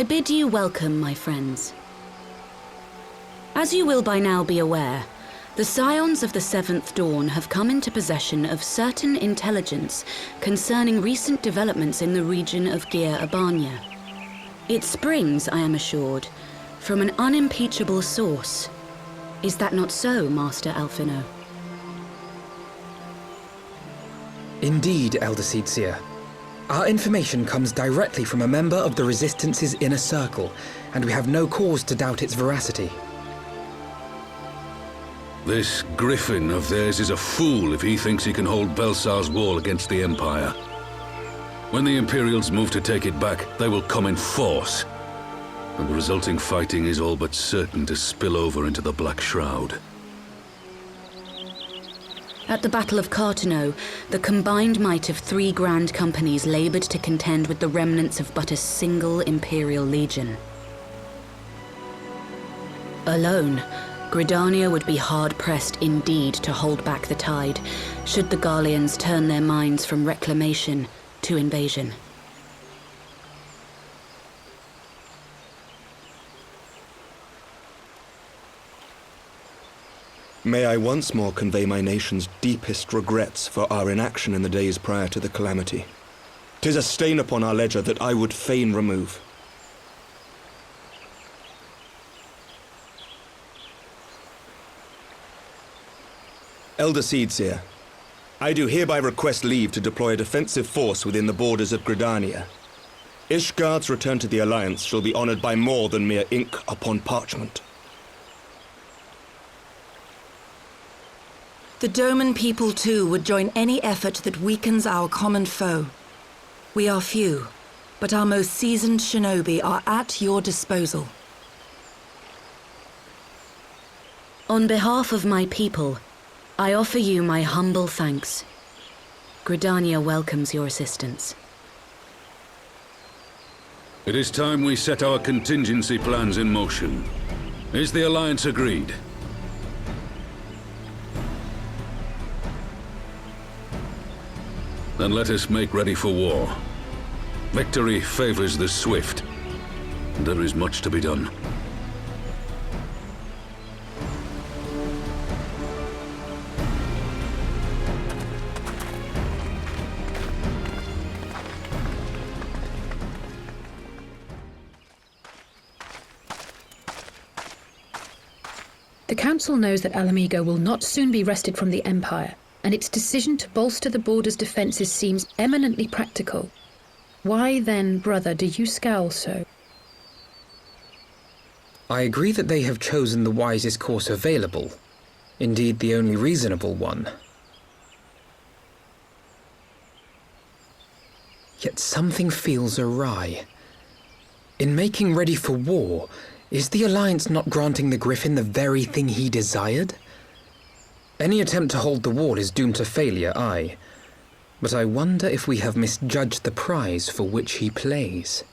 I bid you welcome, my friends. As you will by now be aware, the Scions of the Seventh Dawn have come into possession of certain intelligence concerning recent developments in the region of Gyr Abania. It springs, I am assured, from an unimpeachable source. Is that not so, Master Alphino? Indeed, Elder Seedseer. Our information comes directly from a member of the Resistance's inner circle, and we have no cause to doubt its veracity. This griffin of theirs is a fool if he thinks he can hold Belsar's wall against the Empire. When the Imperials move to take it back, they will come in force, and the resulting fighting is all but certain to spill over into the Black Shroud. At the Battle of Cartano, the combined might of 3 grand companies labored to contend with the remnants of but a single Imperial legion. Alone, Gridania would be hard-pressed indeed to hold back the tide, should the Garleans turn their minds from reclamation to invasion. May I once more convey my nation's deepest regrets for our inaction in the days prior to the calamity. 'Tis a stain upon our ledger that I would fain remove. Elder Seedseer, I do hereby request leave to deploy a defensive force within the borders of Gridania. Ishgard's return to the Alliance shall be honored by more than mere ink upon parchment. The Doman people too would join any effort that weakens our common foe. We are few, but our most seasoned shinobi are at your disposal. On behalf of my people, I offer you my humble thanks. Gridania welcomes your assistance. It is time we set our contingency plans in motion. Is the Alliance agreed? Then let us make ready for war. Victory favors the swift, and there is much to be done. The Council knows that Alamigo will not soon be wrested from the Empire, and its decision to bolster the border's defences seems eminently practical. Why then, brother, do you scowl so? I agree that they have chosen the wisest course available, indeed the only reasonable one. Yet something feels awry. In making ready for war, is the Alliance not granting the Griffin the very thing he desired? Any attempt to hold the wall is doomed to failure, aye. But I wonder if we have misjudged the prize for which he plays.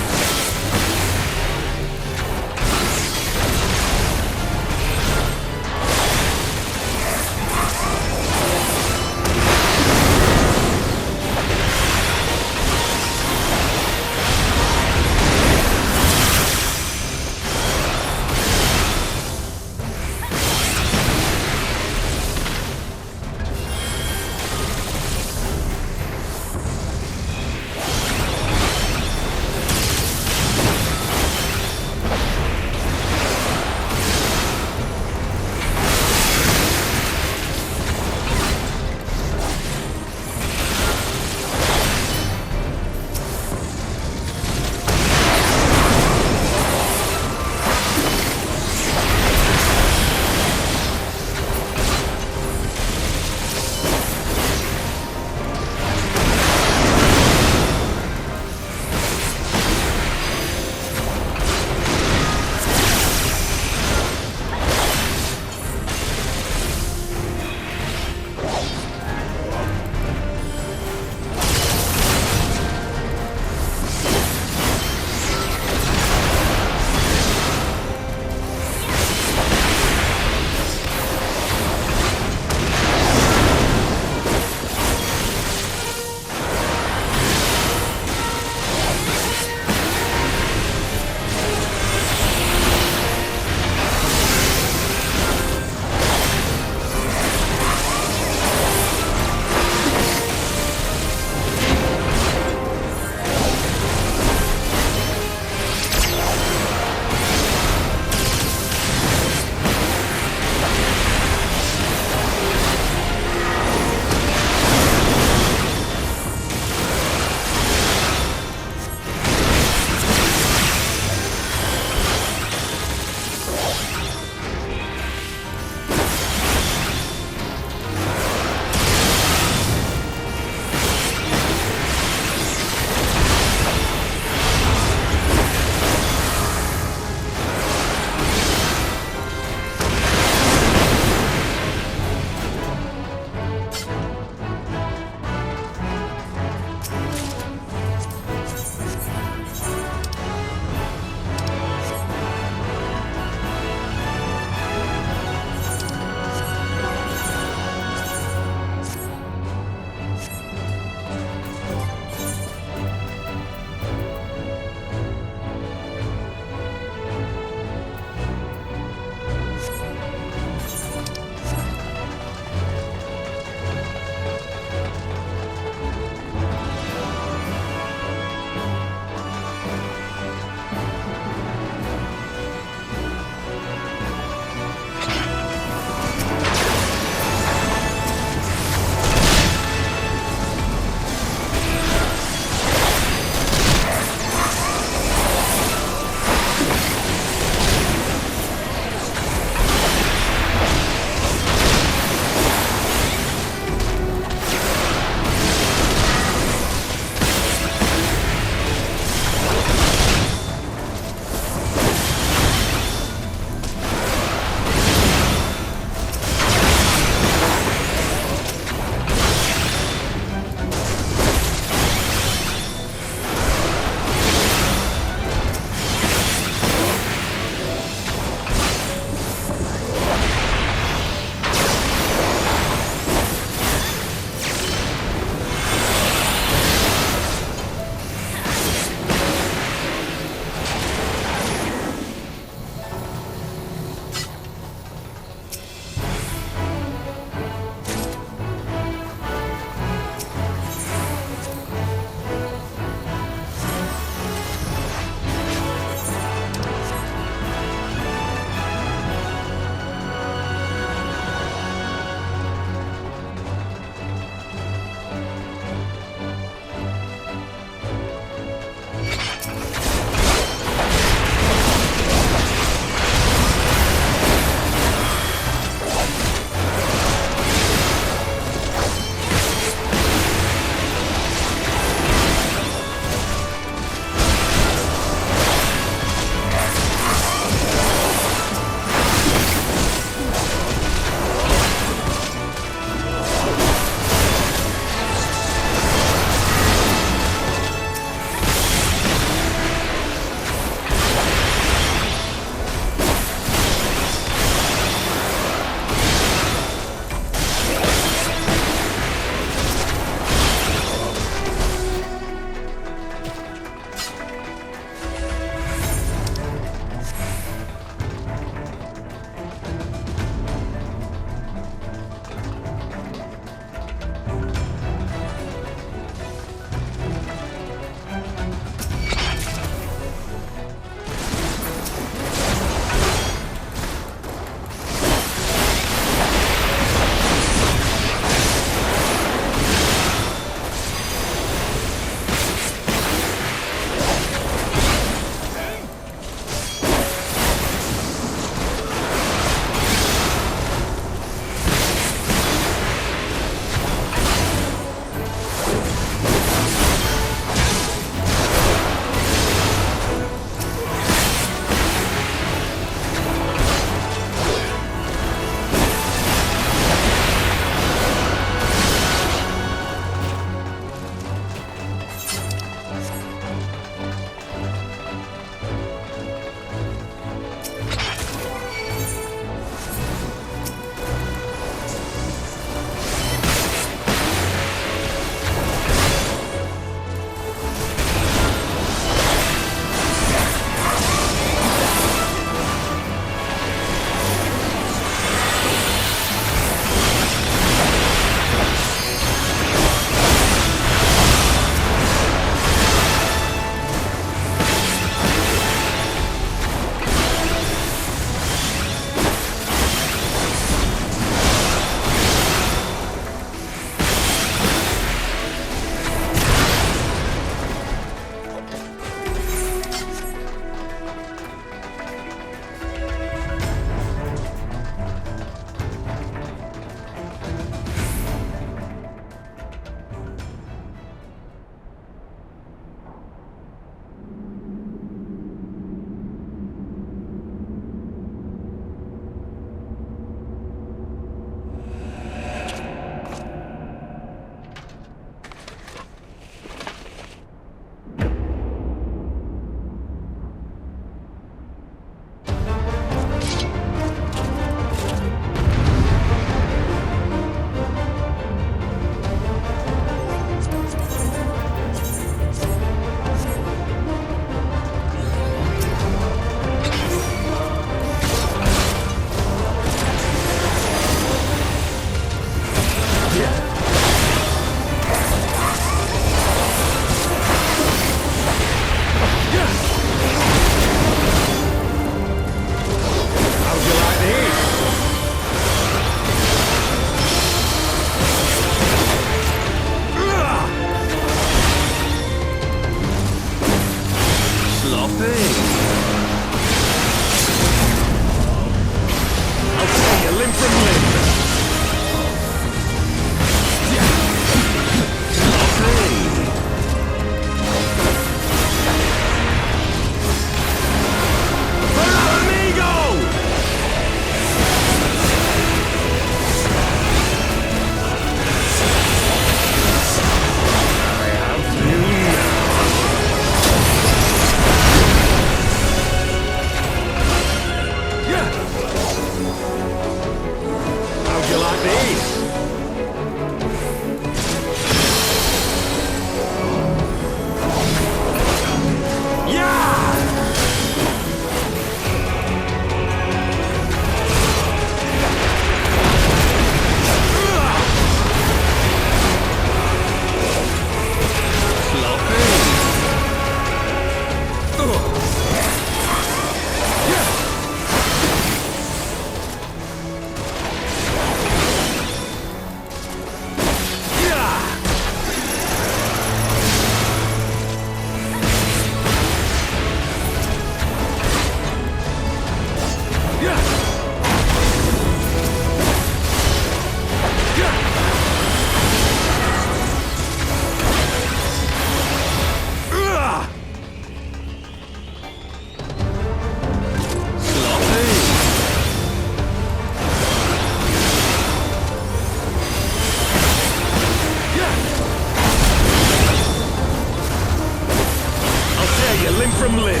Limb from limb.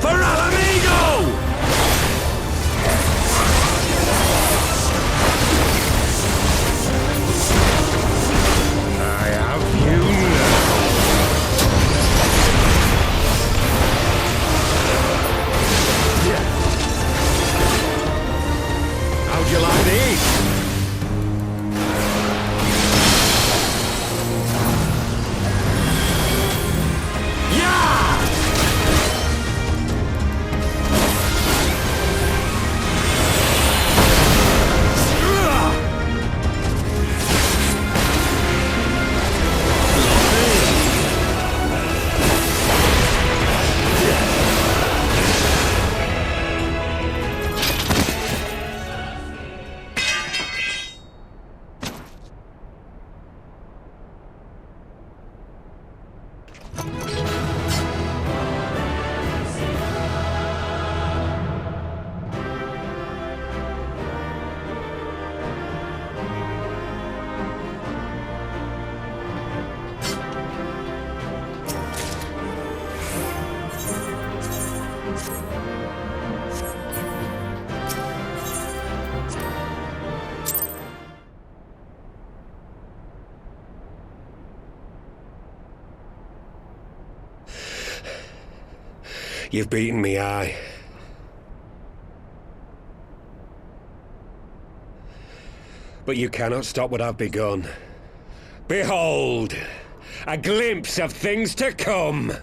For Alamigo! I have you now. How'd you like these? You've beaten me, aye. But you cannot stop what I've begun. Behold, a glimpse of things to come.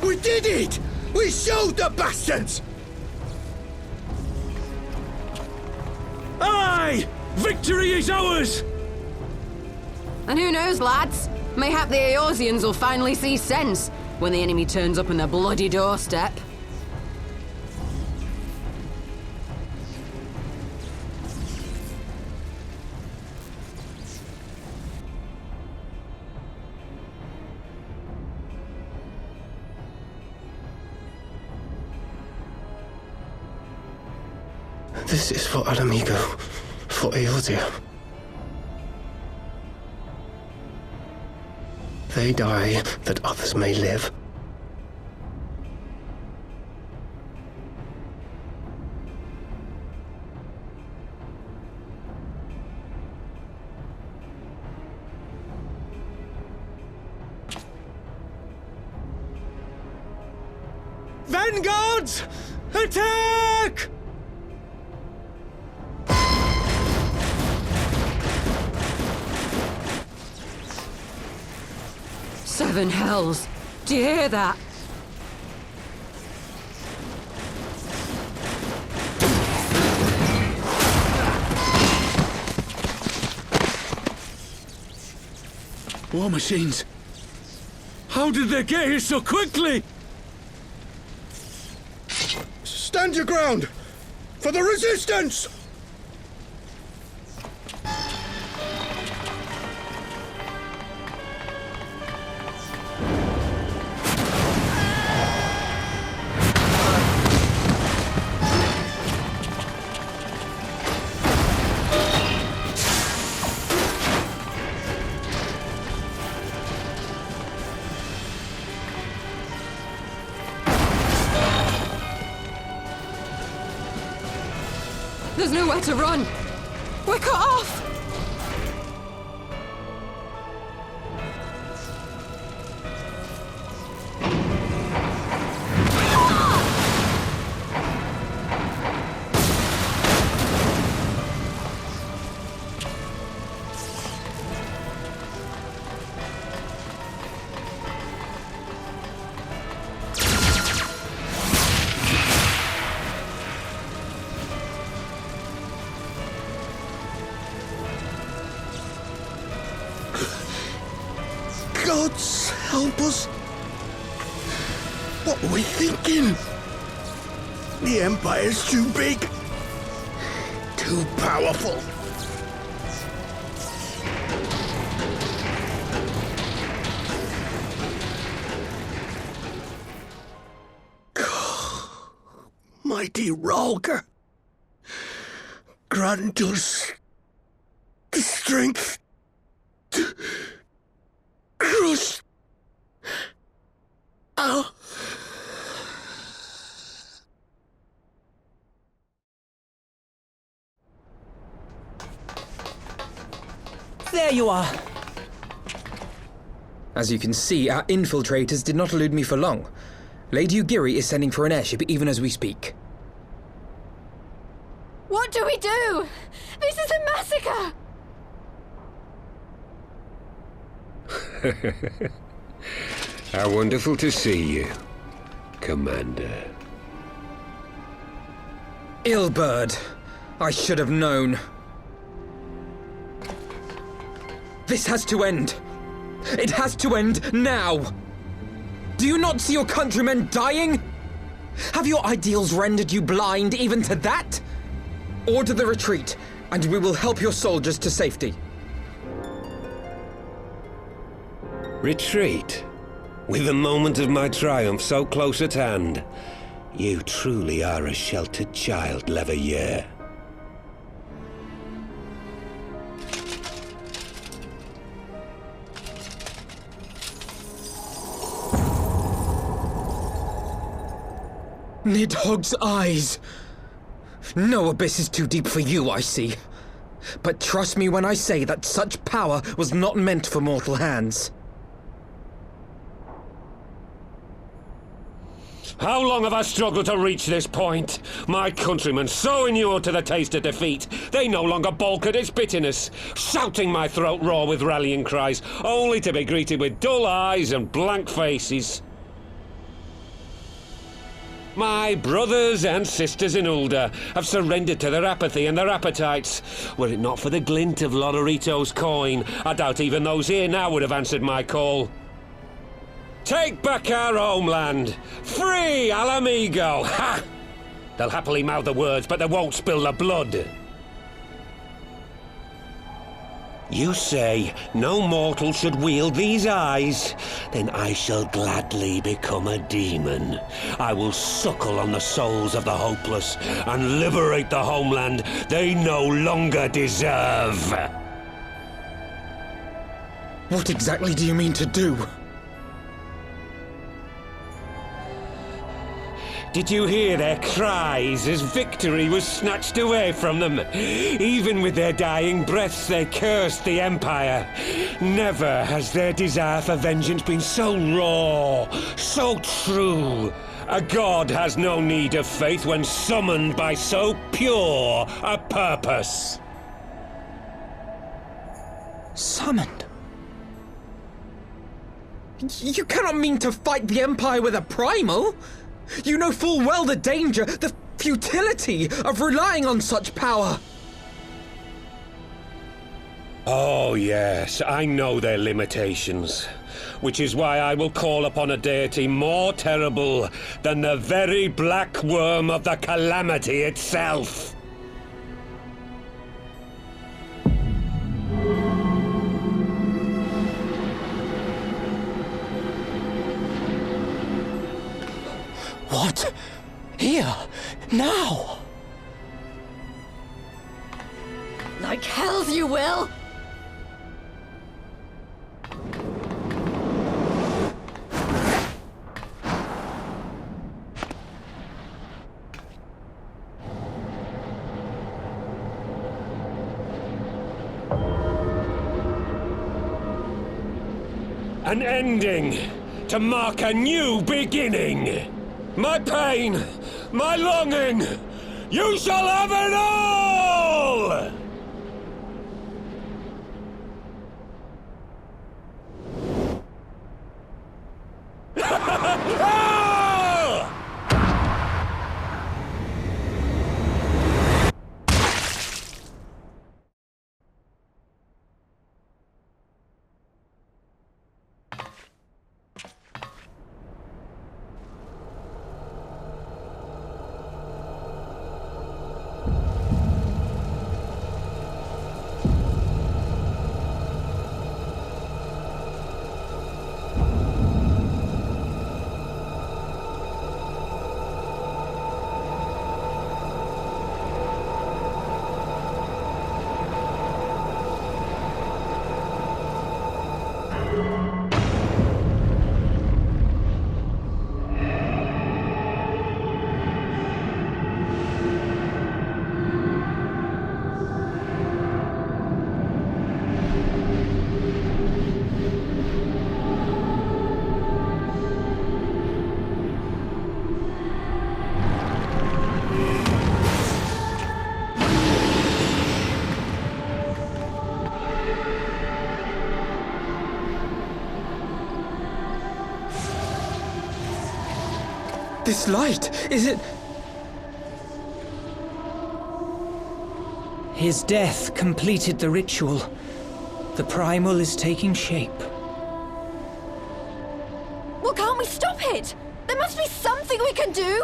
We did it! We showed the bastards! Aye! Victory is ours! And who knows, lads? Mayhap the Eorzeans will finally see sense when the enemy turns up on their bloody doorstep. This is for Alamigo, for Eorzea. They die that others may live. Vanguards! Attack! 7 hells! Do you hear that? War machines. How did they get here so quickly? Stand your ground! For the resistance! There's nowhere to run! We're cut off! help us? What were we thinking? The Empire's too big. Too powerful. Mighty Ralker, grant us the strength to crush our... There you are. As you can see, our infiltrators did not elude me for long. Lady Ugiri is sending for an airship even as we speak. What do we do? This is a massacre! How wonderful to see you, Commander. Ill-bird. I should have known. This has to end. It has to end now. Do you not see your countrymen dying? Have your ideals rendered you blind even to that? Order the retreat, and we will help your soldiers to safety. Retreat? With the moment of my triumph so close at hand? You truly are a sheltered child, Leveilleur. Nidhogg's eyes. No abyss is too deep for you, I see. But trust me when I say that such power was not meant for mortal hands. How long have I struggled to reach this point? My countrymen, so inured to the taste of defeat, they no longer balk at its bitterness, shouting my throat raw with rallying cries, only to be greeted with dull eyes and blank faces. My brothers and sisters in Ulda have surrendered to their apathy and their appetites. Were it not for the glint of Lodorito's coin, I doubt even those here now would have answered my call. Take back our homeland! Free Alamigo! Ha! They'll happily mouth the words, but they won't spill the blood. You say no mortal should wield these eyes? Then I shall gladly become a demon. I will suckle on the souls of the hopeless and liberate the homeland they no longer deserve. What exactly do you mean to do? Did you hear their cries as victory was snatched away from them? Even with their dying breaths, they cursed the Empire. Never has their desire for vengeance been so raw, so true. A god has no need of faith when summoned by so pure a purpose. Summoned? You cannot mean to fight the Empire with a primal! You know full well the danger, the futility of relying on such power. Oh yes, I know their limitations. Which is why I will call upon a deity more terrible than the very black worm of the calamity itself. What? Here? Now? Like hells you will! An ending to mark a new beginning. My pain, my longing, you shall have it all! This light, is it... His death completed the ritual. The primal is taking shape. Well, can't we stop it? There must be something we can do!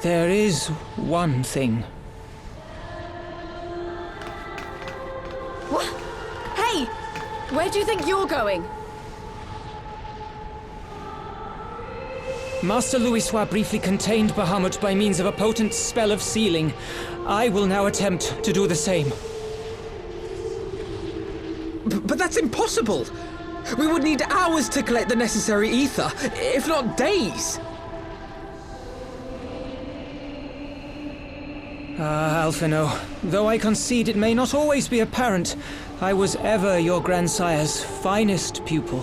There is one thing. What? Hey! Where do you think you're going? Master Louisoix briefly contained Bahamut by means of a potent spell of sealing. I will now attempt to do the same. But that's impossible! We would need hours to collect the necessary ether, if not days! Ah, Alphino, though I concede it may not always be apparent, I was ever your grandsire's finest pupil.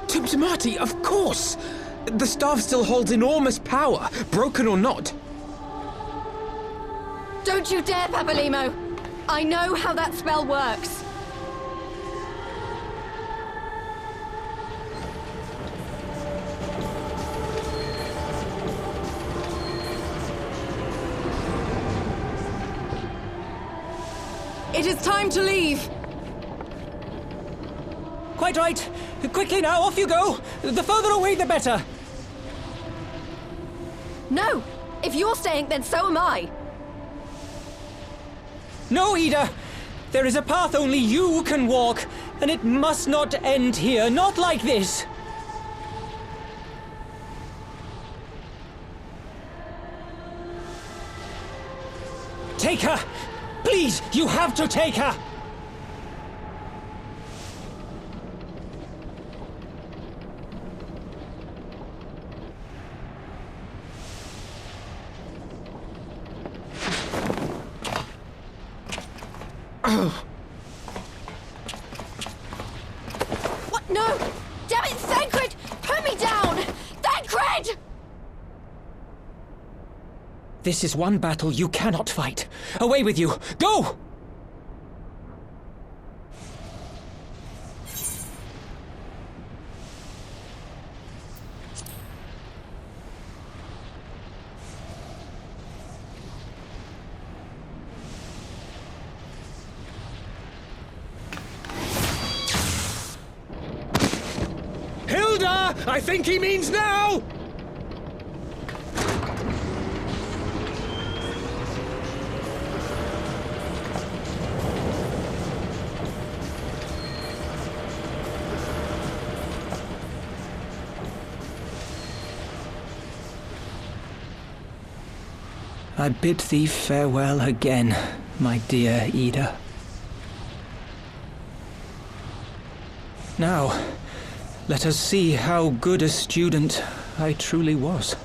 Tumtumati, of course! The staff still holds enormous power, broken or not. Don't you dare, Papalimo! I know how that spell works. It is time to leave! Quite right. Quickly now, off you go! The further away, the better! No! If you're staying, then so am I! No, Ida! There is a path only you can walk, and it must not end here, not like this! Take her! Please, you have to take her! What? No! Damn it, Thancred! Put me down! Thancred! This is one battle you cannot fight. Away with you! Go! Hilda! I think he means now! I bid thee farewell again, my dear Ida. Now, let us see how good a student I truly was.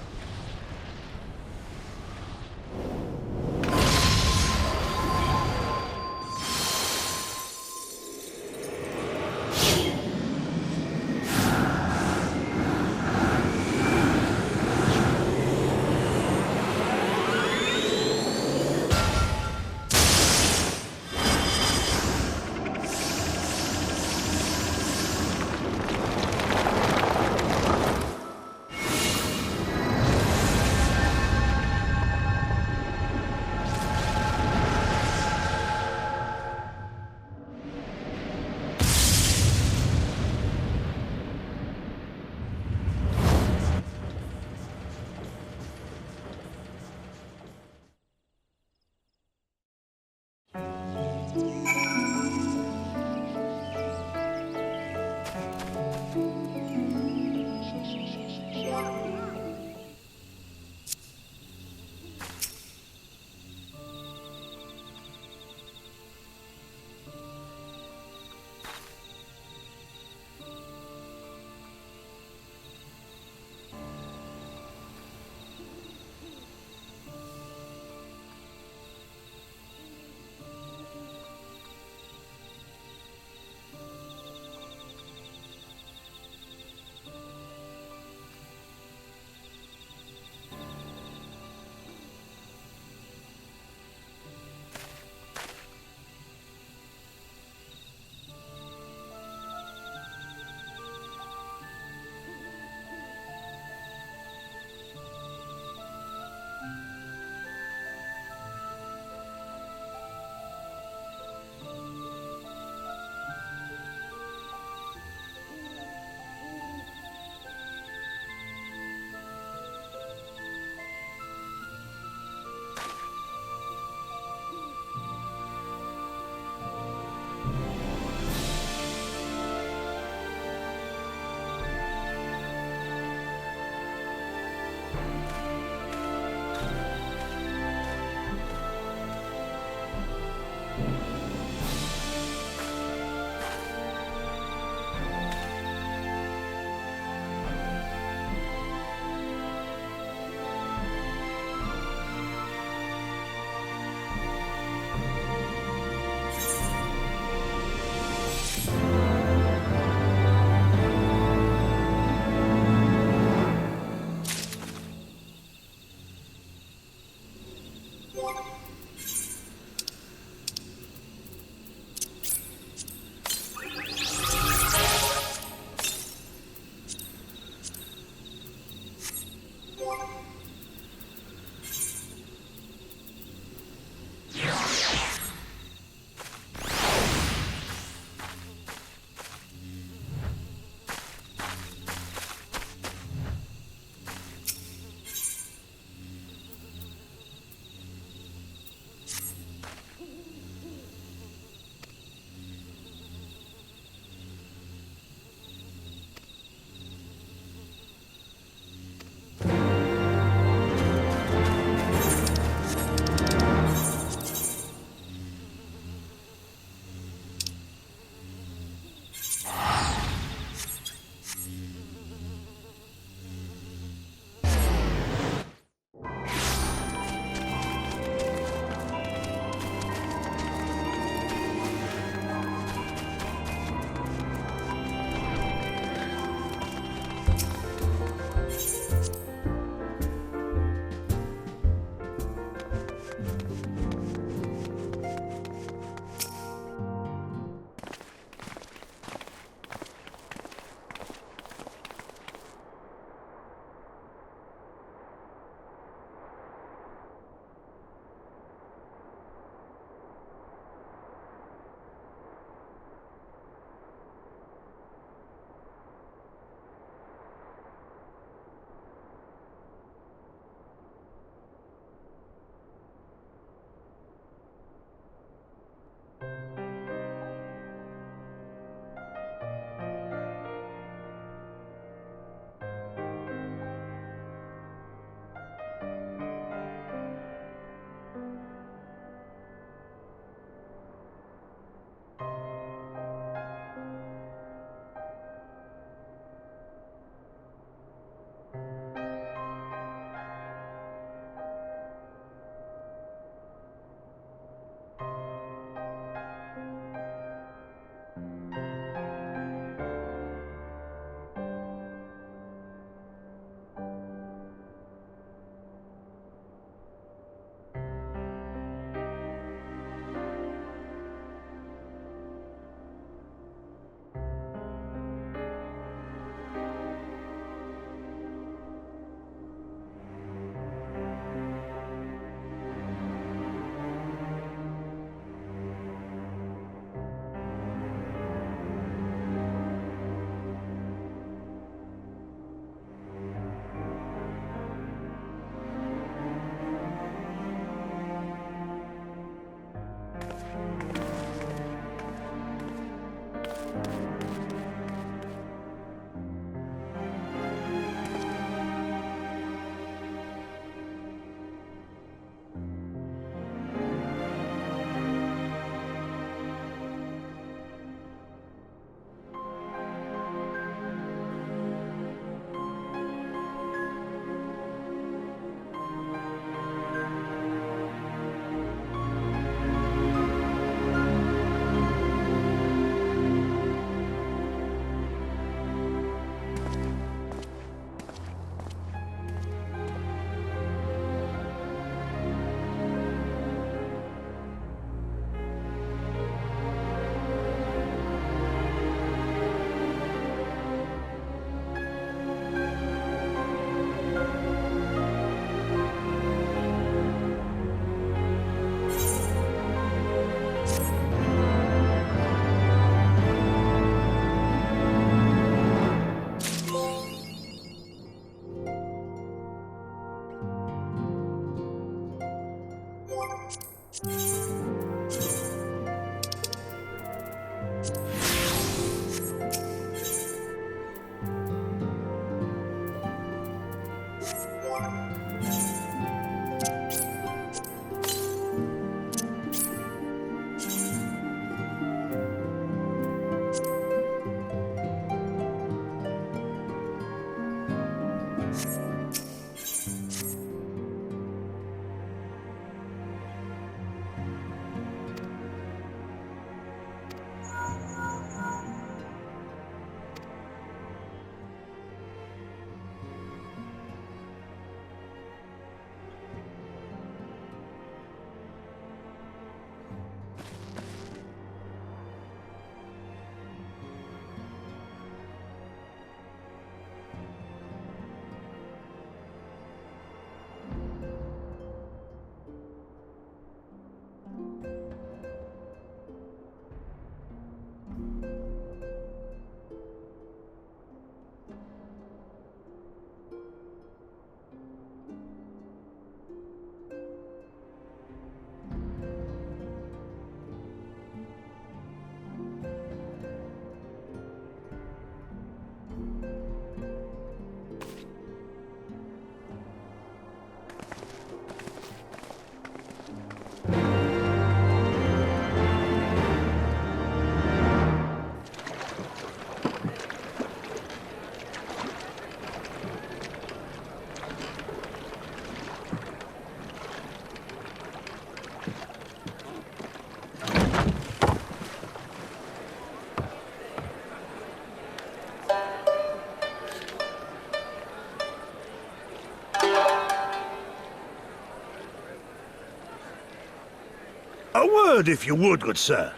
A word, if you would, good sir.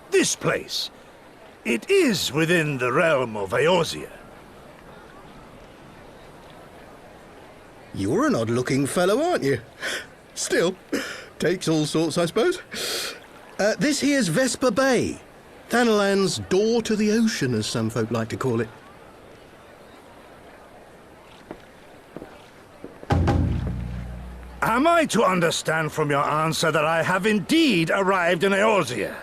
This place, it is within the realm of Eorzea. You're an odd-looking fellow, aren't you? Still, takes all sorts, I suppose. This here's Vesper Bay, Thanalan's door to the ocean, as some folk like to call it. Am I to understand from your answer that I have indeed arrived in Eorzea?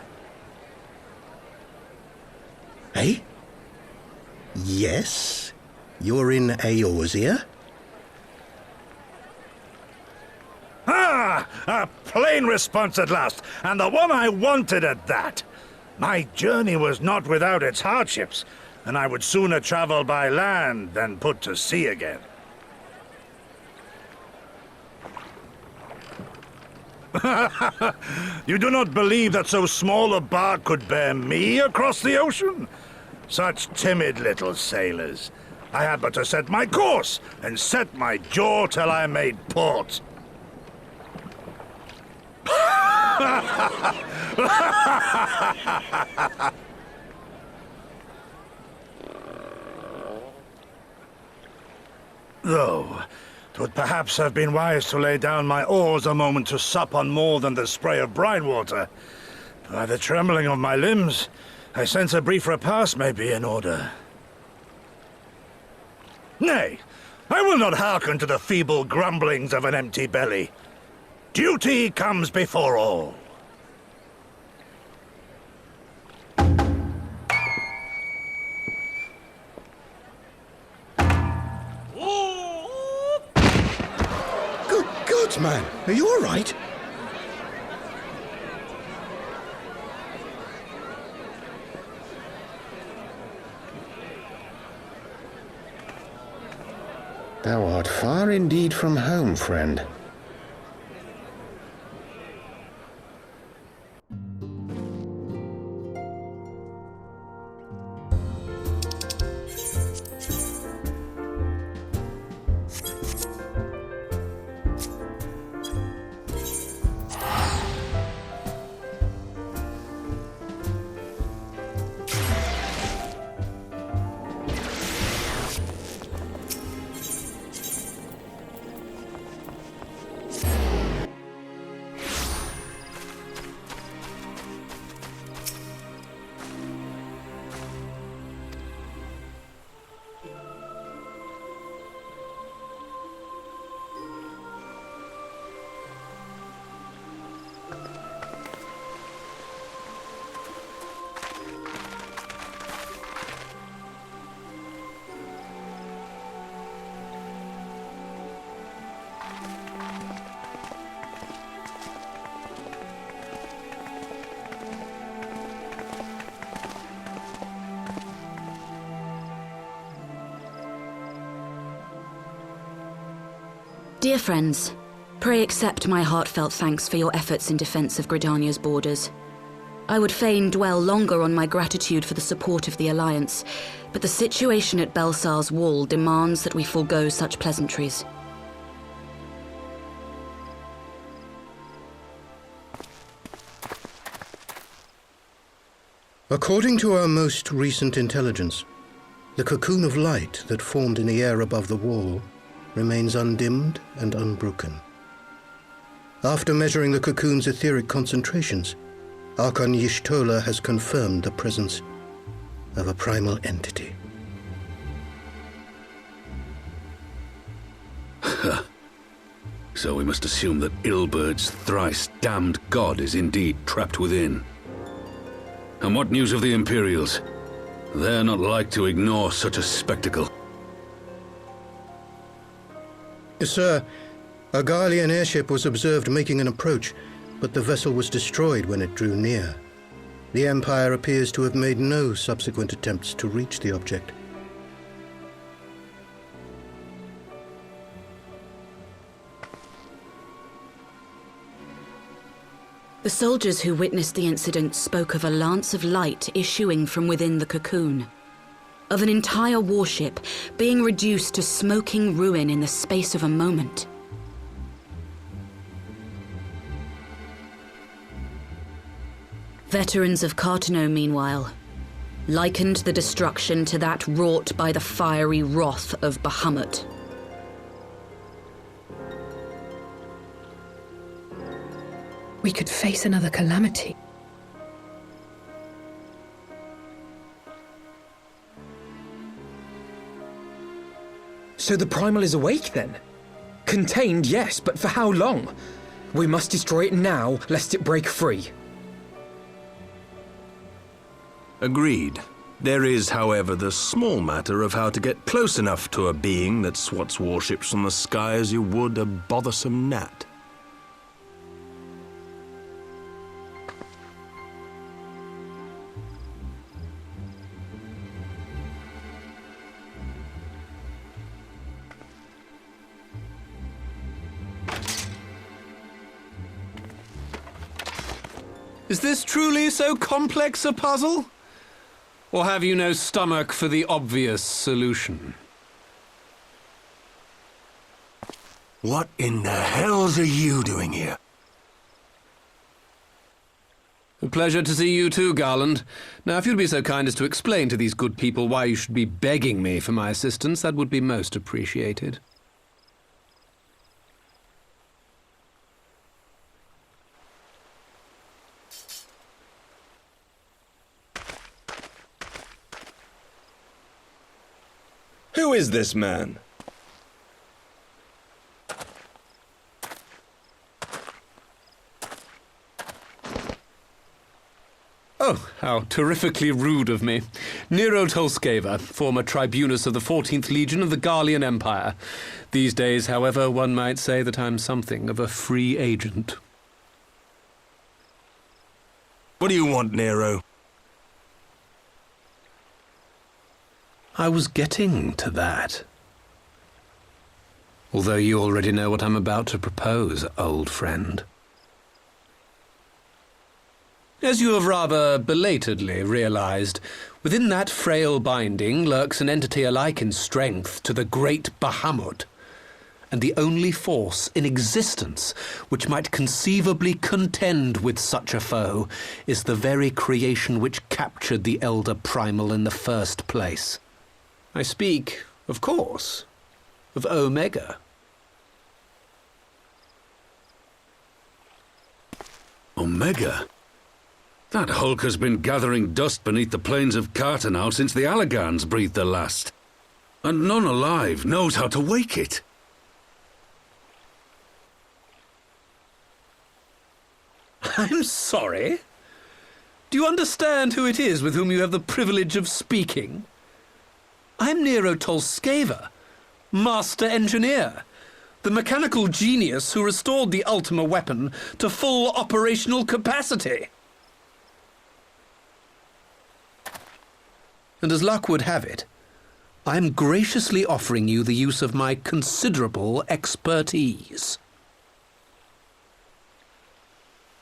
Eh? Yes? You're in Eorzea? Ah! A plain response at last, and the one I wanted at that. My journey was not without its hardships, and I would sooner travel by land than put to sea again. You do not believe that so small a bark could bear me across the ocean? Such timid little sailors. I had but to set my course and set my jaw till I made port. Though, 'twould perhaps have been wise to lay down my oars a moment to sup on more than the spray of brine water. By the trembling of my limbs, I sense a brief repast may be in order. Nay, I will not hearken to the feeble grumblings of an empty belly. Duty comes before all. Good God, man! Are you all right? Thou art far indeed from home, friend. Dear friends, pray accept my heartfelt thanks for your efforts in defense of Gridania's borders. I would fain dwell longer on my gratitude for the support of the Alliance, but the situation at Belsar's Wall demands that we forego such pleasantries. According to our most recent intelligence, the cocoon of light that formed in the air above the wall remains undimmed and unbroken. After measuring the cocoon's etheric concentrations, Archon Y'shtola has confirmed the presence of a primal entity. So we must assume that Ilbert's thrice-damned god is indeed trapped within. And what news of the Imperials? They're not like to ignore such a spectacle. Sir, a Garlean airship was observed making an approach, but the vessel was destroyed when it drew near. The Empire appears to have made no subsequent attempts to reach the object. The soldiers who witnessed the incident spoke of a lance of light issuing from within the cocoon, of an entire warship being reduced to smoking ruin in the space of a moment. Veterans of Cartano, meanwhile, likened the destruction to that wrought by the fiery wrath of Bahamut. We could face another calamity. So the Primal is awake then? Contained, yes, but for how long? We must destroy it now, lest it break free. Agreed. There is, however, the small matter of how to get close enough to a being that swats warships from the sky as you would a bothersome gnat. Is this truly so complex a puzzle? Or have you no stomach for the obvious solution? What in the hells are you doing here? A pleasure to see you too, Garland. Now, if you'd be so kind as to explain to these good people why you should be begging me for my assistance, that would be most appreciated. Who is this man? Oh, how terrifically rude of me. Nero Tolskeva, former tribunus of the 14th Legion of the Garlean Empire. These days, however, one might say that I'm something of a free agent. What do you want, Nero? I was getting to that. Although you already know what I'm about to propose, old friend. As you have rather belatedly realized, within that frail binding lurks an entity alike in strength to the great Bahamut, and the only force in existence which might conceivably contend with such a foe is the very creation which captured the Elder Primal in the first place. I speak, of course, of Omega. Omega? That hulk has been gathering dust beneath the plains of Cartanow since the Allagans breathed their last. And none alive knows how to wake it. I'm sorry? Do you understand who it is with whom you have the privilege of speaking? I'm Nero Tolskeva, Master Engineer, the mechanical genius who restored the Ultima weapon to full operational capacity. And as luck would have it, I am graciously offering you the use of my considerable expertise.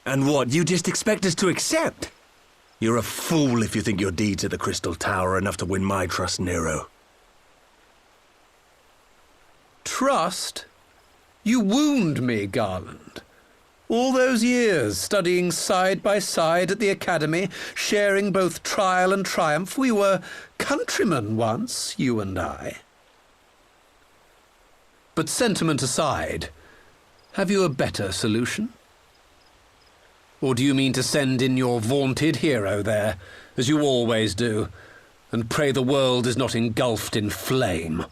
And what, you just expect us to accept? You're a fool if you think your deeds at the Crystal Tower are enough to win my trust, Nero. Trust? You wound me, Garland. All those years, studying side by side at the Academy, sharing both trial and triumph, we were countrymen once, you and I. But sentiment aside, have you a better solution? Or do you mean to send in your vaunted hero there, as you always do, and pray the world is not engulfed in flame?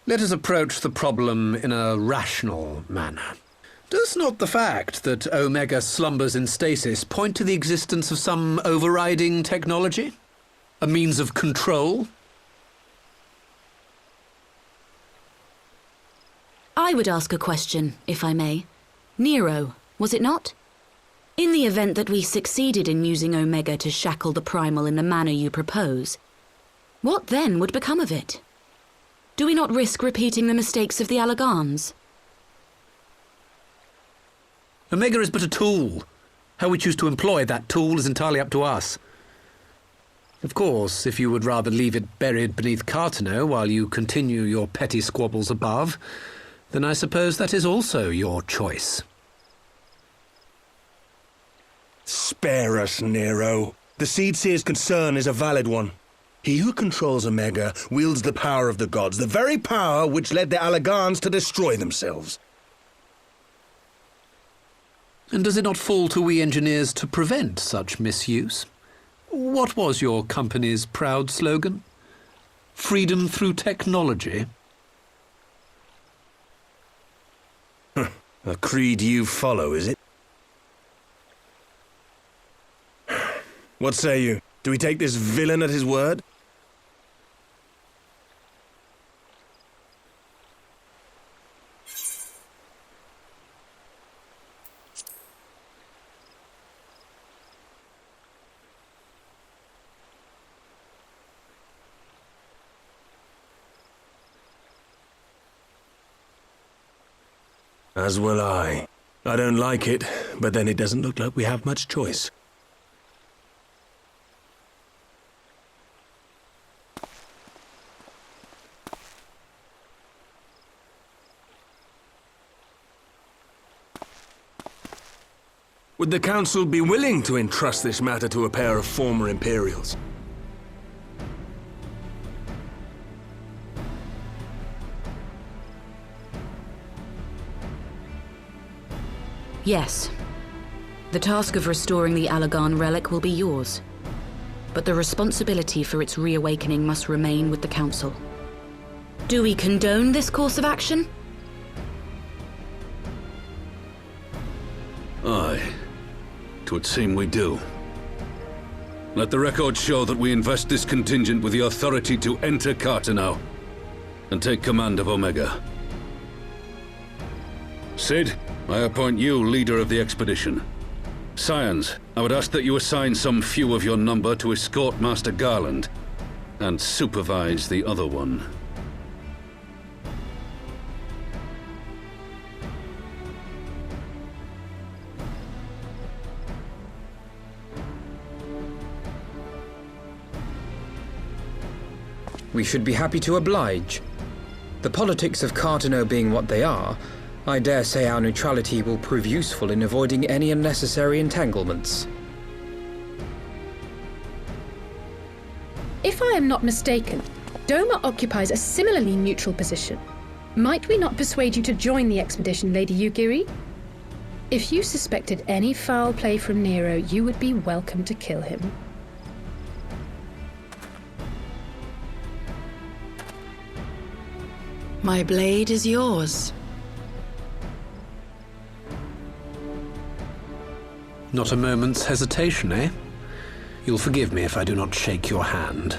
Let us approach the problem in a rational manner. Does not the fact that Omega slumbers in stasis point to the existence of some overriding technology? A means of control? I would ask a question, if I may. Nero, was it not? In the event that we succeeded in using Omega to shackle the Primal in the manner you propose, what then would become of it? Do we not risk repeating the mistakes of the Allagans? Omega is but a tool. How we choose to employ that tool is entirely up to us. Of course, if you would rather leave it buried beneath Cartano while you continue your petty squabbles above, then I suppose that is also your choice. Spare us, Nero. The Seedseer's concern is a valid one. He who controls Omega wields the power of the gods, the very power which led the Allagans to destroy themselves. And does it not fall to we engineers to prevent such misuse? What was your company's proud slogan? Freedom through technology? A creed you follow, is it? What say you? Do we take this villain at his word? As will I. I don't like it, but then it doesn't look like we have much choice. Would the Council be willing to entrust this matter to a pair of former Imperials? Yes. The task of restoring the Allagan relic will be yours. But the responsibility for its reawakening must remain with the Council. Do we condone this course of action? Aye. 'Twould seem we do. Let the record show that we invest this contingent with the authority to enter Cartano and take command of Omega. Sid, I appoint you leader of the expedition. Scions, I would ask that you assign some few of your number to escort Master Garland and supervise the other one. We should be happy to oblige. The politics of Cartano being what they are, I dare say our neutrality will prove useful in avoiding any unnecessary entanglements. If I am not mistaken, Doma occupies a similarly neutral position. Might we not persuade you to join the expedition, Lady Yugiri? If you suspected any foul play from Nero, you would be welcome to kill him. My blade is yours. Not a moment's hesitation, eh? You'll forgive me if I do not shake your hand.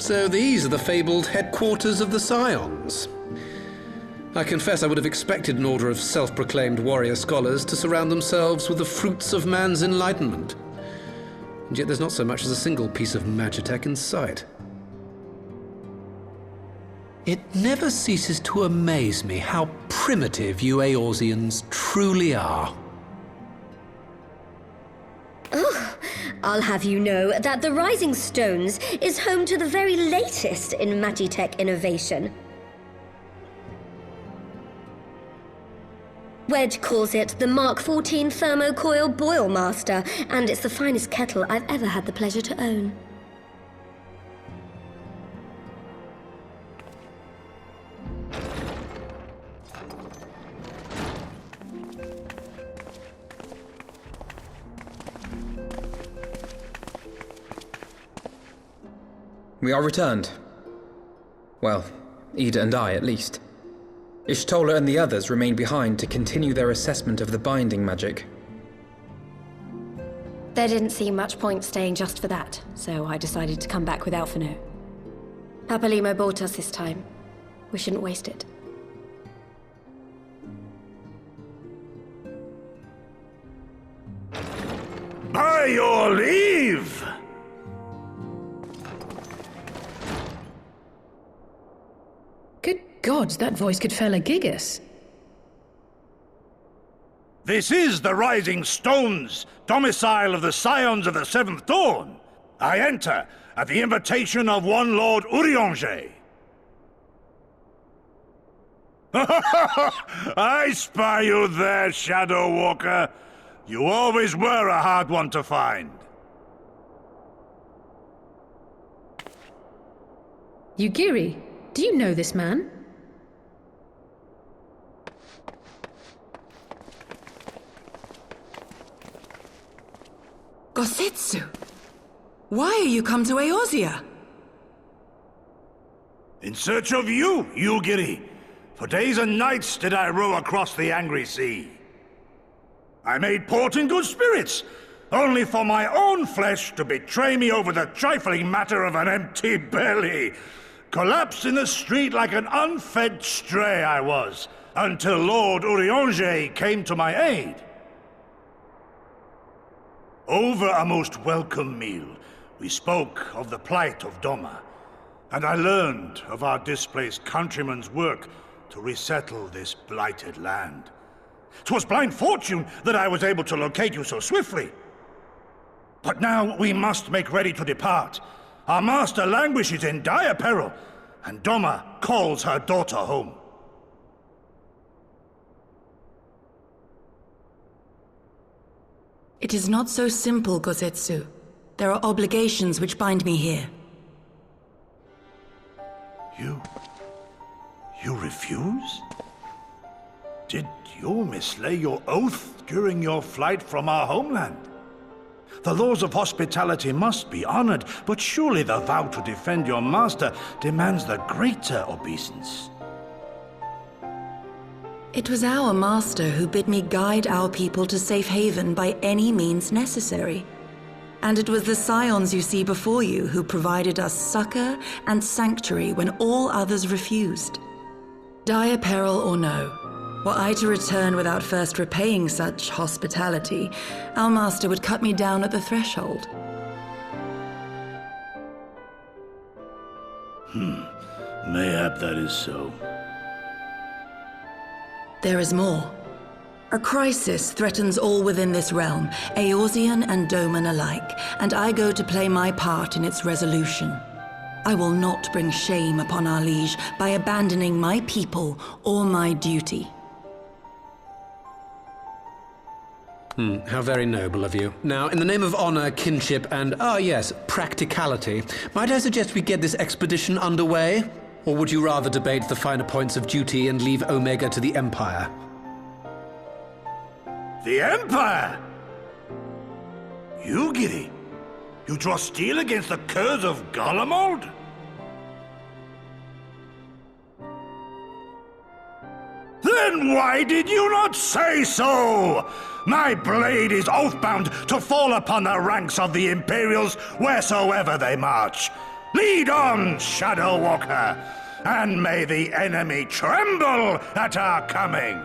So these are the fabled headquarters of the Scions. I confess I would have expected an order of self-proclaimed warrior scholars to surround themselves with the fruits of man's enlightenment. And yet there's not so much as a single piece of magitech in sight. It never ceases to amaze me how primitive you Eorzeans truly are. Oh, I'll have you know that the Rising Stones is home to the very latest in magitech innovation. Wedge calls it the Mark 14 Thermocoil Boil Master, and it's the finest kettle I've ever had the pleasure to own. We are returned. Well, Ida and I, at least. Ishtola and the others remain behind to continue their assessment of the binding magic. There didn't seem much point staying just for that, so I decided to come back with Alphino. Papalimo bought us this time. We shouldn't waste it. By your leave! Good God, that voice could fell a gigas. This is the Rising Stones, domicile of the Scions of the Seventh Dawn. I enter at the invitation of one Lord Eorzea. I spy you there, Shadow Walker. You always were a hard one to find. Yugiri, do you know this man? Gosetsu! Why are you come to Eorzea? In search of you, Yugiri. For days and nights did I row across the angry sea. I made port in good spirits, only for my own flesh to betray me over the trifling matter of an empty belly. Collapsed in the street like an unfed stray I was, until Lord Eorzea came to my aid. Over a most welcome meal, we spoke of the plight of Doma, and I learned of our displaced countrymen's work to resettle this blighted land. 'Twas blind fortune that I was able to locate you so swiftly. But now we must make ready to depart. Our master languishes in dire peril, and Doma calls her daughter home. It is not so simple, Gosetsu. There are obligations which bind me here. You refuse? Did you mislay your oath during your flight from our homeland? The laws of hospitality must be honored, but surely the vow to defend your master demands the greater obeisance. It was our master who bid me guide our people to safe haven by any means necessary. And it was the scions you see before you who provided us succor and sanctuary when all others refused. Dire peril or no, were I to return without first repaying such hospitality, our master would cut me down at the threshold. Mayhap that is so. There is more. A crisis threatens all within this realm, Eorzean and Doman alike, and I go to play my part in its resolution. I will not bring shame upon our liege by abandoning my people or my duty. How very noble of you. Now, in the name of honor, kinship, and, yes, practicality, might I suggest we get this expedition underway? Or would you rather debate the finer points of duty and leave Omega to the Empire? The Empire? Yugiri, you draw steel against the curse of Garlemald? Then why did you not say so? My blade is oath-bound to fall upon the ranks of the Imperials wheresoever they march. Lead on, Shadow Walker, and may the enemy tremble at our coming.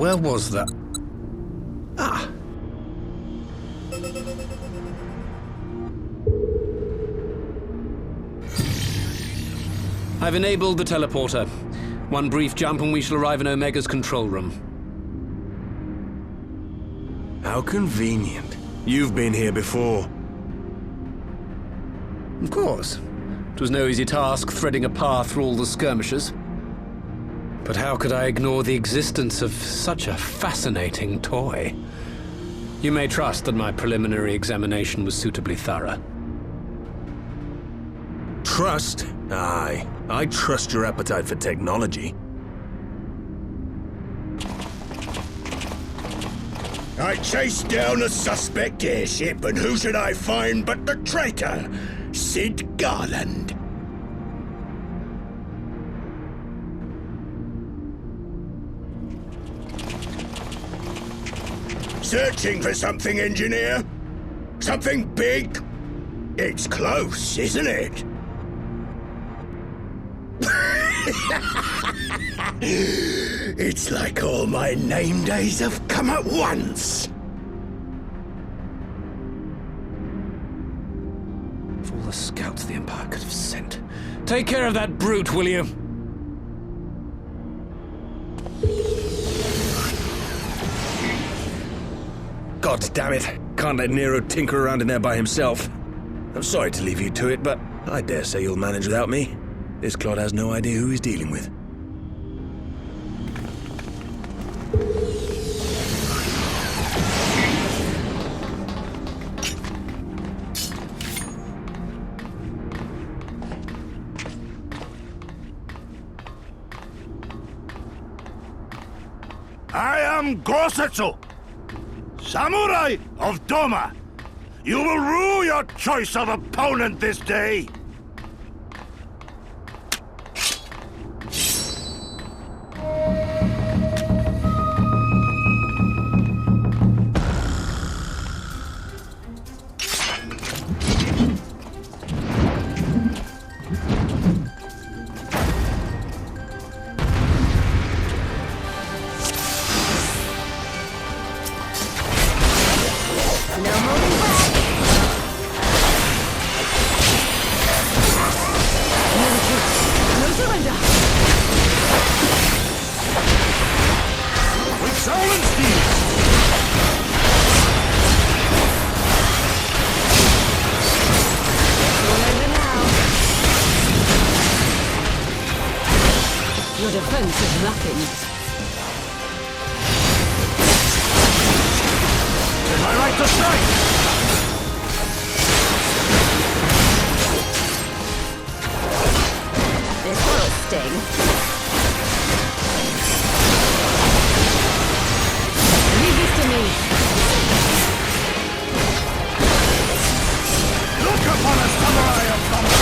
where was that? Ah. I've enabled the teleporter. One brief jump and we shall arrive in Omega's control room. How convenient. You've been here before. Of course. It was no easy task threading a path through all the skirmishers. But how could I ignore the existence of such a fascinating toy? You may trust that my preliminary examination was suitably thorough. Trust? Aye. I trust your appetite for technology. I chased down a suspect airship, and who should I find but the traitor, Sid Garland. Searching for something, engineer? Something big? It's close, isn't it? It's like all my name days have come at once. Of all the scouts the Empire could have sent. Take care of that brute, will you? God damn it. Can't let Nero tinker around in there by himself. I'm sorry to leave you to it, but I dare say you'll manage without me. This clod has no idea who he's dealing with. I am Gosetsu, Samurai of Doma. You will rue your choice of opponent this day. Your defense is nothing. Am I right to strike? This will sting. Leave this to me. Look upon a samurai of Doma!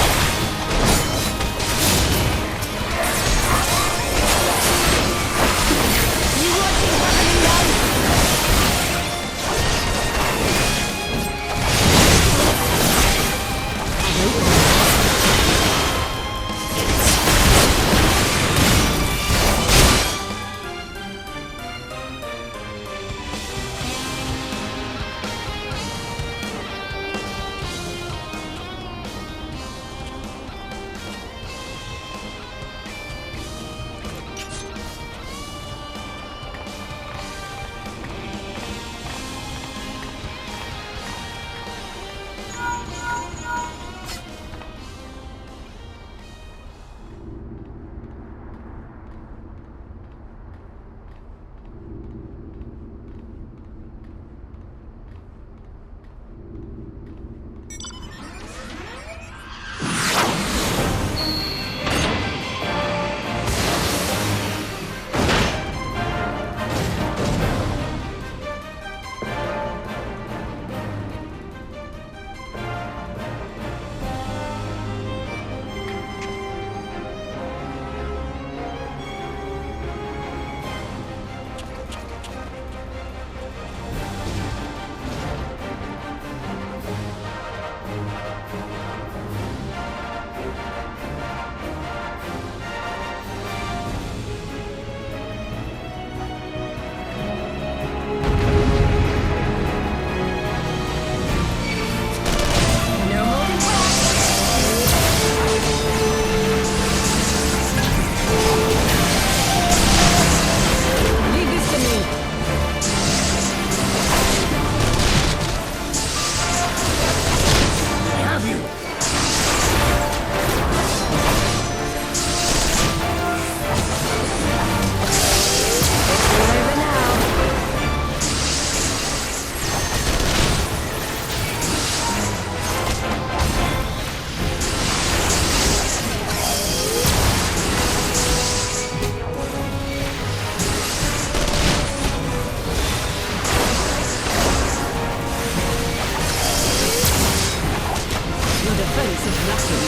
prince of nothing.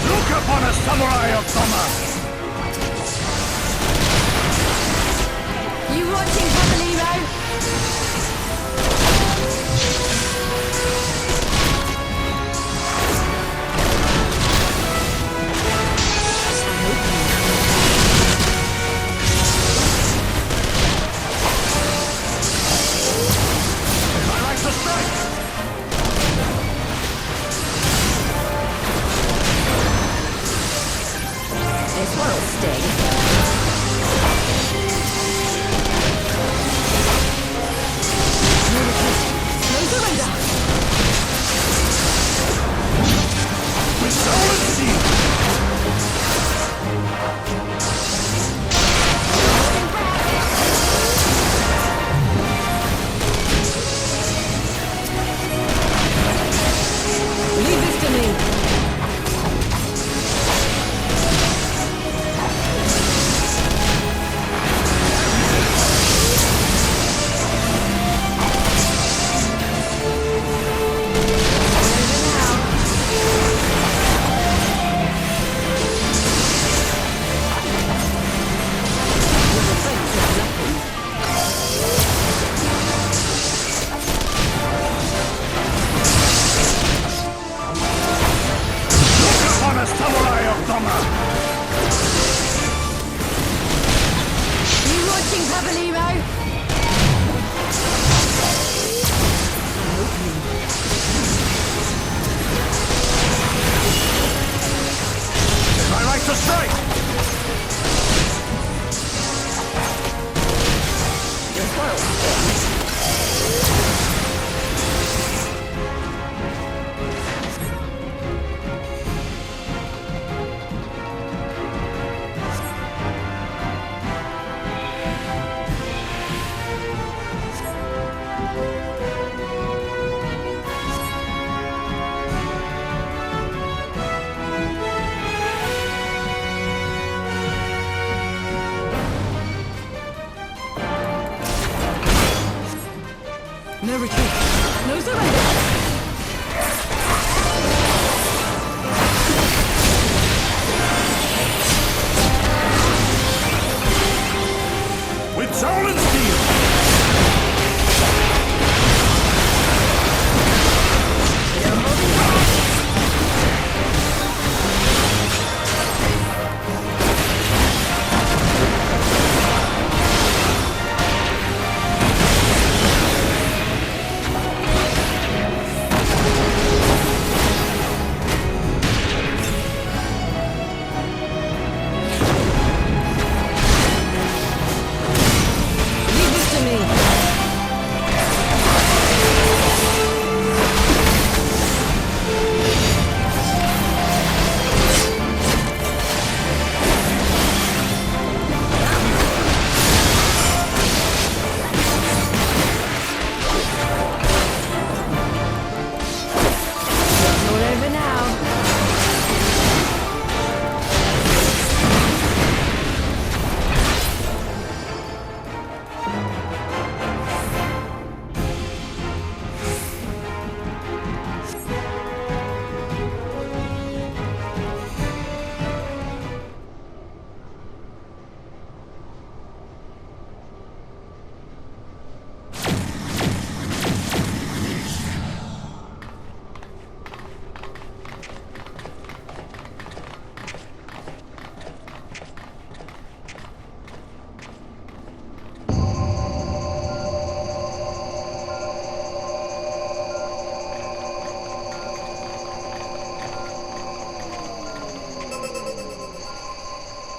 Look upon a samurai of summer! You watching, Pavalino? This one will sting. No surrender! With soul and steel! Leave this to me! No retreat. No surrender. With soul and steel!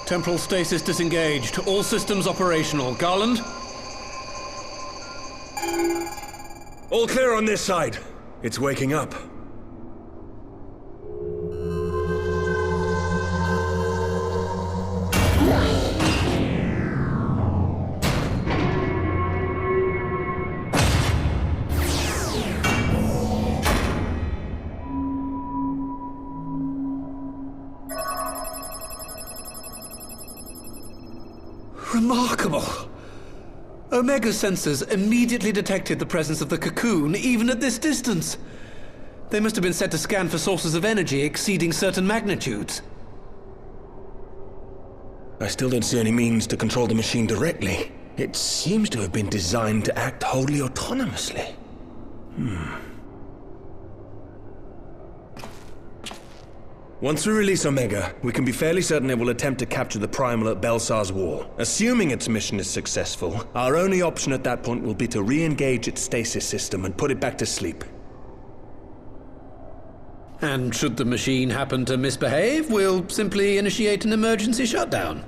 Temporal stasis disengaged. All systems operational. Garland? All clear on this side. It's waking up. Remarkable. Omega's sensors immediately detected the presence of the cocoon, even at this distance. They must have been set to scan for sources of energy exceeding certain magnitudes. I still don't see any means to control the machine directly. It seems to have been designed to act wholly autonomously. Once we release Omega, we can be fairly certain it will attempt to capture the Primal at Belsar's Wall. Assuming its mission is successful, our only option at that point will be to re-engage its stasis system and put it back to sleep. And should the machine happen to misbehave, we'll simply initiate an emergency shutdown.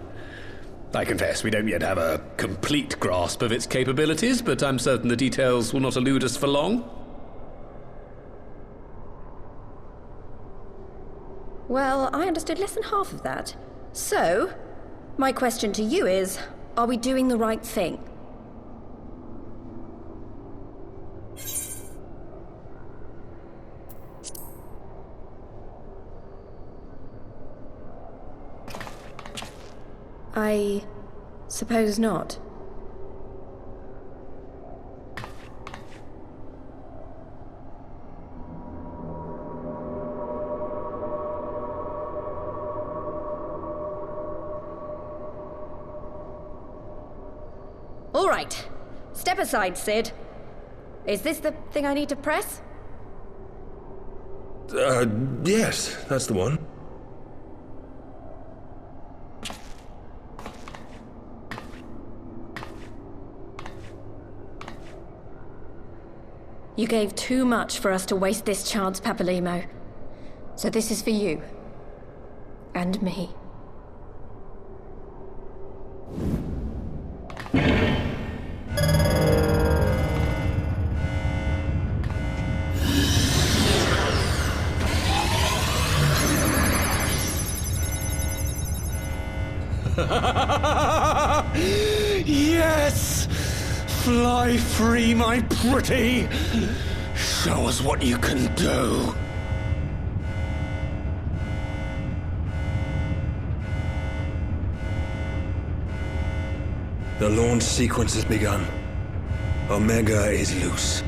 I confess we don't yet have a complete grasp of its capabilities, but I'm certain the details will not elude us for long. Well, I understood less than half of that. So, my question to you is, are we doing the right thing? I suppose not. All right. Step aside, Sid. Is this the thing I need to press? Yes, that's the one. You gave too much for us to waste this chance, Papalimo. So this is for you. And me. Yes! Fly free, my pretty! Show us what you can do! The launch sequence has begun. Omega is loose.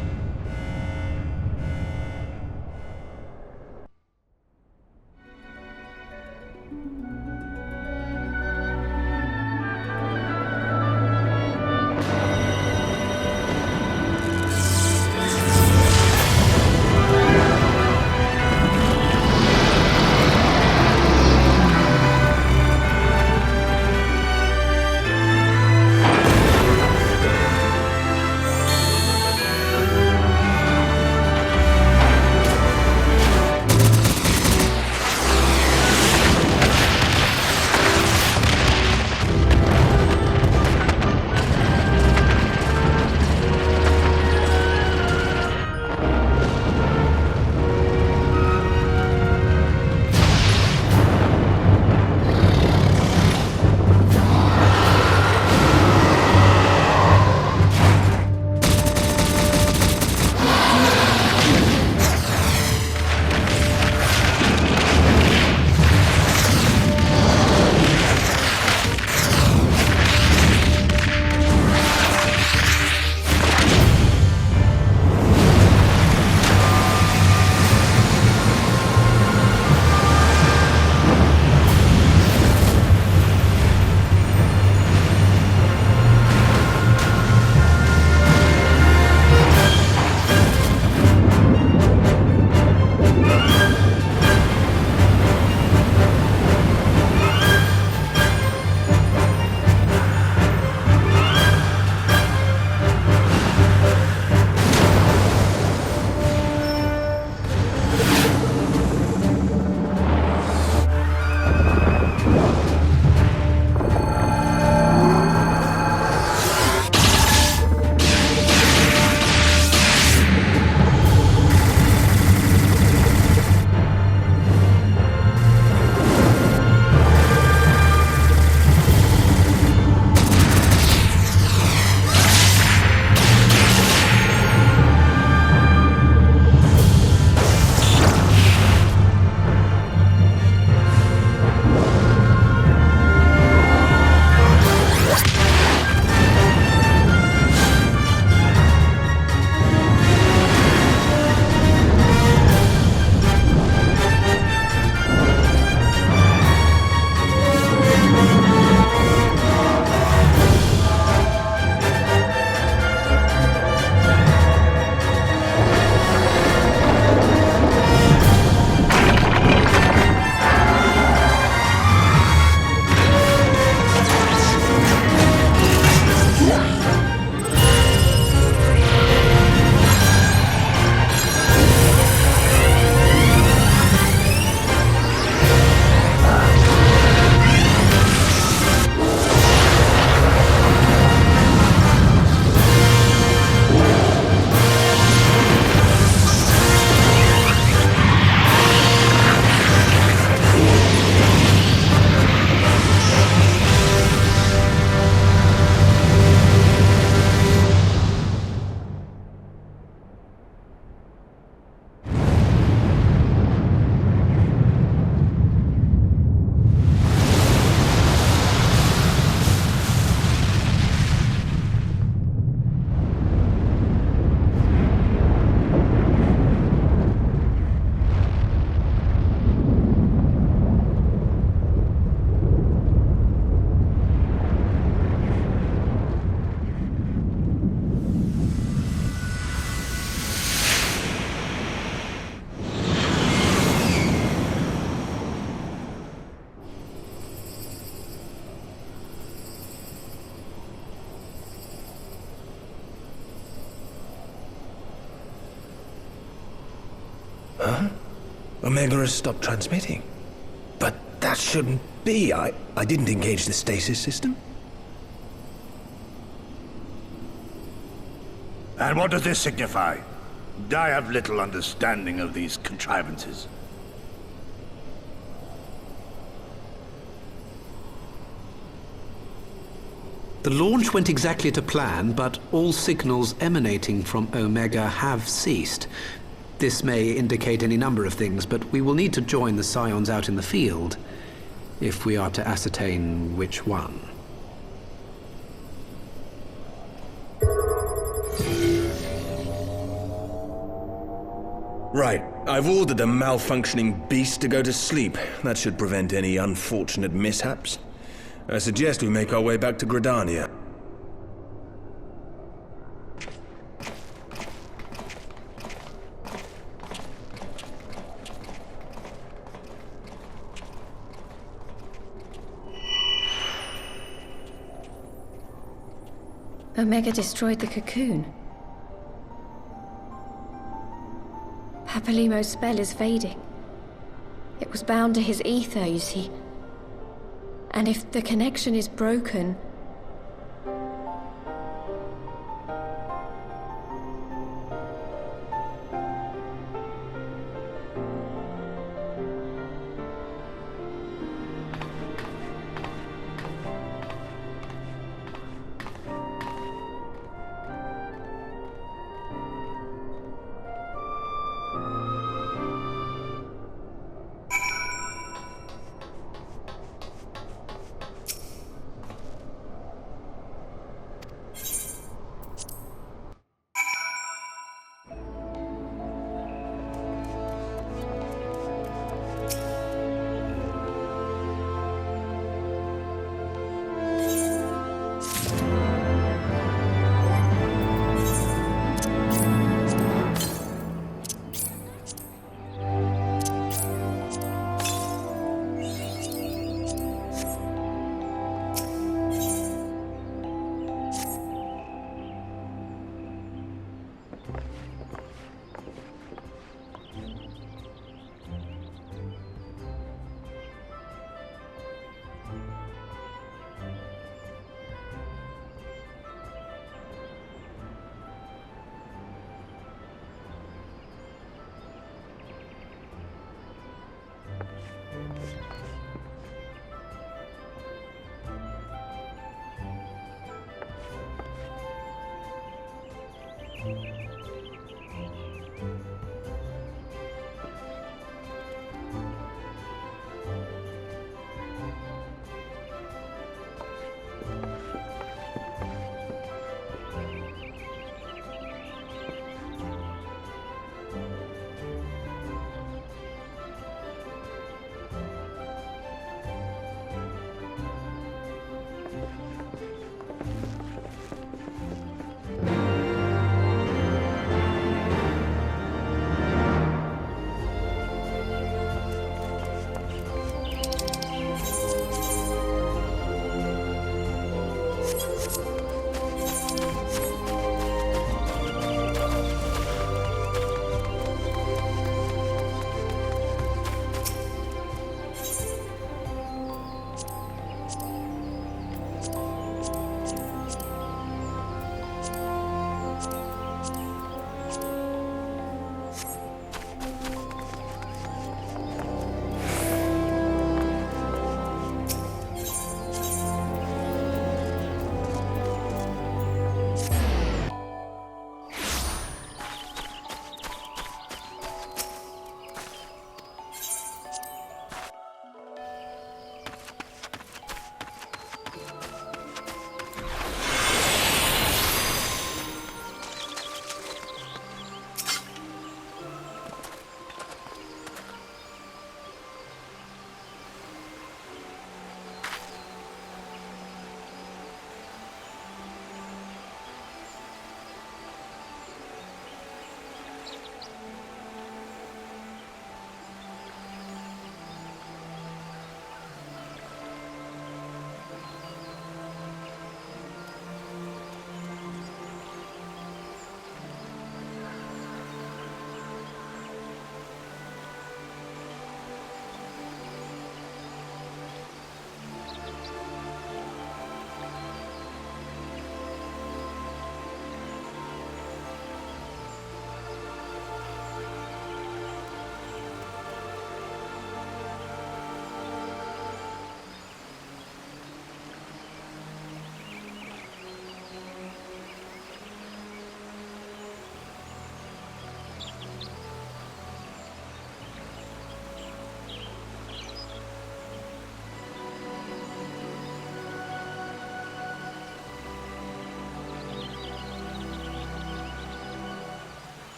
Huh? Omega has stopped transmitting. But that shouldn't be. I didn't engage the stasis system. And what does this signify? I have little understanding of these contrivances. The launch went exactly to plan, but all signals emanating from Omega have ceased. This may indicate any number of things, but we will need to join the Scions out in the field if we are to ascertain which one. Right. I've ordered the malfunctioning beast to go to sleep. That should prevent any unfortunate mishaps. I suggest we make our way back to Gridania. Omega destroyed the cocoon. Papalymo's spell is fading. It was bound to his ether, you see. And if the connection is broken...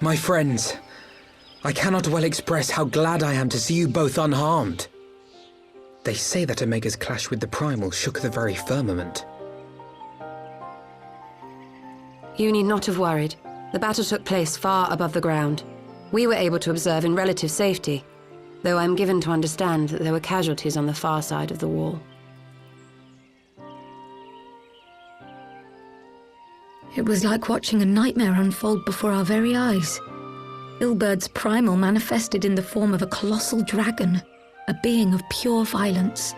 My friends, I cannot well express how glad I am to see you both unharmed. They say that Omega's clash with the Primal shook the very firmament. You need not have worried. The battle took place far above the ground. We were able to observe in relative safety, though I'm given to understand that there were casualties on the far side of the wall. It was like watching a nightmare unfold before our very eyes. Ilberd's primal manifested in the form of a colossal dragon, a being of pure violence.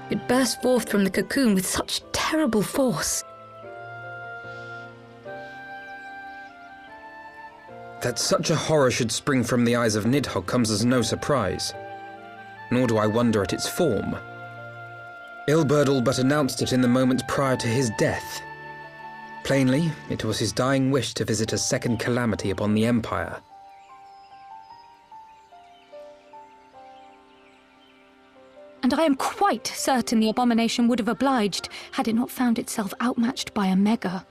It burst forth from the cocoon with such terrible force. That such a horror should spring from the eyes of Nidhogg comes as no surprise. Nor do I wonder at its form. Ilberd all but announced it in the moments prior to his death. Plainly, it was his dying wish to visit a second calamity upon the Empire. And I am quite certain the abomination would have obliged had it not found itself outmatched by Omega.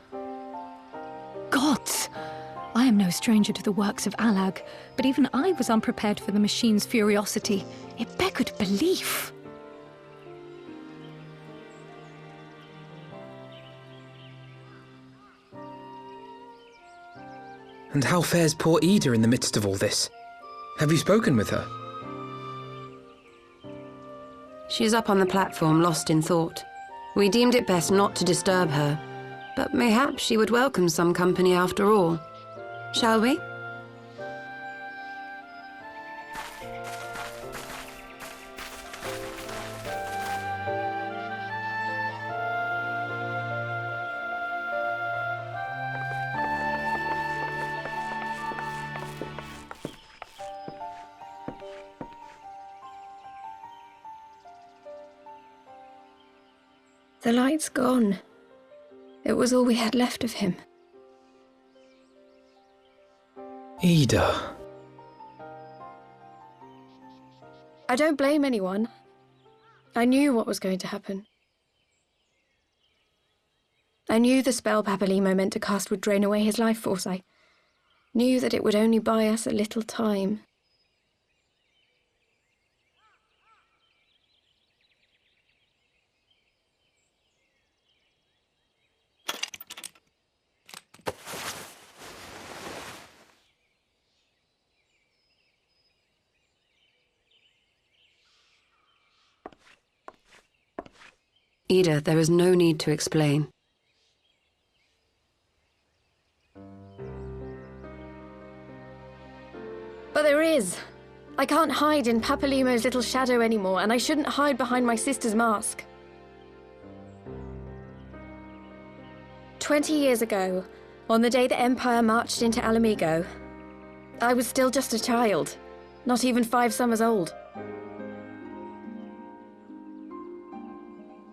Gods! I am no stranger to the works of Allag, but even I was unprepared for the machine's furiosity. It beggared belief. And how fares poor Ida in the midst of all this? Have you spoken with her? She's up on the platform, lost in thought. We deemed it best not to disturb her, but mayhaps she would welcome some company after all. Shall we? The light's gone. It was all we had left of him. Ida. I don't blame anyone. I knew what was going to happen. I knew the spell Papalimo meant to cast would drain away his life force. I knew that it would only buy us a little time. Ida, there is no need to explain. But there is. I can't hide in Papalimo's little shadow anymore, and I shouldn't hide behind my sister's mask. 20 years ago, on the day the Empire marched into Alamigo, I was still just a child, not even 5 summers old.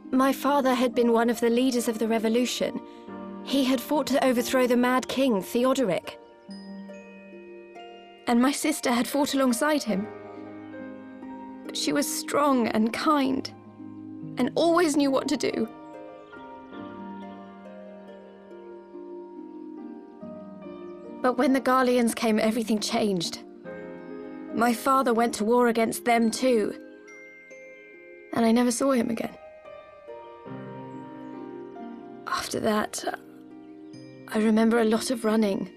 My father had been one of the leaders of the revolution. He had fought to overthrow the Mad King, Theodoric. And my sister had fought alongside him. But she was strong and kind, and always knew what to do. But when the Garleans came, everything changed. My father went to war against them too, and I never saw him again. After that, I remember a lot of running.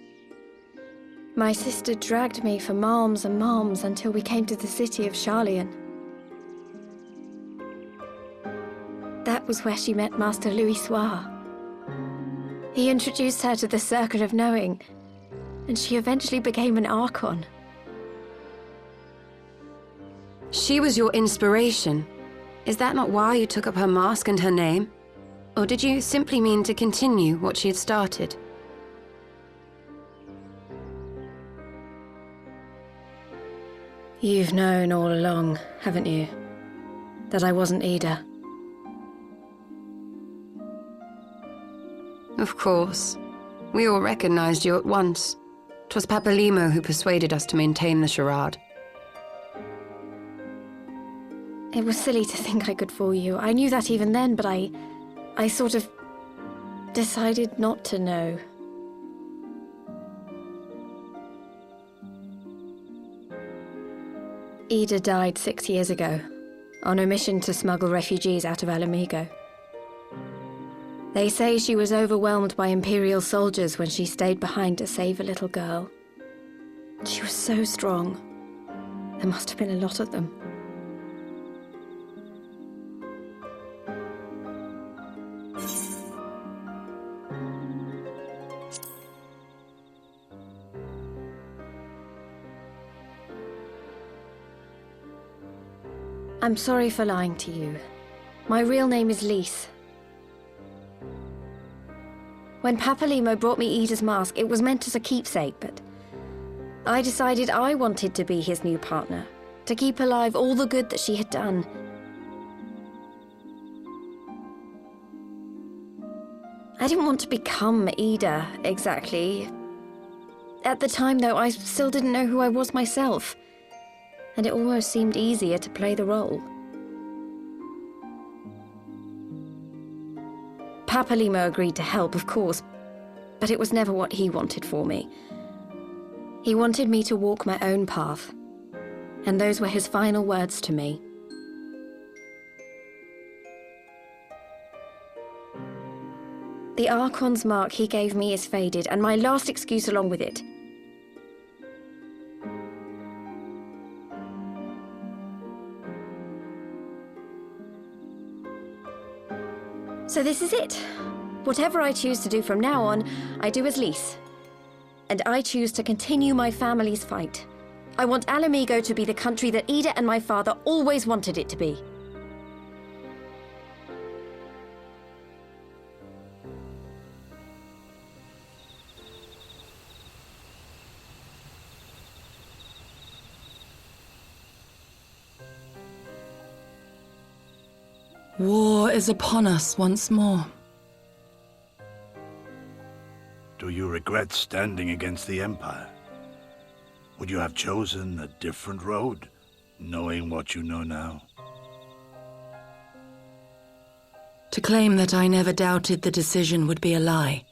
My sister dragged me for malms and malms until we came to the city of Sharlayan. That was where she met Master Louis Soir. He introduced her to the Circle of Knowing, and she eventually became an Archon. She was your inspiration. Is that not why you took up her mask and her name? Or did you simply mean to continue what she had started? You've known all along, haven't you? That I wasn't Ida. Of course. We all recognized you at once. 'Twas Papalimo who persuaded us to maintain the charade. It was silly to think I could fool you. I knew that even then, but I sort of decided not to know. Ida died 6 years ago, on a mission to smuggle refugees out of Alamigo. They say she was overwhelmed by Imperial soldiers when she stayed behind to save a little girl. She was so strong. There must have been a lot of them. I'm sorry for lying to you. My real name is Lise. When Papalimo brought me Ida's mask, it was meant as a keepsake, but I decided I wanted to be his new partner, to keep alive all the good that she had done. I didn't want to become Ida, exactly. At the time, though, I still didn't know who I was myself, and it almost seemed easier to play the role. Papalimo agreed to help, of course, but it was never what he wanted for me. He wanted me to walk my own path, and those were his final words to me. The Archon's mark he gave me is faded, and my last excuse along with it. So this is it. Whatever I choose to do from now on, I do as Lise. And I choose to continue my family's fight. I want Alamigo to be the country that Ida and my father always wanted it to be. War is upon us once more. Do you regret standing against the Empire? Would you have chosen a different road, knowing what you know now? To claim that I never doubted the decision would be a lie.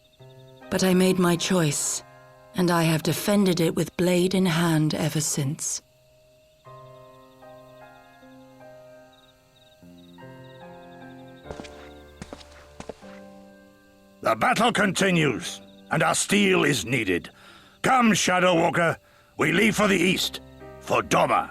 But I made my choice, and I have defended it with blade in hand ever since. The battle continues, and our steel is needed. Come, Shadow Walker, we leave for the east, for Doma.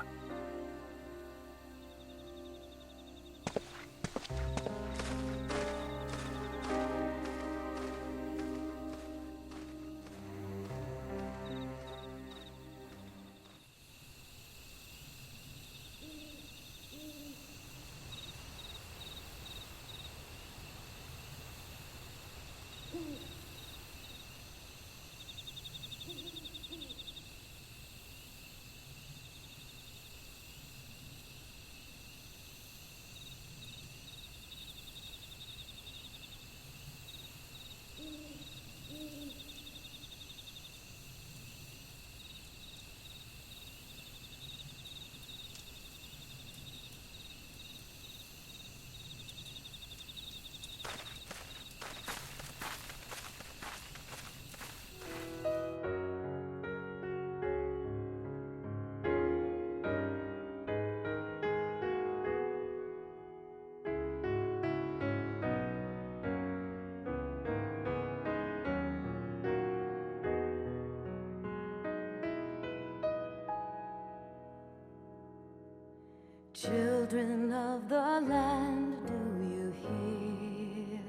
Children of the land, do you hear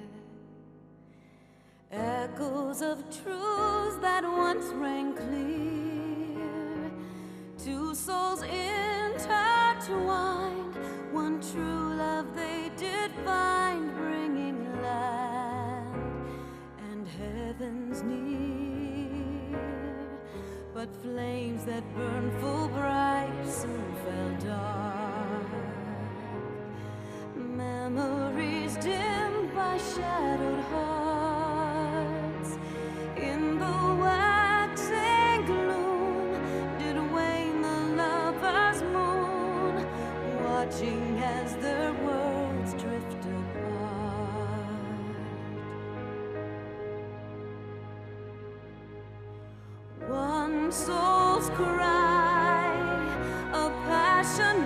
echoes of truths that once rang clear? Two souls intertwined, one true love they did find, bringing land and heavens near. But flames that burned full bright soon fell dark. Memories dimmed by shadowed hearts. In the waxing gloom did wane the lover's moon, watching as their worlds drift apart. One soul's cry, a passion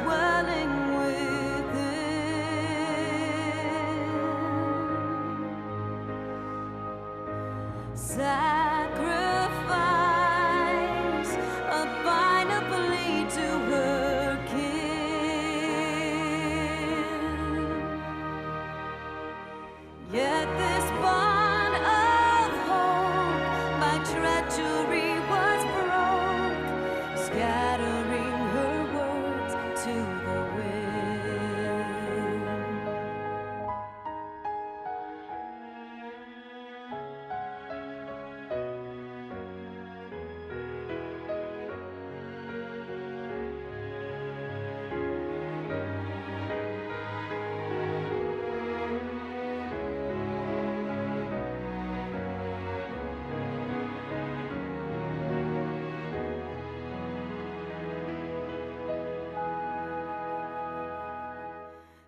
Yet this bond of hope by treachery was broke, scattering her words to the wind.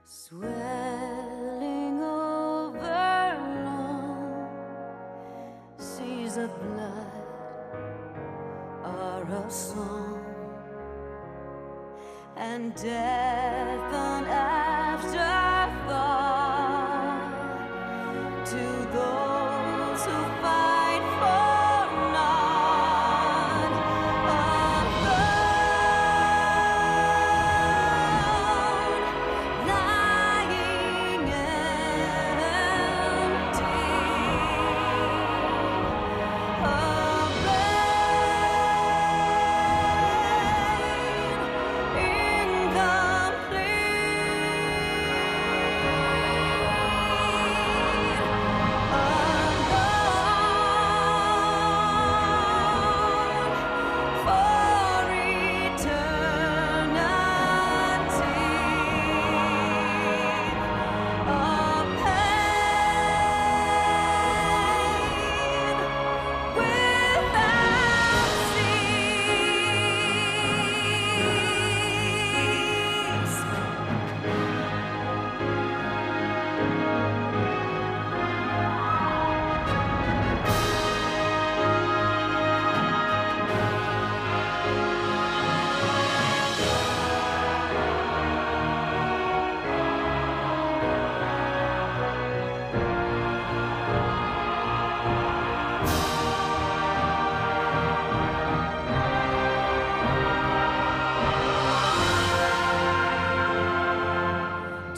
Swelling over long seas of blood are a song, and death an afterthought to those who fight for none alone, lying empty,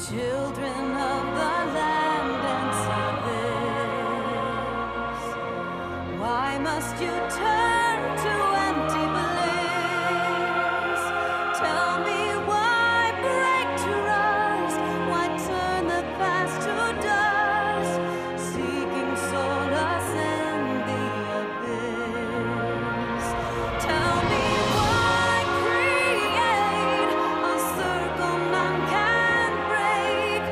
children of the land and sea lives. Why must you turn to empty bliss? Tell me why break trust? Why turn the past to dust? Seeking solace in the abyss. Tell me why create a circle none can break,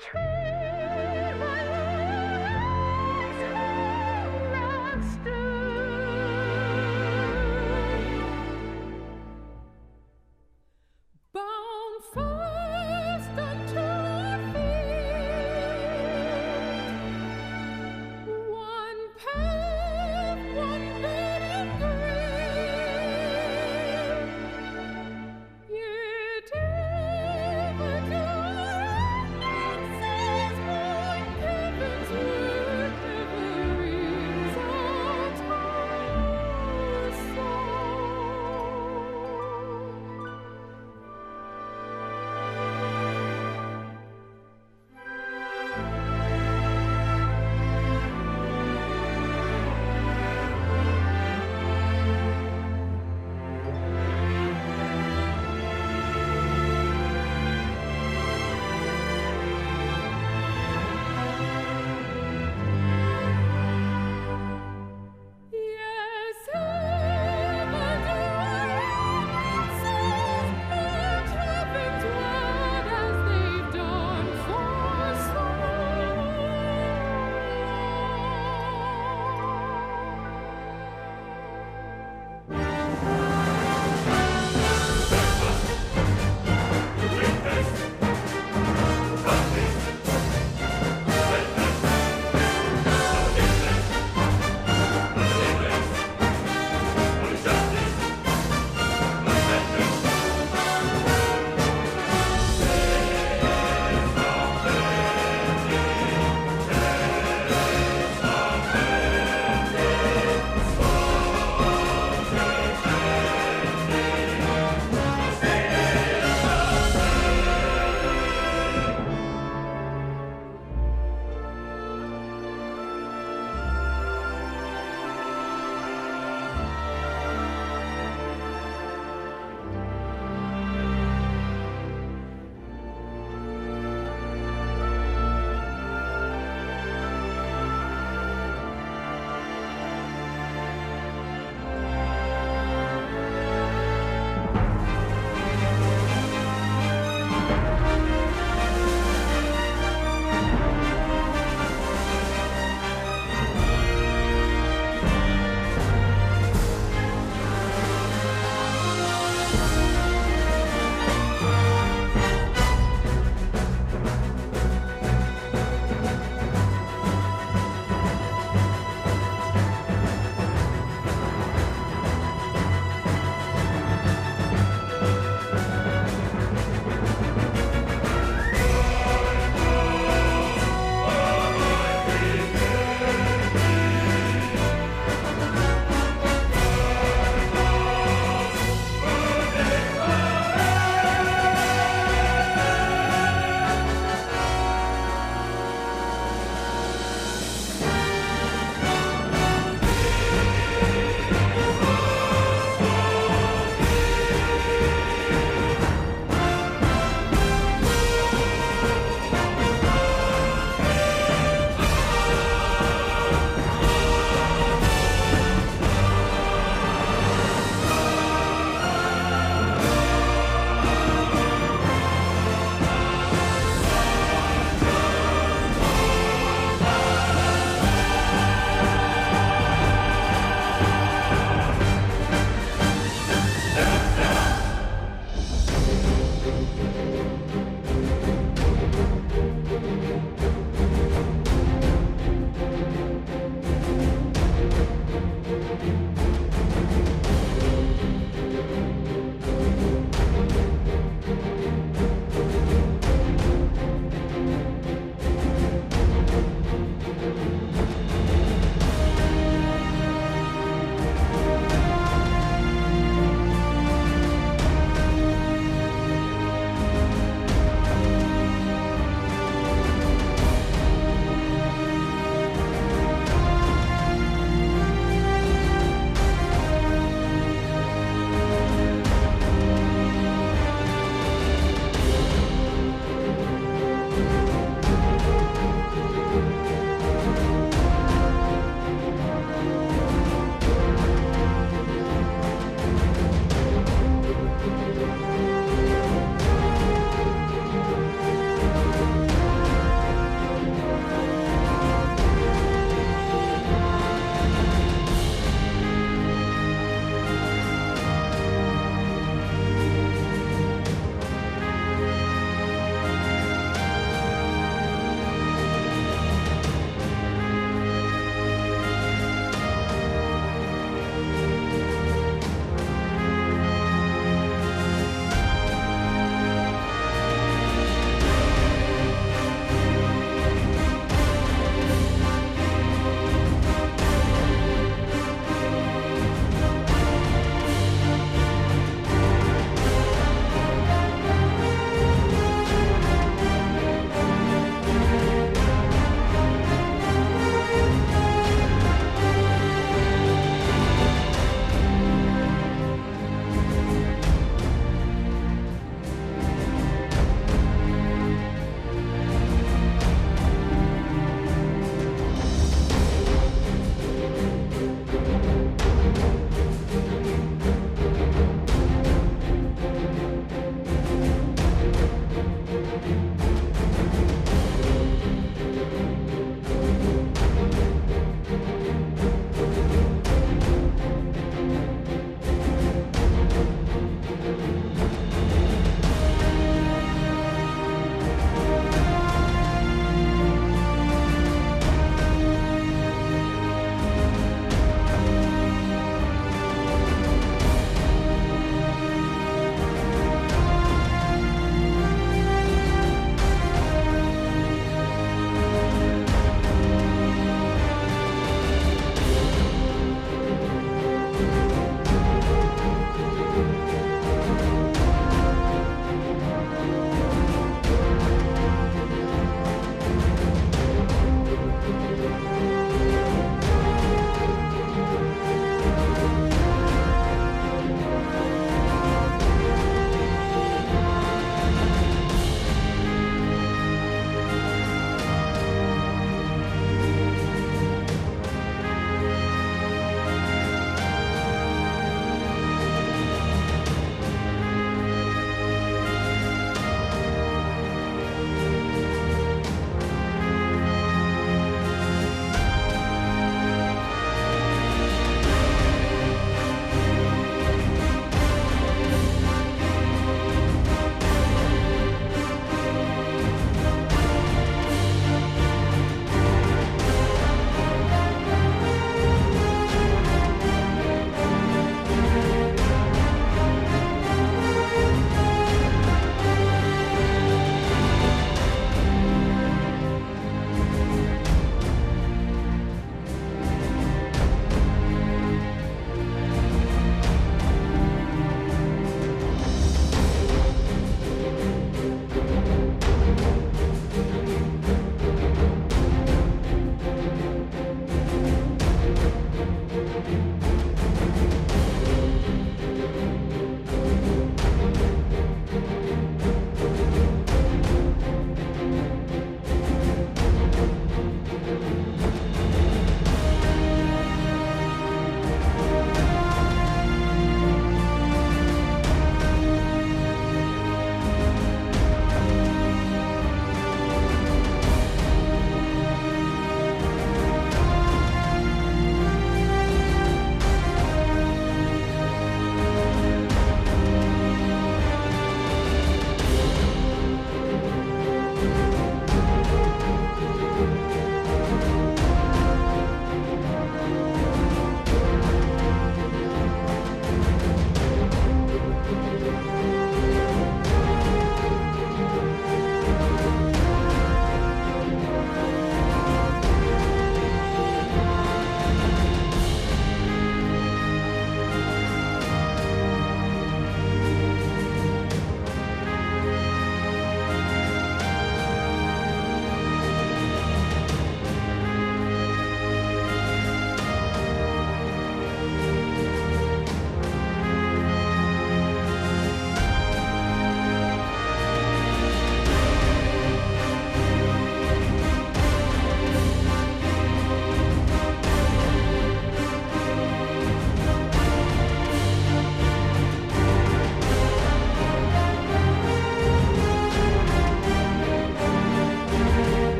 Between